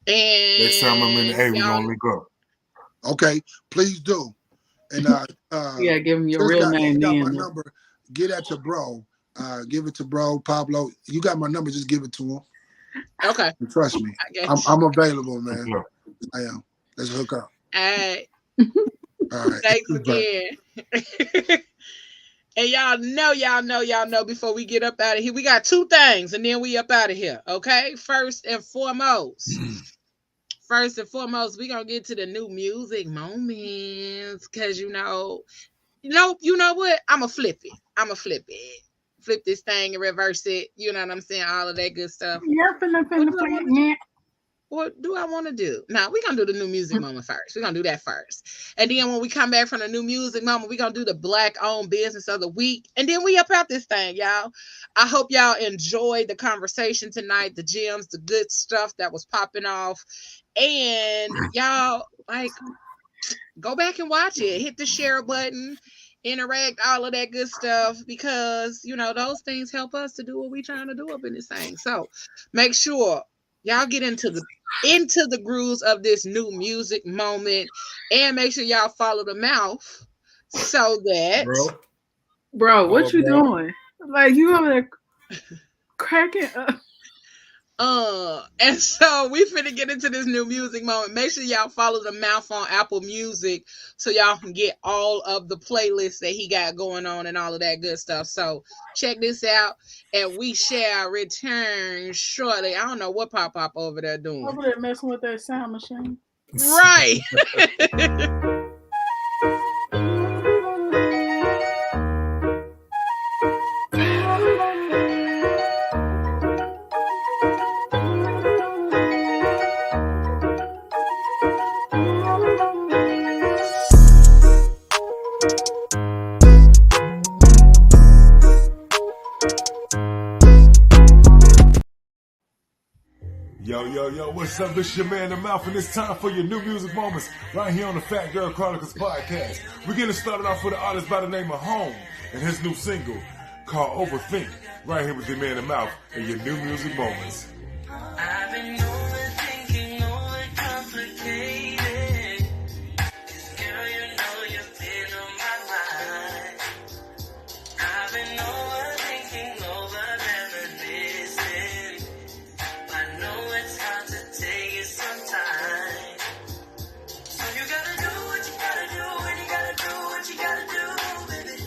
And next time I'm in the A, we're gonna link up. Okay, please do. And yeah, give him your real name. Got my number. Get at your bro. Give it to bro Pablo. You got my number. Just give it to him. Okay. And trust me, I'm available, man. I am. Let's hook up. All right. All right. Thanks again. And y'all know before we get up out of here, we got 2 things and then we up out of here. Okay. First and foremost, we're gonna get to the new music moments. Cause you know what? I'ma flip it. Flip this thing and reverse it. You know what I'm saying? All of that good stuff. What do I want to do? Now, we're going to do the new music moment first. We're going to do that first. And then when we come back from the new music moment, we're going to do the Black-owned business of the week. And then we up out this thing, y'all. I hope y'all enjoyed the conversation tonight, the gems, the good stuff that was popping off. And y'all, go back and watch it. Hit the share button. Interact, all of that good stuff, because those things help us to do what we're trying to do up in this thing. So make sure y'all get into the grooves of this new music moment, and make sure y'all follow the mouth so that bro, what you doing? Like you over there cracking up. And so we finna get into this new music moment. Make sure y'all follow the mouth on Apple Music so y'all can get all of the playlists that he got going on and all of that good stuff. So check this out, and we shall return shortly. I don't know what Pop over there doing. Over there messing with that sound machine. Right. Yo, what's up? This your man, The Mouth, and it's time for your new music moments right here on the Phat Girl Chronicles podcast. We're getting started off with an artist by the name of Home and his new single called Overthink, right here with your man, The Mouth, and your new music moments. I've been overthinking, overcomplicated. Girl, you know you've been on my mind. I've been overthinking, over-reminiscing. I know it's hard to take it sometimes. So you gotta do what you gotta do, and you gotta do what you gotta do, baby.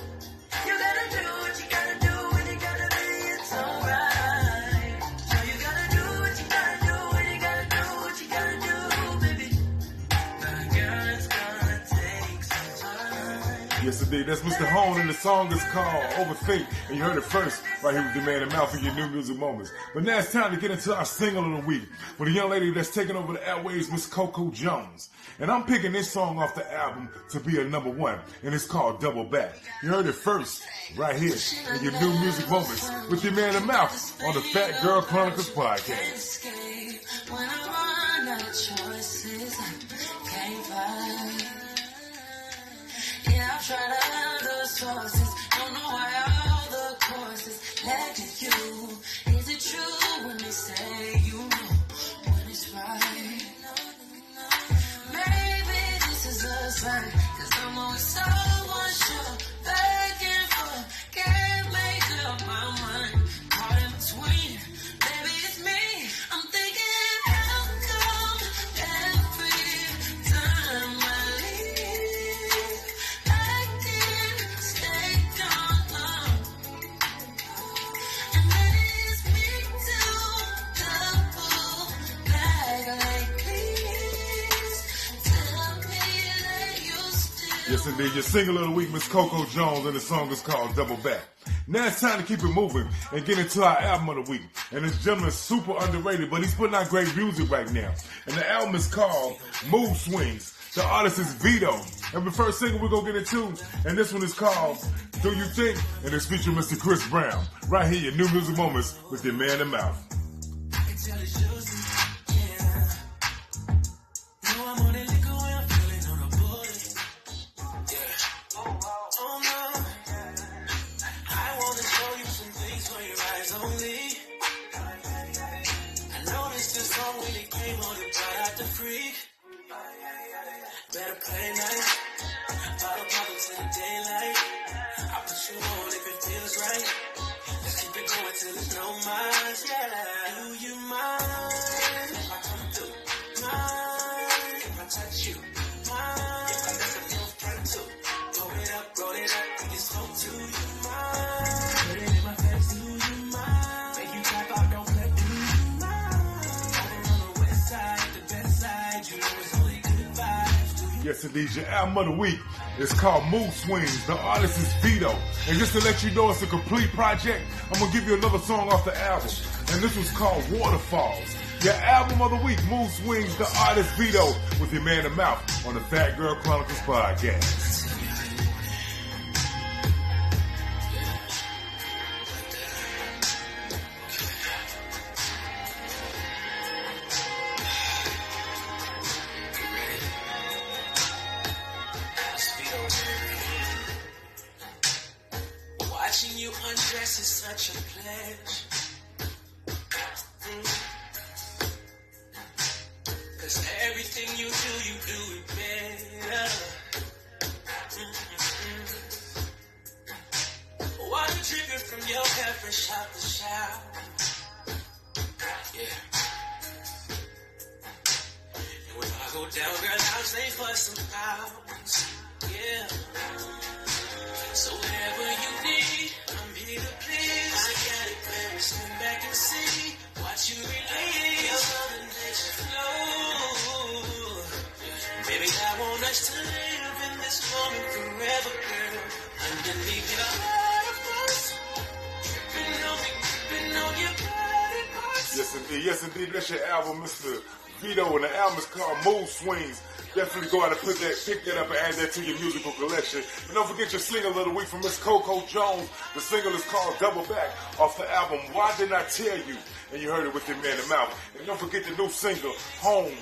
You gotta do what you gotta do, and you gotta be, it's alright. So you gotta do what you gotta do. Yes, indeed. That's Mr. Hone, and the song is called Overthink. And you heard it first right here with the man in mouth for your new music moments. But now it's time to get into our single of the week with a young lady that's taking over the airwaves, Miss Coco Jones. And I'm picking this song off the album to be a number one, and it's called Double Back. You heard it first right here in your new music moments with your man in mouth on the Phat Girl Chronicles podcast. When I run out of choices, I can't find. Yeah, I've tried other sources, don't know why all the courses led to you. Is it true when they say you know when it's right? Maybe this is a sign, 'cause I'm always so unsure, back and forth, can't make up my mind, caught in between. Maybe it's me, I'm thinking how come every time I leave, I can't stay gone. And then it's me too, double back like please tell me that you still. Yes, indeed. Your single of the week, Miss Coco Jones, and the song is called Double Back. Now it's time to keep it moving and get into our album of the week. And this gentleman is super underrated, but he's putting out great music right now. And the album is called Mood Swings. The artist is Vito. And the first single we're going to get into, and this one is called Do You Think? And it's featuring Mr. Chris Brown. Right here, your new music moments with your man in mouth. I can tell it's juicy, yeah. No, I'm on that liquor when I'm feeling on the booty. Yeah. Oh no. I wanna show you some things for your eyes only. I noticed this song when it came on, it brought out the freak. Better play nice. Bottle pop until the daylight. I put you on if it feels right. Let's keep it going till there's no minds. Yeah. Do you mind if I come through? Mind if I touch you? Mind if I make the feel front too? Roll it up, think it's so do you mind? Put it in my face, do you mind? Make you tap out, don't play, do you mind? Over on the west side, the best side, you know it's only good vibes. Do you Yes, indeed. Your album of the week is called Mood Swings. The artist is Vito. And just to let you know it's a complete project, I'm going to give you another song off the album. And this was called Waterfalls. Your album of the week, Mood Swings, the artist Vito, with your man in mouth on the Phat Girl Chronicles podcast. Watching you undress is such a pledge. 'Cause everything you do it better. Water dripping from your hair fresh out the shower. Yeah. And when I go down, girl, I'll stay for some hours. Yeah. So whatever you need, I'm here to please. I got it, baby. Stand back and see what you release. Your love and let you flow. Baby, I want us to live in this moment forever, girl. Underneath your heart of course. Dripping on me, dripping on your body parts. Yes, indeed. Yes, indeed. That's your album, Mr. Vito, and the album is called Mood Swings. Definitely go out and pick that up and add that to your musical collection. And don't forget your single of the week from Miss Coco Jones. The single is called Double Back off the album Why Didn't I Tell You? And you heard it with your man in mouth. And don't forget the new single, Home,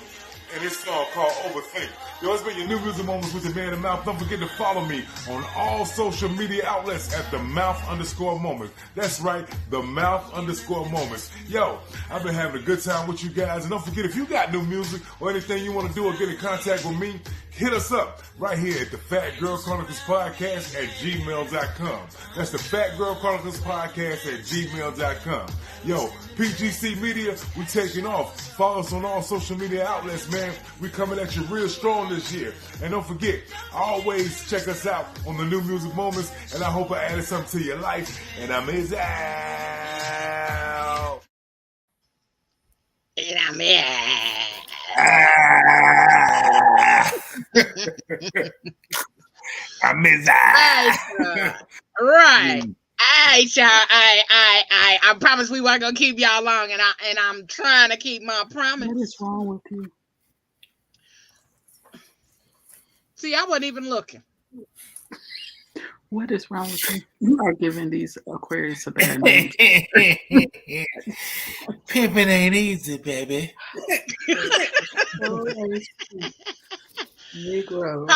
and his song called Overthink. Yo, it's been your new music moments with the man in mouth. Don't forget to follow me on all social media outlets at the mouth_moments. That's right, the mouth_moments. Yo, I've been having a good time with you guys. And don't forget, if you got new music or anything you want to do or get in contact with me, hit us up right here at the Phat Girl Chronicles podcast at gmail.com. That's the Phat Girl Chronicles podcast at gmail.com. Yo, PGC Media, we taking off. Follow us on all social media outlets, man. We coming at you real strong this year. And don't forget, always check us out on the new music moments. And I hope I added something to your life. And I'm his out. And I'm here. I miss Right, right. All right, y'all. I promise we weren't gonna keep y'all long, and I'm trying to keep my promise. What is wrong with you? See, I wasn't even looking. What is wrong with you? You are giving these Aquarius a bad name. Pimping ain't easy, baby. Negro.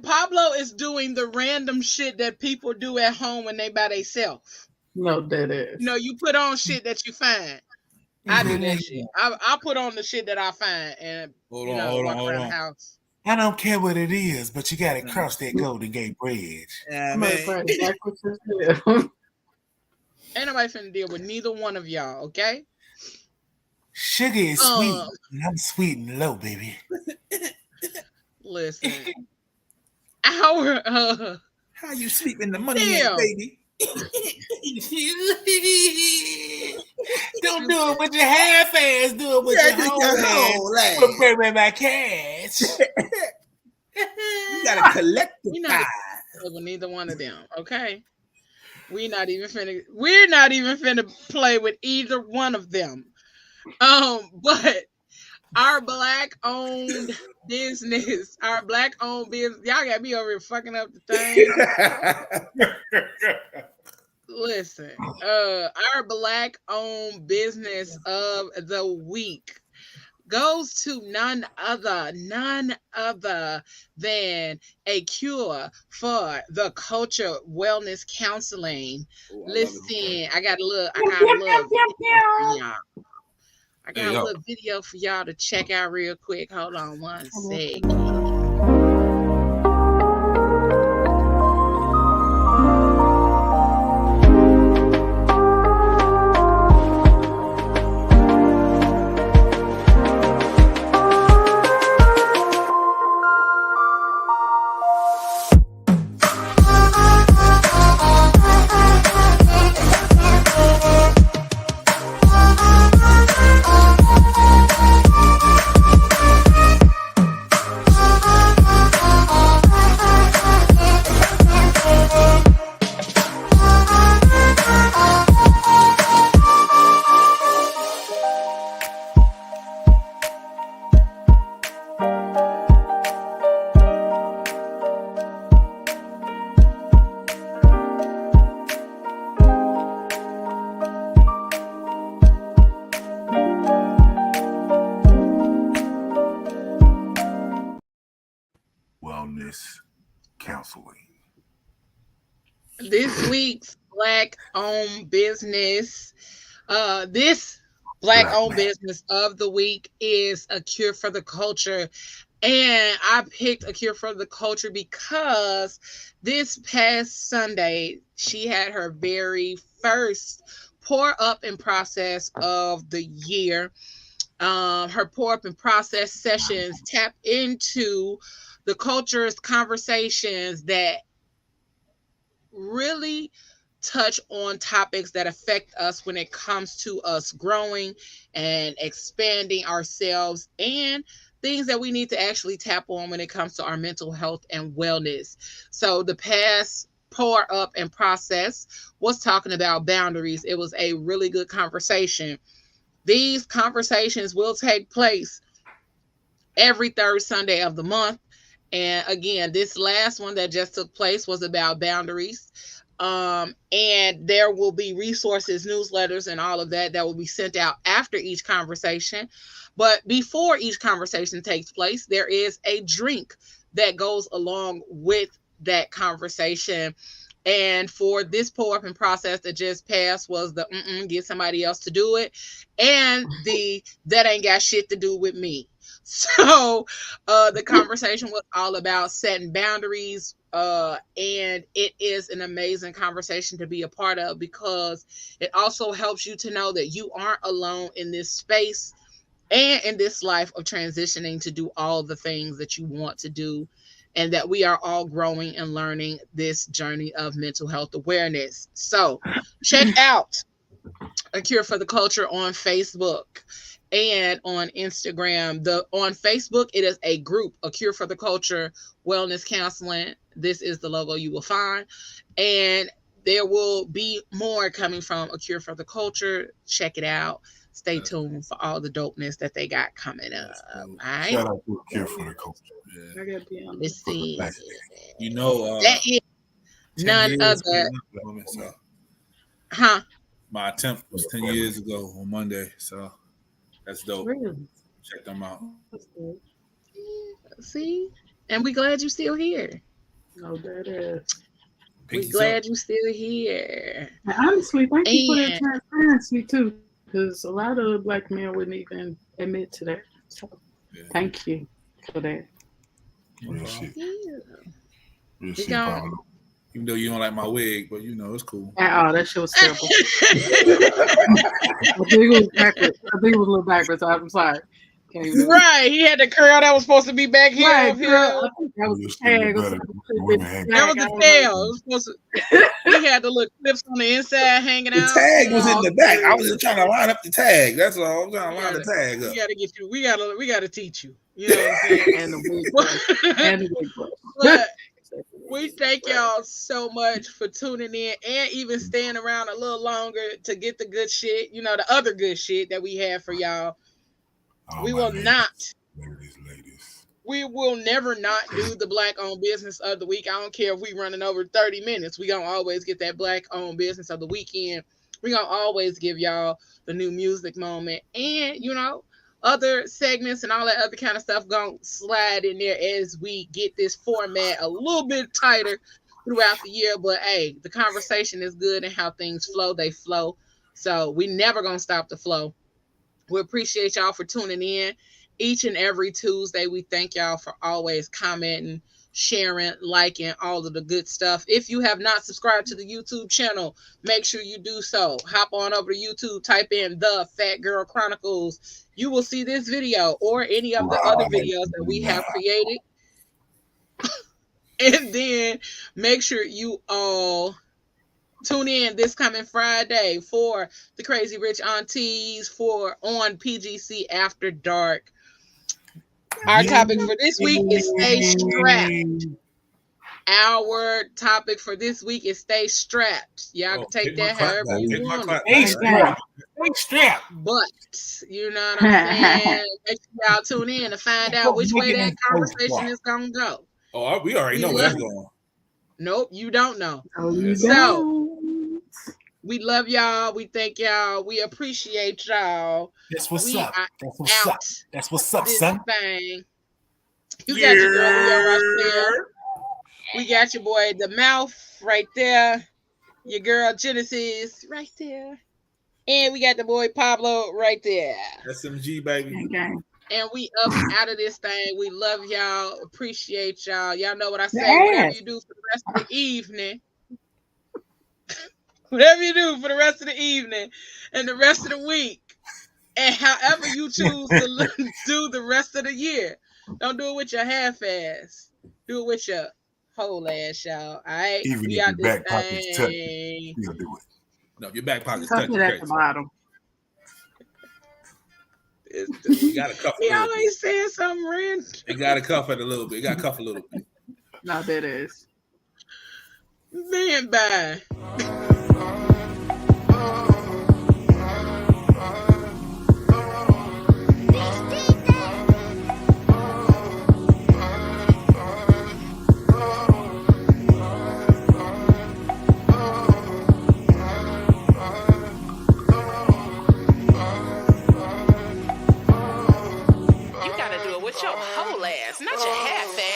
Pablo is doing the random shit that people do at home when they by themselves. No, that is. You know, you put on shit that you find. I do that shit. I put on the shit that I find and Hold walk around the house. I don't care what it is, but you got to cross that Golden Gate Bridge. Yeah, man. Ain't nobody finna deal with neither one of y'all, okay? Sugar is sweet, and I'm sweet and low, baby. Listen. How you sweeping the money in, baby? Don't do it with your half ass, do it with your whole ass. But baby, my cash. You gotta collect the not with neither one of them, okay? We're not even finna play with either one of them. But our black-owned business, y'all got me over here fucking up the thing. Listen, our black-owned business of the week goes to none other than A Cure for the Culture Wellness Counseling. Listen, I got a little video for y'all to check out real quick. Hold on one sec. Counseling. This week's black-owned business, this black-owned business of the week is A Cure for the Culture. And I picked A Cure for the Culture because this past Sunday, she had her very first pour up and process of the year. Her pour up and process sessions tap into the culture's conversations that really touch on topics that affect us when it comes to us growing and expanding ourselves and things that we need to actually tap on when it comes to our mental health and wellness. So the past pour up and process was talking about boundaries. It was a really good conversation. These conversations will take place every third Sunday of the month. And again, this last one that just took place was about boundaries. And there will be resources, newsletters, and all of that will be sent out after each conversation. But before each conversation takes place, there is a drink that goes along with that conversation. And for this pour up and process that just passed was the get somebody else to do it, and the that ain't got shit to do with me. So the conversation was all about setting boundaries, and it is an amazing conversation to be a part of because it also helps you to know that you aren't alone in this space and in this life of transitioning to do all the things that you want to do, and that we are all growing and learning this journey of mental health awareness. So check out A Cure for the Culture on Facebook. and on Instagram. On Facebook, it is a group, A Cure for the Culture Wellness Counseling. This is the logo you will find. And there will be more coming from A Cure for the Culture. Check it out. Stay tuned for all the dopeness that they got coming up. All right. Shout out to A Cure for the Culture. I gotta be on Let's see. You know, That is 10 none years other. ago, so Huh? my attempt was 10 years ago on Monday, so that's dope. Really? Check them out. That's good. See? And we glad you're still here. No, that is. We glad you're still here. And honestly, thank you for that And- transparency too, because a lot of Black men wouldn't even admit to that. So, thank you for that. Real shit. Yeah. Real We shit, gon- Paulo. Even though you don't like my wig, but you know it's cool. Oh, that shit was terrible. I think it was backwards. I think it was a little backwards. I'm sorry. Can't even- Right, he had the curl that was supposed to be back here. Right, up here. girl, I think that was Real the shit tag. was or better something. than women hanging. That was I the don't tail. know. It was supposed to, he had the little clips on the inside hanging The out. tag was in Oh, the back. I was just trying to line up the tag. That's all. I'm trying to We line the gotta- tag up. We gotta get you. We gotta teach you. You know what I'm saying? And the wig brush. And the wig brush. But we thank y'all so much for tuning in and even staying around a little longer to get the good shit. You know, the other good shit that we have for y'all. Oh, We my will ladies. not. Ladies. We will never not do the Black-owned business of the week. I don't care if we running over 30 minutes. We gonna always get that Black-owned business of the weekend. We gonna always give y'all the new music moment, and you know, other segments and all that other kind of stuff gonna slide in there as we get this format a little bit tighter throughout the year. But hey, the conversation is good, and how things flow, they flow. So we never gonna stop the flow. We appreciate y'all for tuning in each and every Tuesday. We thank y'all for always commenting, sharing, liking, all of the good stuff. If you have not subscribed to the YouTube channel, make sure you do so. Hop on over to YouTube, type in the Phat Girl Chronicles. You will see this video or any of the other videos that we have created. And then make sure you all tune in this coming Friday for the Crazy Rich Aunties on PGC After Dark. Our topic for this week is Stay Strapped. Our topic for this week is Stay Strapped. Y'all can take that however you want it. Stay strapped. But, you know what I'm saying? Make sure y'all tune in to find out which way that conversation is going to go. Oh, we already know where that's going. Nope, you don't know. Oh, you So, don't. we love y'all. We thank y'all. We appreciate y'all. That's what's We up. are That's what's up. out That's what's up, this son. thing. You got your girl Leo Rochelle. We got your boy The Mouth right there. Your girl Genesis right there. And we got the boy Pablo right there. SMG, baby. Okay. And we up out of this thing. We love y'all. Appreciate y'all. Y'all know what I say. Yes. Whatever you do for the rest of the evening. Whatever you do for the rest of the evening and the rest of the week. And however you choose to do the rest of the year. Don't do it with your half-ass. Do it with your whole ass, y'all. All right? Even We if out your this back pocket's tucked, thing. you'll do it. No, your back pocket's Tuck touching. it at the bottom. You got to cuff He a little bit. always saying something random. You got to cuff it a little bit. You got to cuff a little bit. No, that is. Man, bye. You gotta do it with your whole ass, not your half ass.